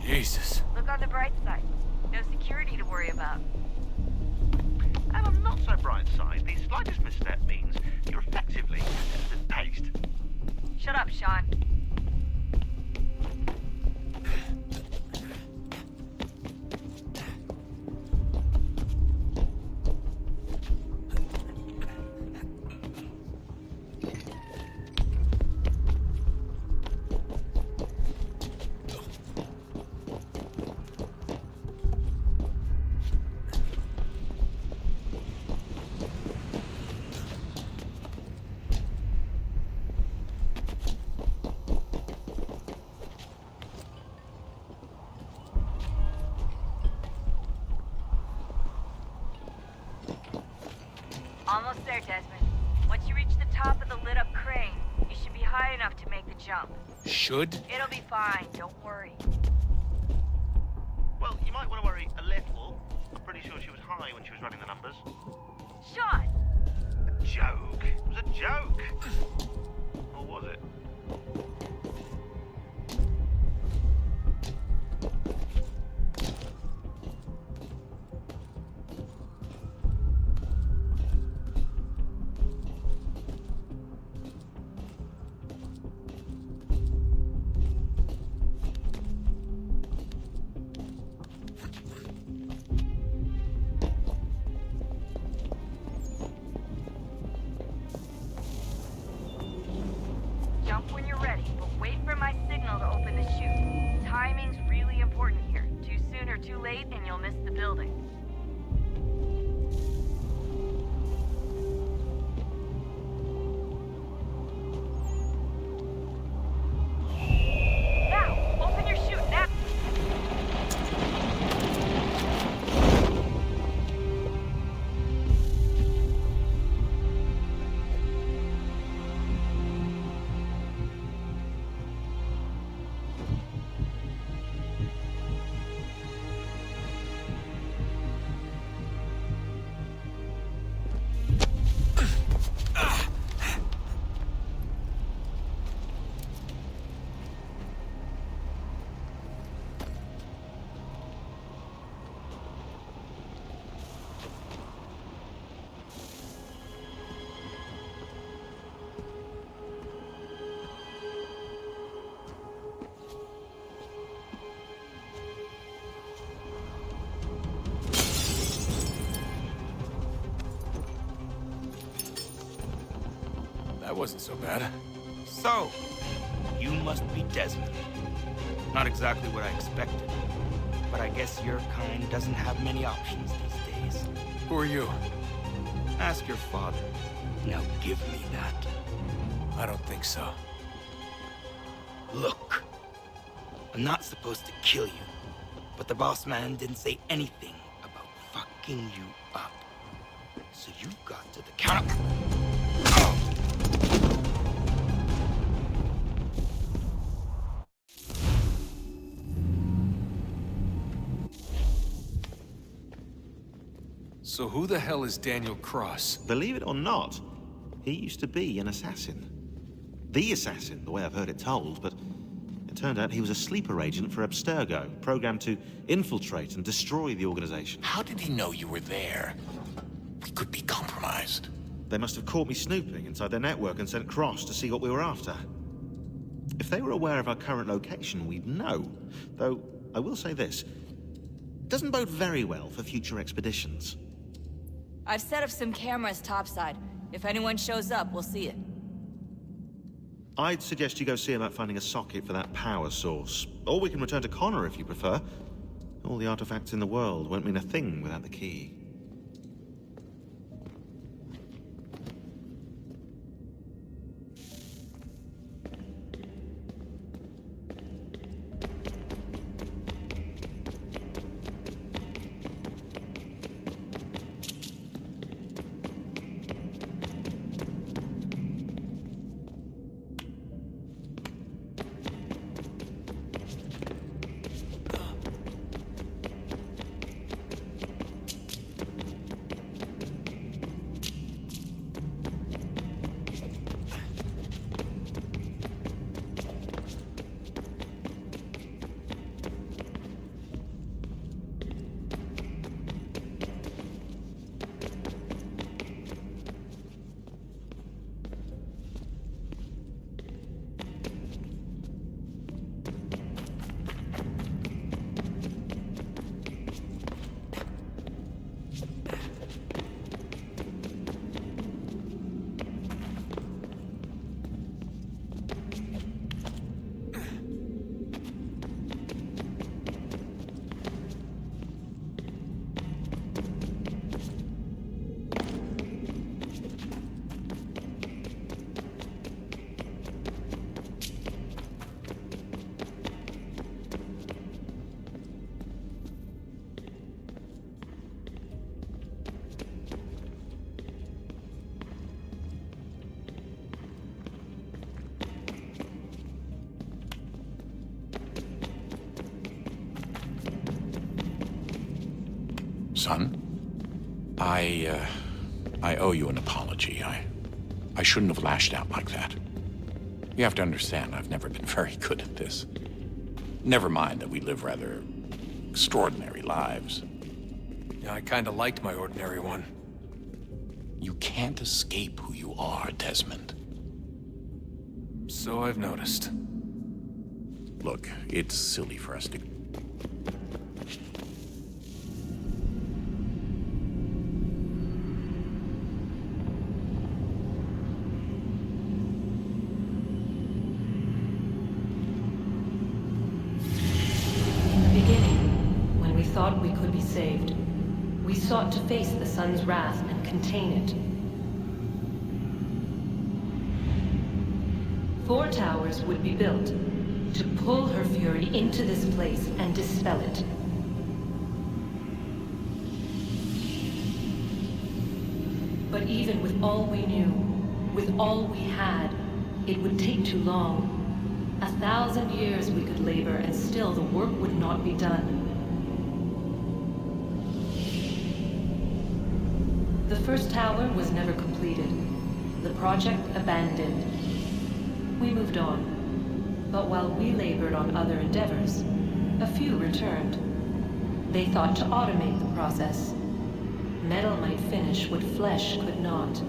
Jesus. Look on the bright side. No security to worry about. And on the not so bright side, the slightest misstep means you're effectively paste. Shut up, Sean. Almost there, Desmond. Once you reach the top of the lit-up crane, you should be high enough to make the jump. Should? It'll be fine, don't worry. Well, you might want to worry a little. I'm pretty sure she was high when she was running the numbers. Sean! A joke. It was a joke. Or was it? Jump when you're ready, but wait for my signal to open the chute. Timing's really important here. Too soon or too late, and you'll miss the building. Now, open your chute, now! That wasn't so bad. So, you must be Desmond. Not exactly what I expected, but I guess your kind doesn't have many options these days. Who are you? Ask your father. Now give me that. I don't think so. Look, I'm not supposed to kill you, but the boss man didn't say anything about fucking you up. So you got to the counter. So who the hell is Daniel Cross? Believe it or not, He used to be an assassin. The assassin, the way I've heard it told, but it turned out he was a sleeper agent for Abstergo, programmed to infiltrate and destroy the organization. How did he know you were there? We could be compromised. They must have caught me snooping inside their network and sent Cross to see what we were after. If they were aware of our current location, we'd know. Though, I will say this. It doesn't bode very well for future expeditions. I've set up some cameras topside. If anyone shows up, we'll see it. I'd suggest you go see about finding a socket for that power source. Or we can return to Connor if you prefer. All the artifacts in the world won't mean a thing without the key. Son, I owe you an apology. I shouldn't have lashed out like that. You have to understand, I've never been very good at this. Never mind that we live rather extraordinary lives. Yeah, I kinda liked my ordinary one. You can't escape who you are, Desmond. So I've noticed. Look, it's silly for us to... Thought we could be saved. We sought to face the sun's wrath and contain it. 4 towers would be built to pull her fury into this place and dispel it. But even with all we knew, with all we had, it would take too long. 1,000 years we could labor and still the work would not be done. The first tower was never completed. The project abandoned. We moved on. But while we labored on other endeavors, a few returned. They thought to automate the process. Metal might finish what flesh could not.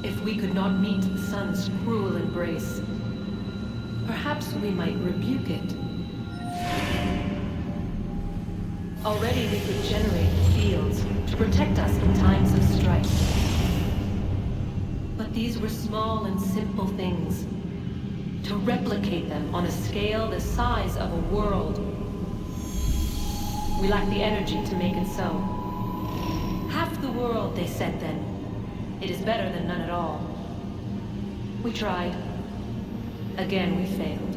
If we could not meet the sun's cruel embrace, perhaps we might rebuke it. Already we could generate fields to protect us in times of strife. But these were small and simple things. To replicate them on a scale the size of a world, we lack the energy to make it so. Half the world, they said then. It is better than none at all. We tried. Again, we failed.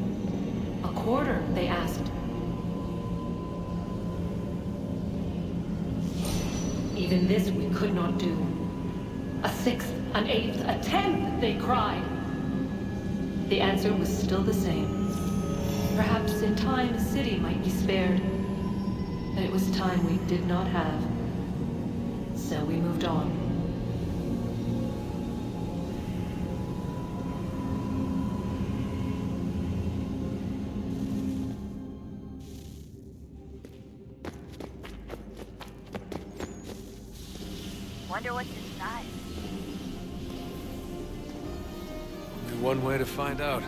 A quarter, they asked. Even this we could not do. A sixth, an eighth, a tenth, they cried. The answer was still the same. Perhaps in time a city might be spared. But it was time we did not have. So we moved on. Wonder what's inside. Only one way to find out.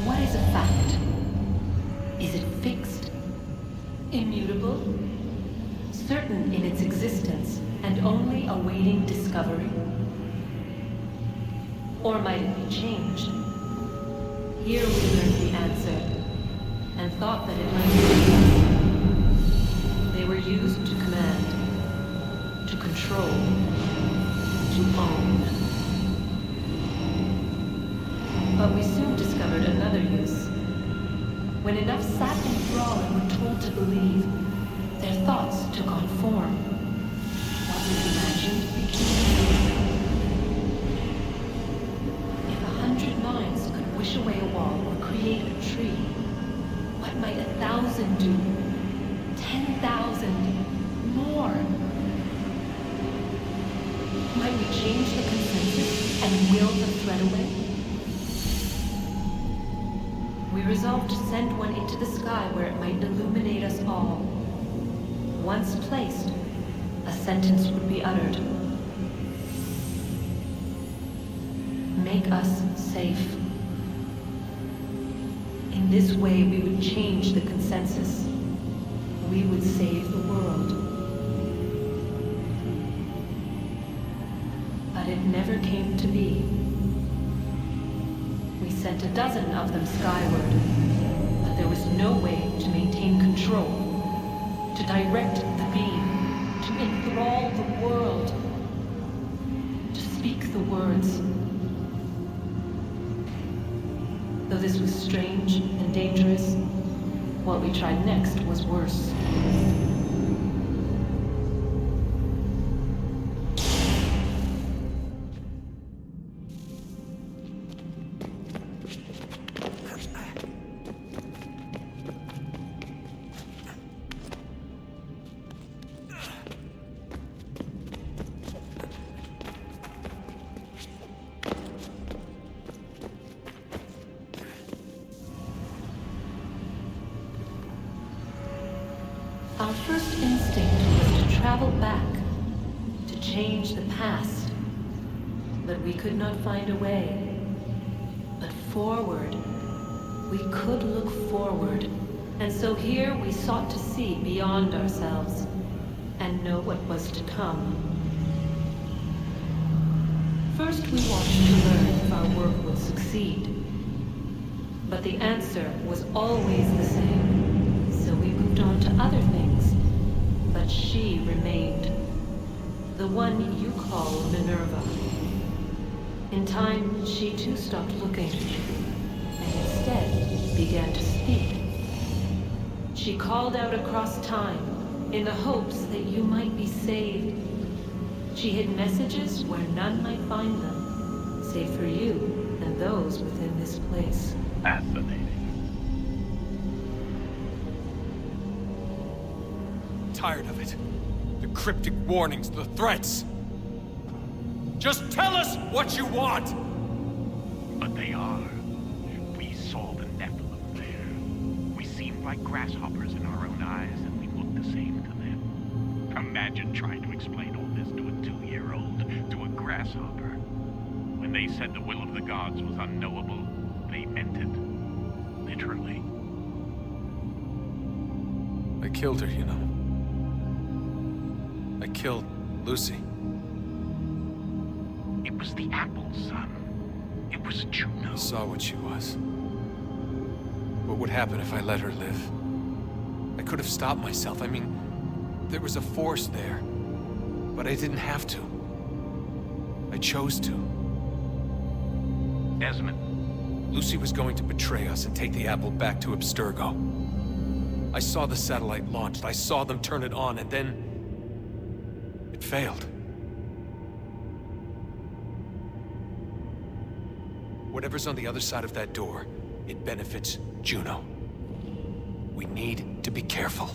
What is a fact? Is it fixed? Immutable? Certain in its existence and only awaiting discovery? Or might it be changed? Here we learned the answer, and thought that it might be. They were used to command, to control, to own. But we soon discovered another use. When enough sat in thrall and were told to believe, their thoughts took on form. What was imagined became real. If 100 minds could wish away a wall or create a tree, what might 1,000 do? 10,000? More? Might we change the consensus and will the thread away? We resolved to send one into the sky where it might illuminate us all. Once placed, a sentence would be uttered. Make us safe. In this way, we would change the consensus. We would save the world. But it never came to be. We sent a dozen of them skyward, but there was no way to maintain control, to direct the beam, to enthrall the world, to speak the words. Though this was strange and dangerous, what we tried next was worse. Our first instinct was to travel back, to change the past. But we could not find a way. But forward, we could look forward. And so here we sought to see beyond ourselves, and know what was to come. First we watched to learn if our work would succeed. But the answer was always the same, so we moved moved on to other things, but she remained. The one you call Minerva. In time, she too stopped looking, and instead began to speak. She called out across time, in the hopes that you might be saved. She hid messages where none might find them, save for you and those within this place. Fascinating. Tired of it. The cryptic warnings, the threats. Just tell us what you want! But they are. We saw the Nephilim there. We seemed like grasshoppers in our own eyes, and we looked the same to them. Imagine trying to explain all this to a 2-year-old, to a grasshopper. When they said the will of the gods was unknowable, they meant it. Literally. I killed her, you know. I killed Lucy. It was the apple, son. It was Juno. I saw what she was. What would happen if I let her live? I could have stopped myself. I mean, there was a force there. But I didn't have to. I chose to. Desmond. Lucy was going to betray us and take the apple back to Abstergo. I saw the satellite launched. I saw them turn it on, and then... it failed. Whatever's on the other side of that door, it benefits Juno. We need to be careful.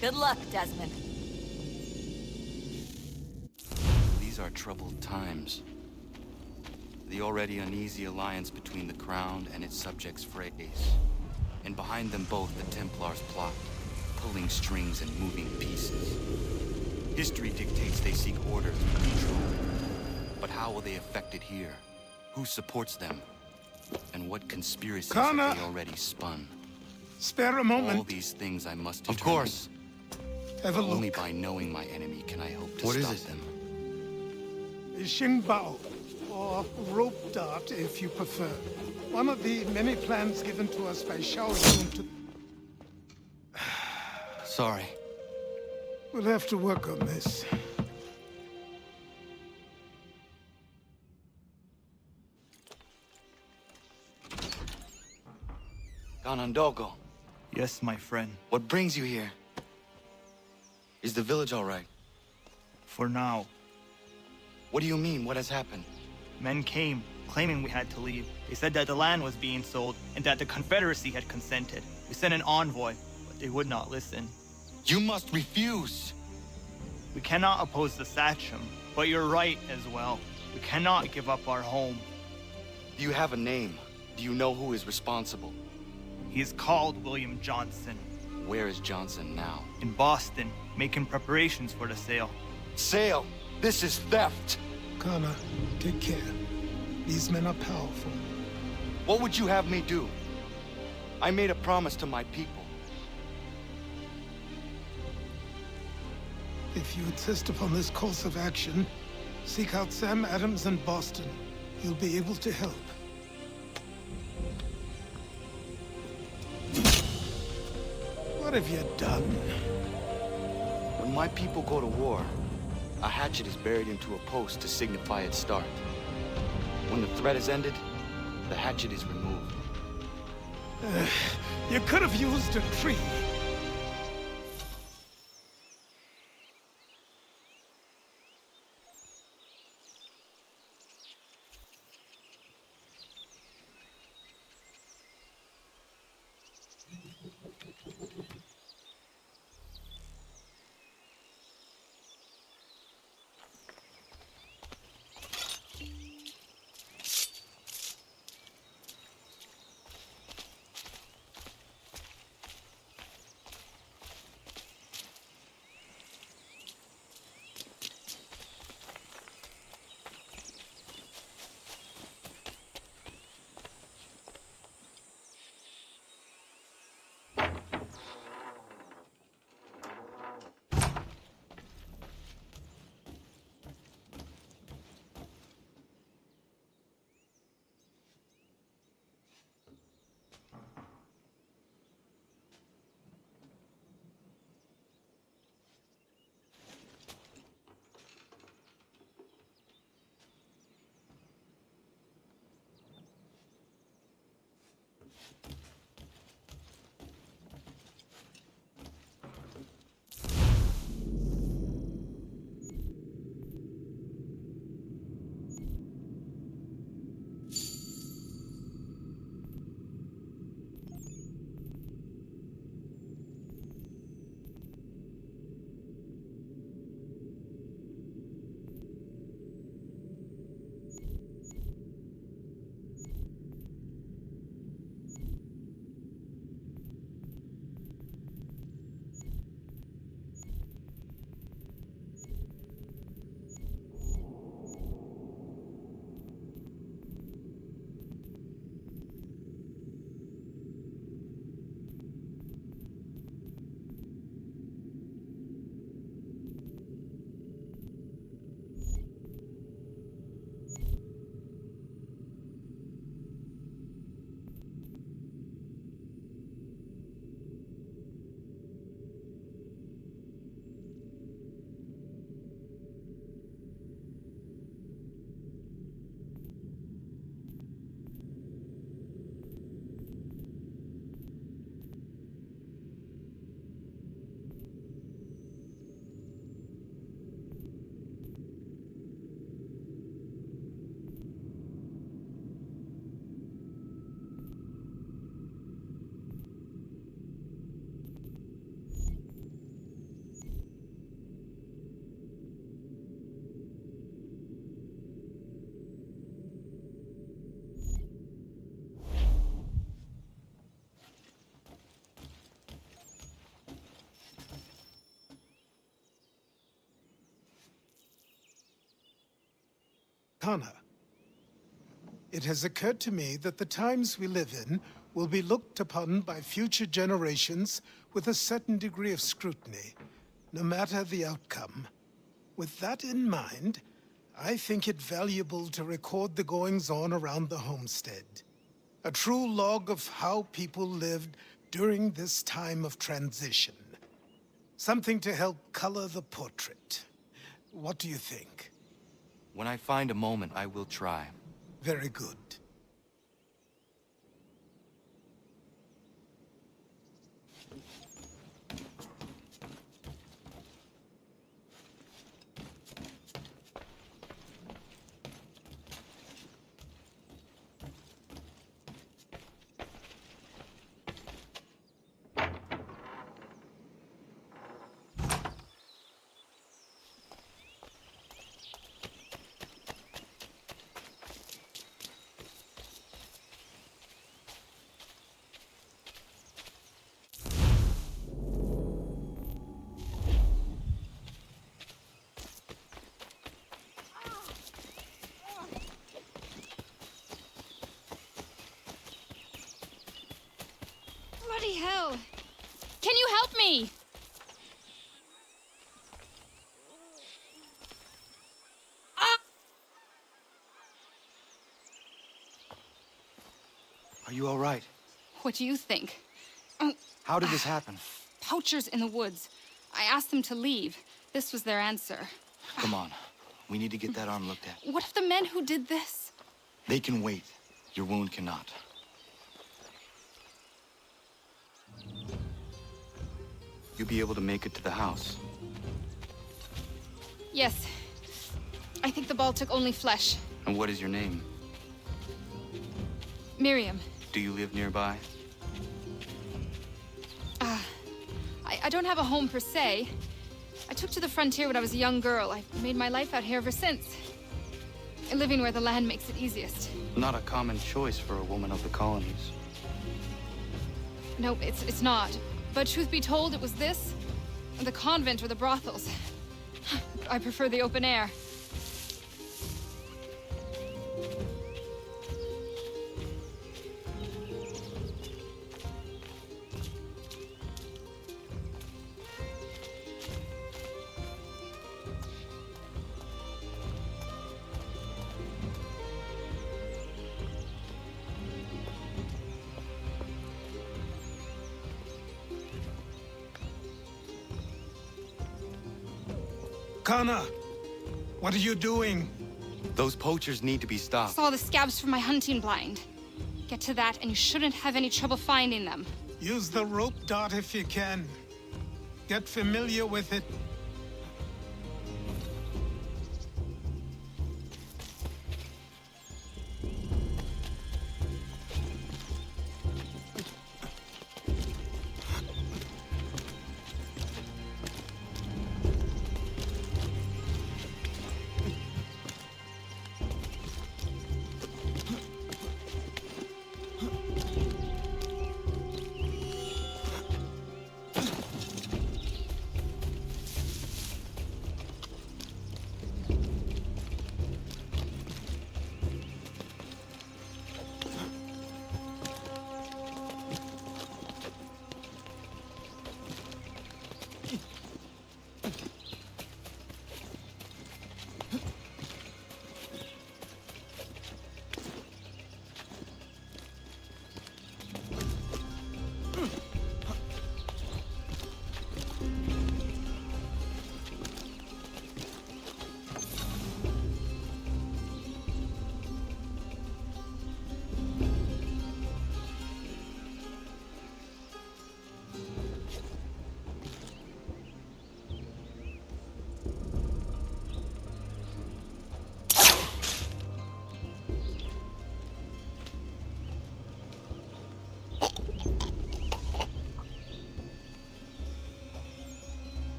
Good luck, Desmond. These are troubled times. The already uneasy alliance between the Crown and its subjects frays. And behind them both the Templars plot, pulling strings and moving pieces. History dictates they seek order through control. But how will they affect it here? Who supports them? And what conspiracies have they already spun? Spare a moment. All these things I must determine. Of course. Have a look. Only by knowing my enemy can I hope to What stop is it? them. Xingbao, or rope dart if you prefer. One of the many plans given to us by Xiao Yun to... Sorry. We'll have to work on this. Ganondogo. Yes, my friend. What brings you here? Is the village all right? For now. What do you mean? What has happened? Men came, claiming we had to leave. They said that the land was being sold, and that the Confederacy had consented. We sent an envoy, but they would not listen. You must refuse! We cannot oppose the Sachem, but you're right as well. We cannot give up our home. Do you have a name? Do you know who is responsible? He is called William Johnson. Where is Johnson now? In Boston, making preparations for the sale. Sale! This is theft! Kana, take care. These men are powerful. What would you have me do? I made a promise to my people. If you insist upon this course of action, seek out Sam Adams in Boston. He'll be able to help. What have you done? When my people go to war, a hatchet is buried into a post to signify its start. When the threat is ended, the hatchet is removed. You could have used a tree. Connor, it has occurred to me that the times we live in will be looked upon by future generations with a certain degree of scrutiny, no matter the outcome. With that in mind, I think it valuable to record the goings-on around the homestead. A true log of how people lived during this time of transition. Something to help color the portrait. What do you think? When I find a moment, I will try. Very good. Bloody hell! Can you help me? Are you all right? What do you think? How did this happen? Poachers in the woods. I asked them to leave. This was their answer. Come on. We need to get that arm looked at. What if the men who did this? They can wait. Your wound cannot. You'll be able to make it to the house. Yes. I think the ball took only flesh. And what is your name? Miriam. Do you live nearby? I don't have a home per se. I took to the frontier when I was a young girl. I've made my life out here ever since. Living where the land makes it easiest. Not a common choice for a woman of the colonies. No, it's not. But truth be told, it was this, the convent or the brothels. I prefer the open air. Connor, what are you doing? Those poachers need to be stopped. Saw the scabs from my hunting blind. Get to that, and you shouldn't have any trouble finding them. Use the rope dart if you can. Get familiar with it.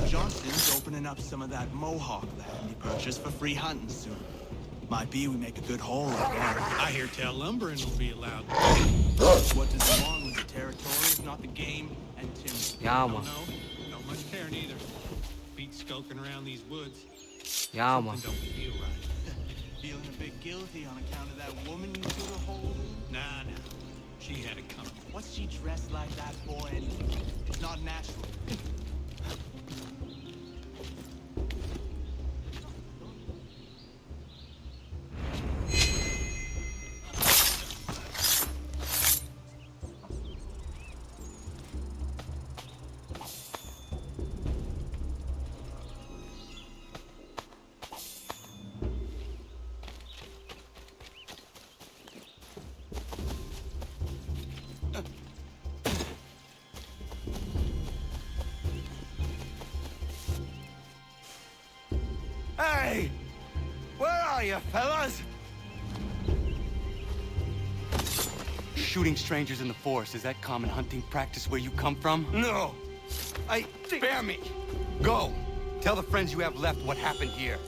Johnson's opening up some of that Mohawk land he purchased for free hunting soon. Might be we make a good haul out there. I hear tell lumbering will be allowed. What does he want with the territory if not the game and timber? Yeah, Don't man. know. Not much care neither. Beat skulking around these woods. Yeah, man. Something don't feel right. Feeling a bit guilty on account of that woman you took a hold of? Nah. She had it coming. What's she dressed like that for anyway? It's not natural. Hey! Where are you, fellas? Shooting strangers in the forest, is that common hunting practice where you come from? No! Spare me! Go! Tell the friends you have left what happened here.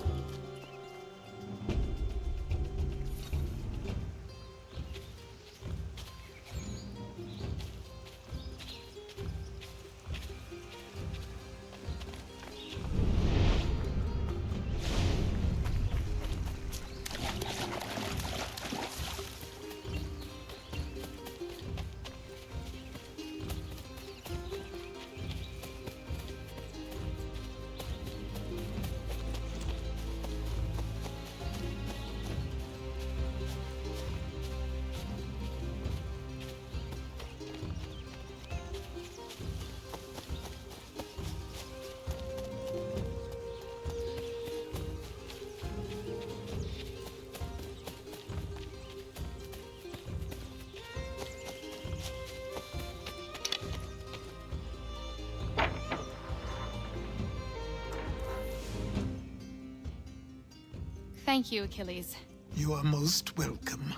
Thank you, Achilles. You are most welcome.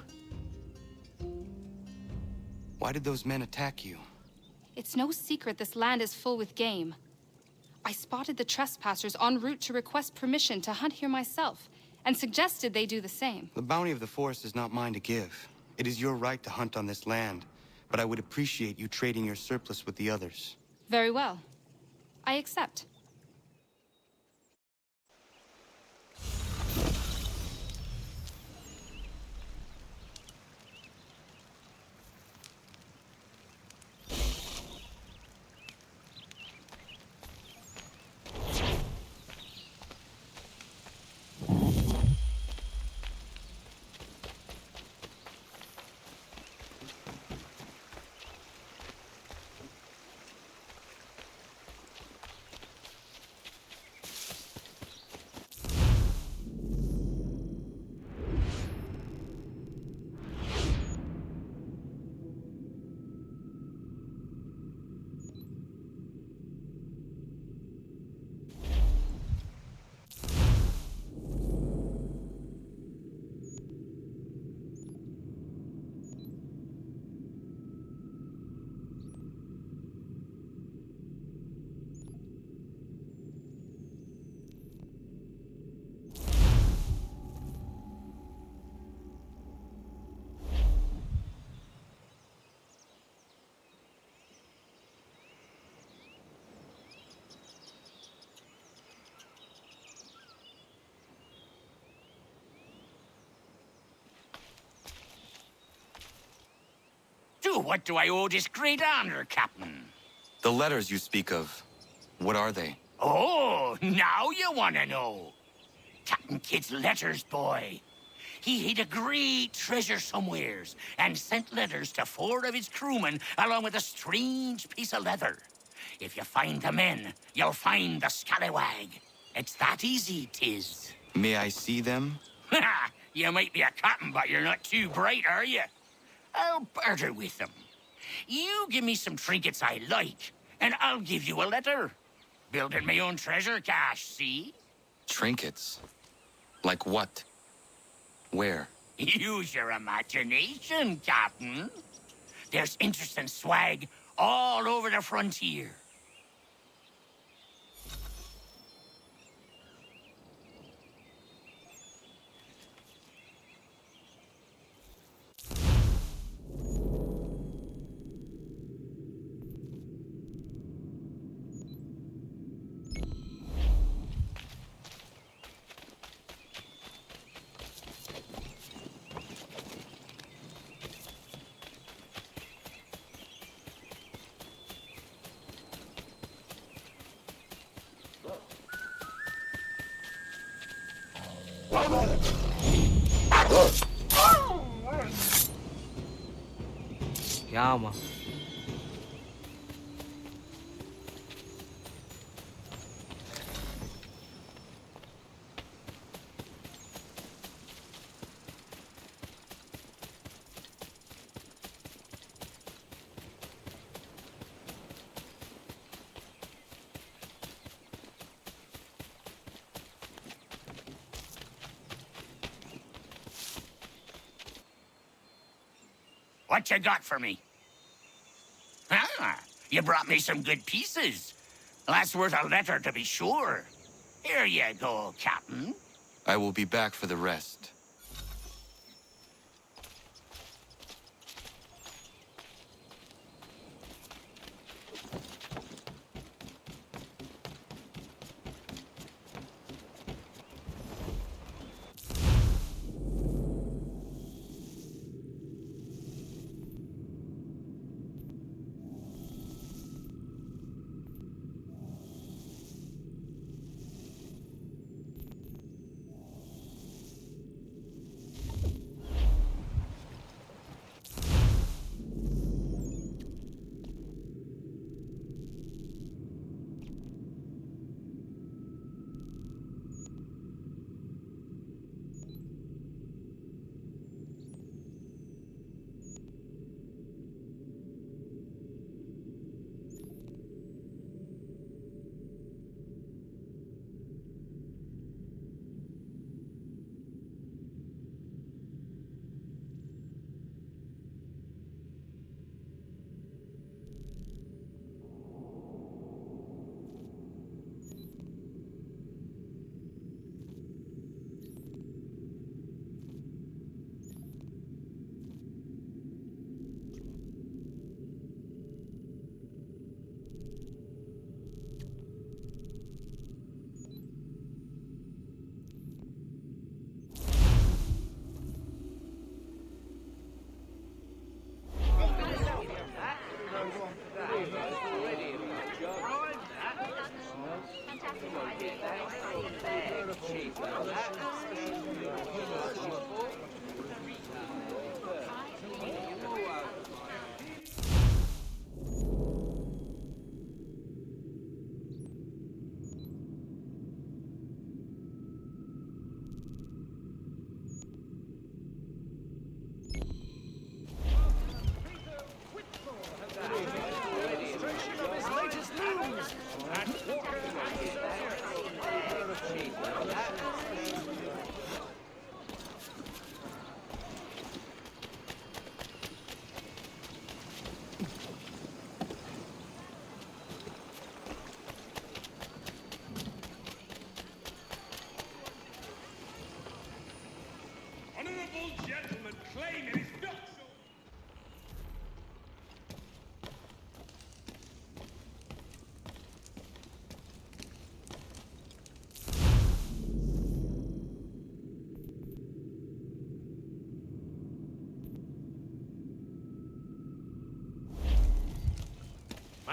Why did those men attack you? It's no secret this land is full with game. I spotted the trespassers en route to request permission to hunt here myself, and suggested they do the same. The bounty of the forest is not mine to give. It is your right to hunt on this land, but I would appreciate you trading your surplus with the others. Very well. I accept. To what do I owe this great honor, Captain? The letters you speak of, what are they? Oh, now you want to know. Captain Kidd's letters, boy. He hid a great treasure somewheres and sent letters to 4 of his crewmen along with a strange piece of leather. If you find the men, you'll find the scallywag. It's that easy, 'tis. May I see them? You might be a captain, but you're not too bright, are you? I'll barter with them. You give me some trinkets I like, and I'll give you a letter. Building my own treasure cache, see? Trinkets? Like what? Where? Use your imagination, Captain. There's interesting swag all over the frontier. Calma. What you got for me? Ah, you brought me some good pieces. That's worth a letter to be sure. Here you go, Captain. I will be back for the rest.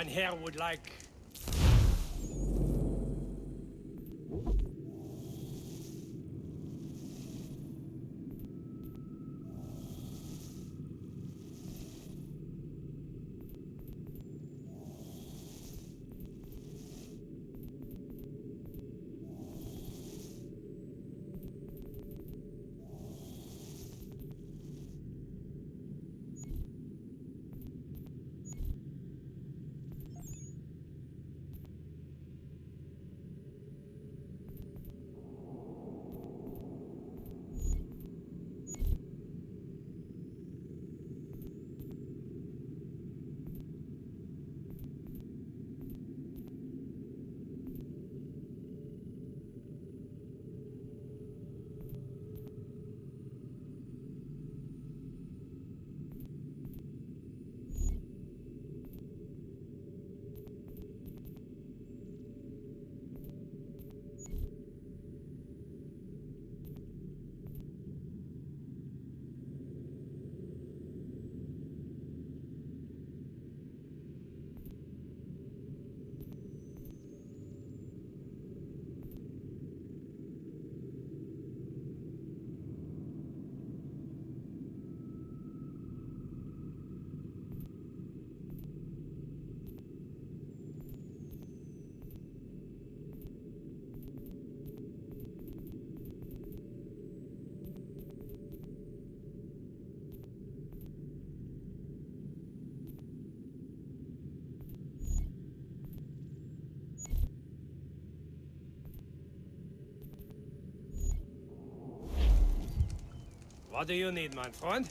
Mein Herr would like... What do you need, my friend?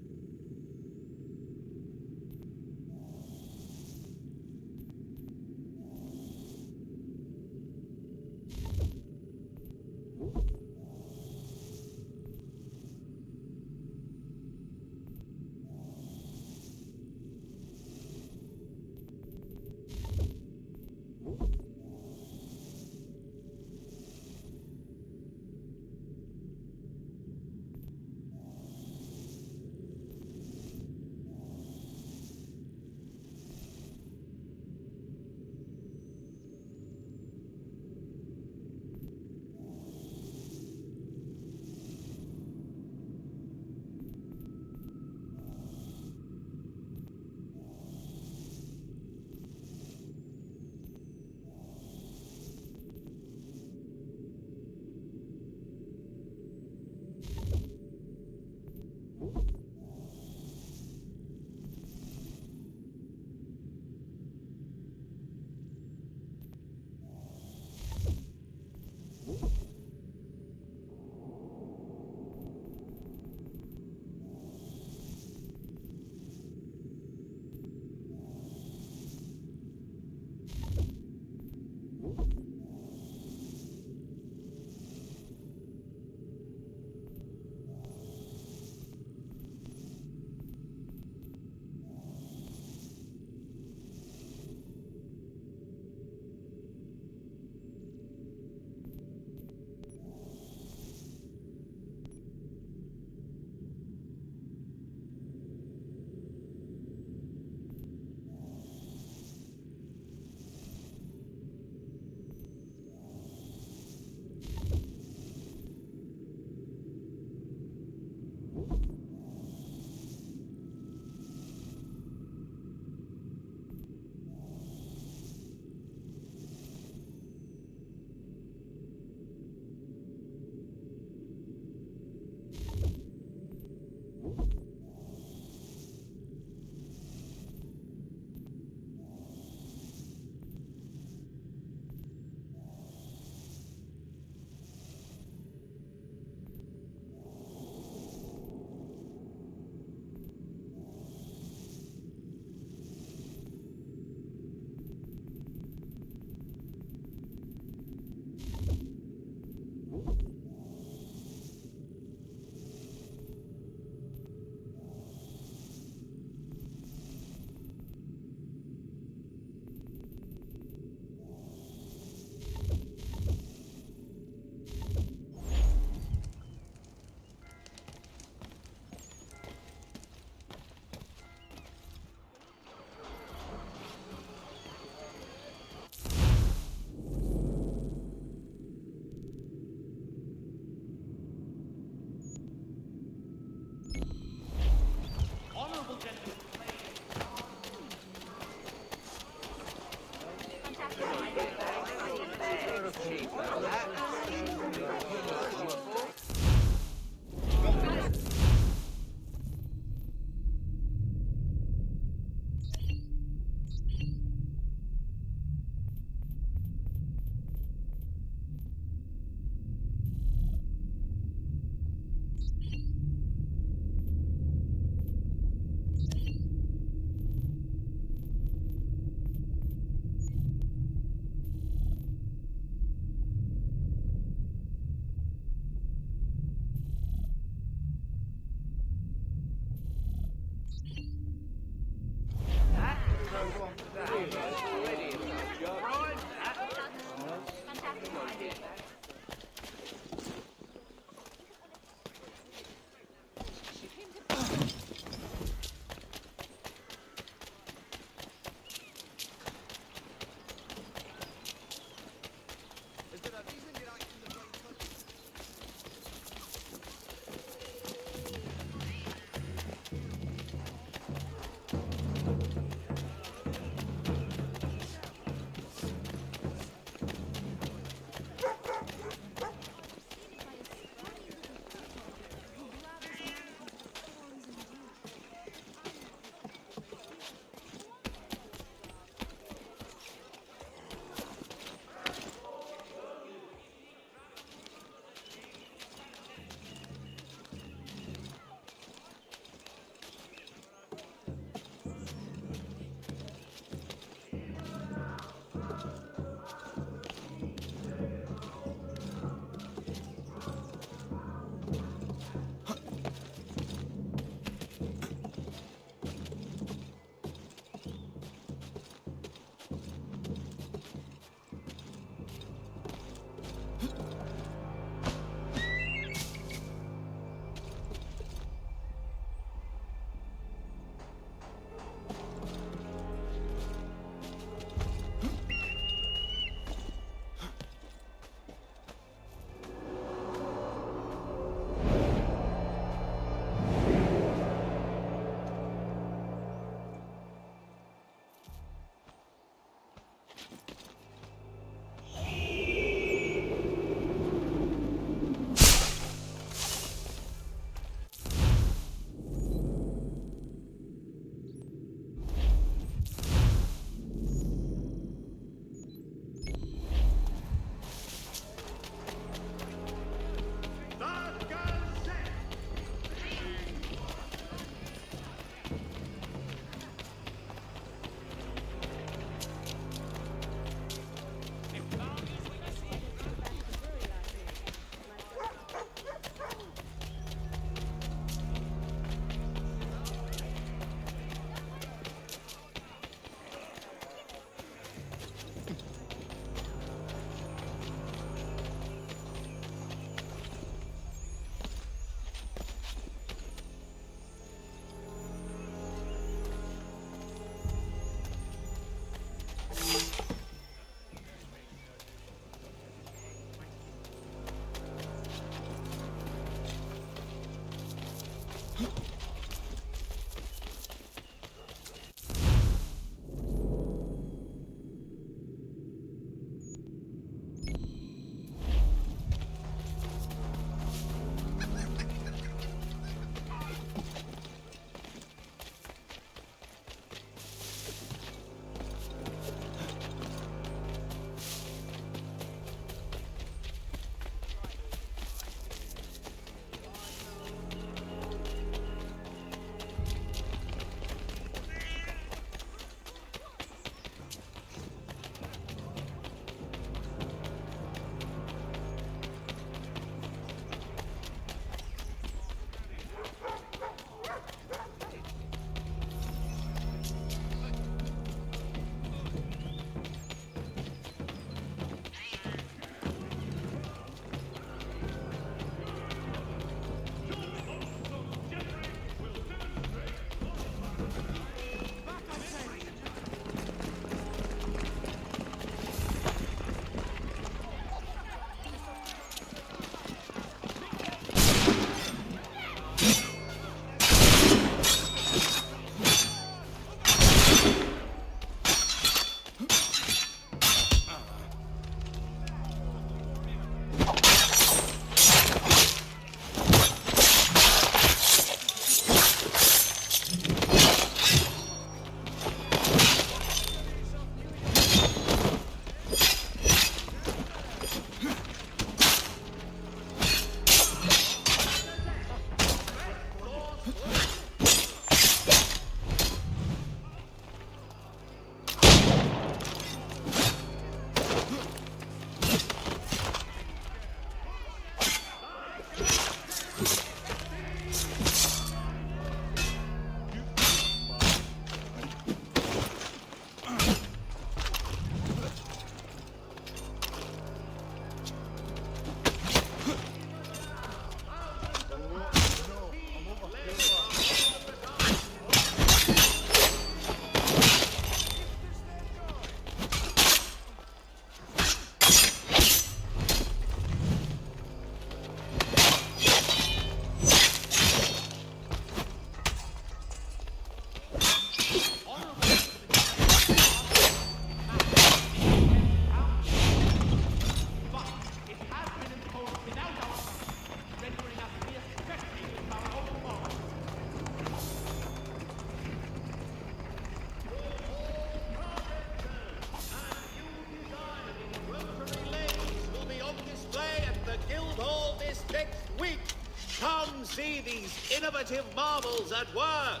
see these innovative marvels at work.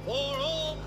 For all...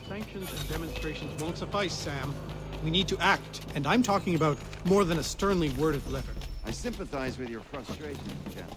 Sanctions and demonstrations won't suffice, Sam. We need to act, and I'm talking about more than a sternly worded letter. I sympathize with your frustration, Captain.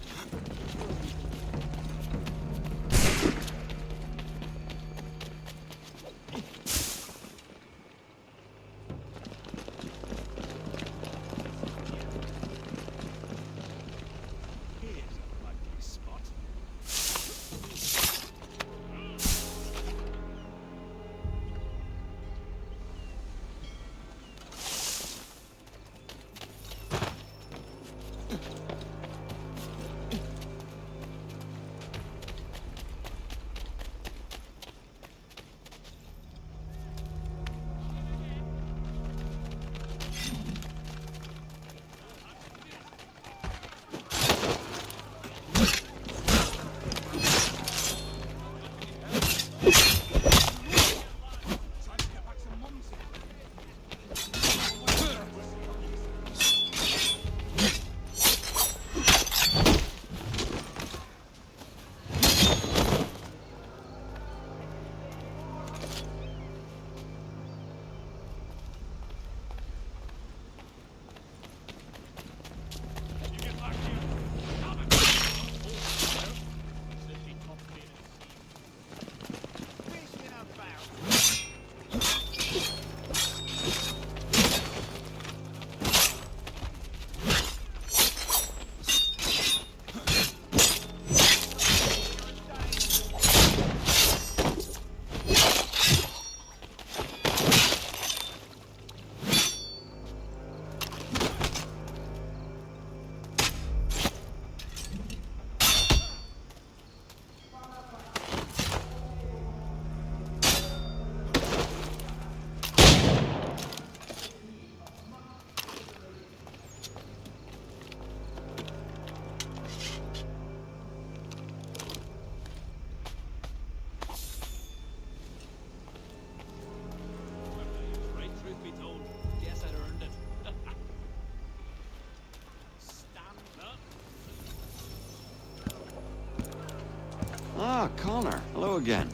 Ah, Connor. Hello again.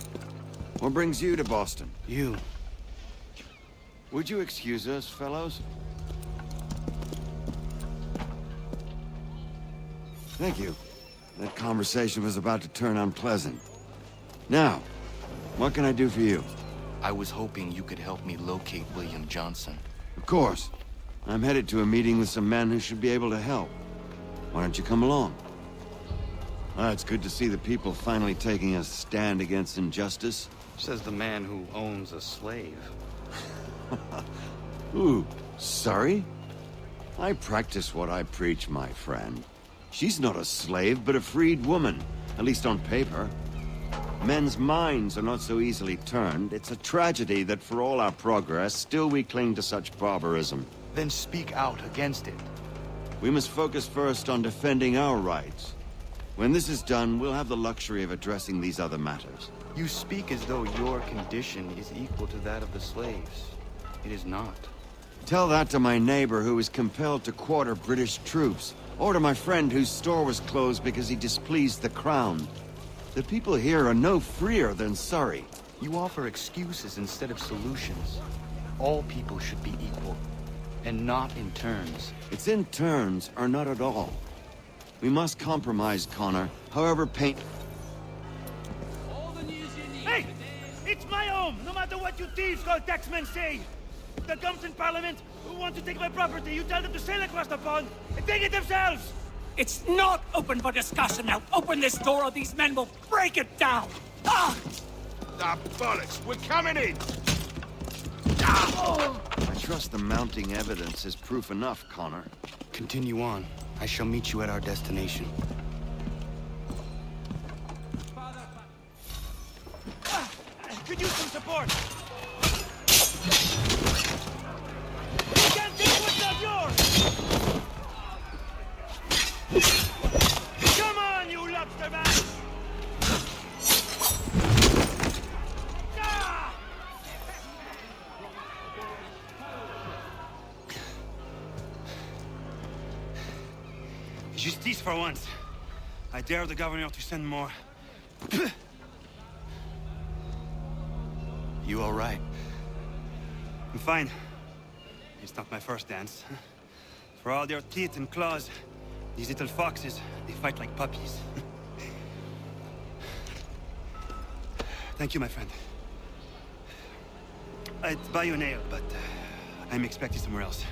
What brings you to Boston? You. Would you excuse us, fellows? Thank you. That conversation was about to turn unpleasant. Now, what can I do for you? I was hoping you could help me locate William Johnson. Of course. I'm headed to a meeting with some men who should be able to help. Why don't you come along? It's good to see the people finally taking a stand against injustice. Says the man who owns a slave. Ooh, sorry? I practice what I preach, my friend. She's not a slave, but a freed woman, at least on paper. Men's minds are not so easily turned. It's a tragedy that for all our progress, still we cling to such barbarism. Then speak out against it. We must focus first on defending our rights. When this is done, we'll have the luxury of addressing these other matters. You speak as though your condition is equal to that of the slaves. It is not. Tell that to my neighbor who was compelled to quarter British troops, or to my friend whose store was closed because he displeased the crown. The people here are no freer than Surrey. You offer excuses instead of solutions. All people should be equal, and not in turns. It's in turns, or not at all. We must compromise, Connor, however Hey! It's my home, no matter what you thieves called taxmen say! The gums in Parliament who want to take my property, you tell them to sail across the pond and take it themselves! It's not open for discussion now. Open this door or these men will break it down. Ah! Ah, bollocks! We're coming in! I trust the mounting evidence is proof enough, Connor. Continue on. I shall meet you at our destination. Could use some support. You can't take what's not yours. Come on, you lobster man. Justice for once. I dare the governor to send more. You all right? I'm fine. It's not my first dance. For all their teeth and claws, these little foxes, they fight like puppies. Thank you, my friend. I'd buy you an ale, but I'm expecting somewhere else.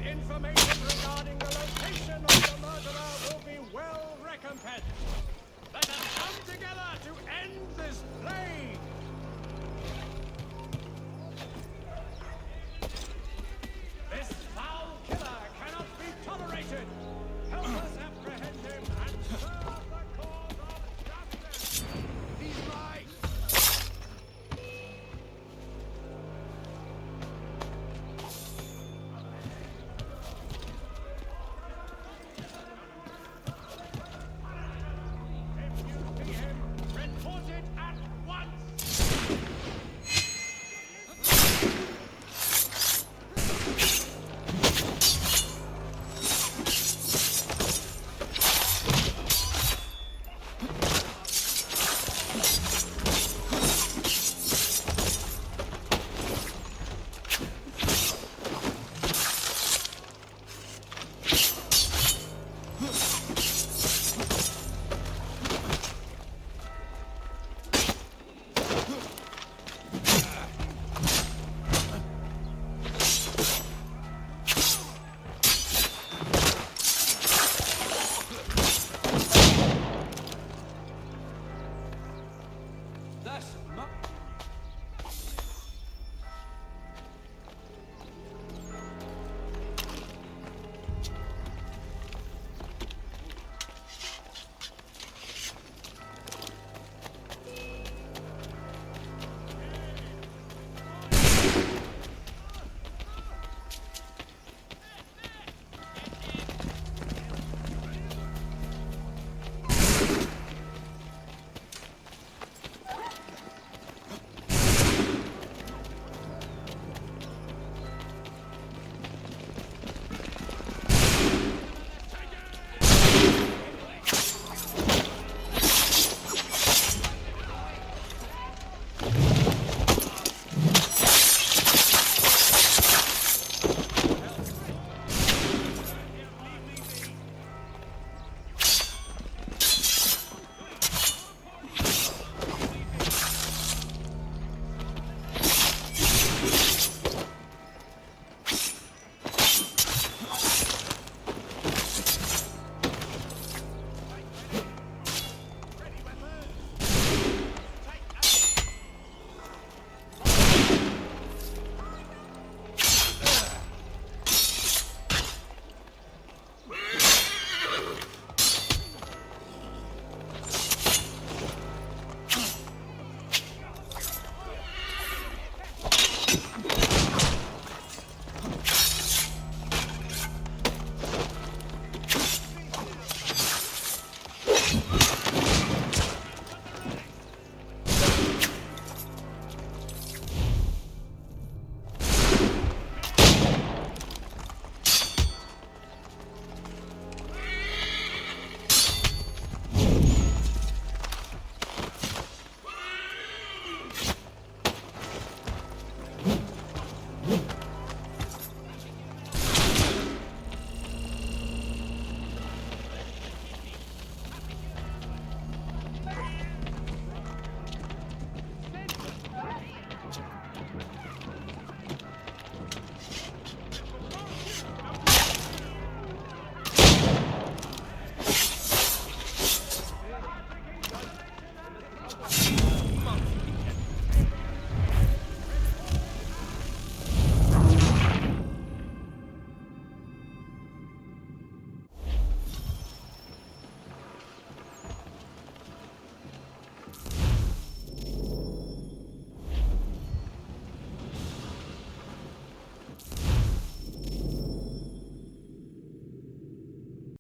Information regarding the location of the murderer will be well recompensed. Let us come together to end this plague!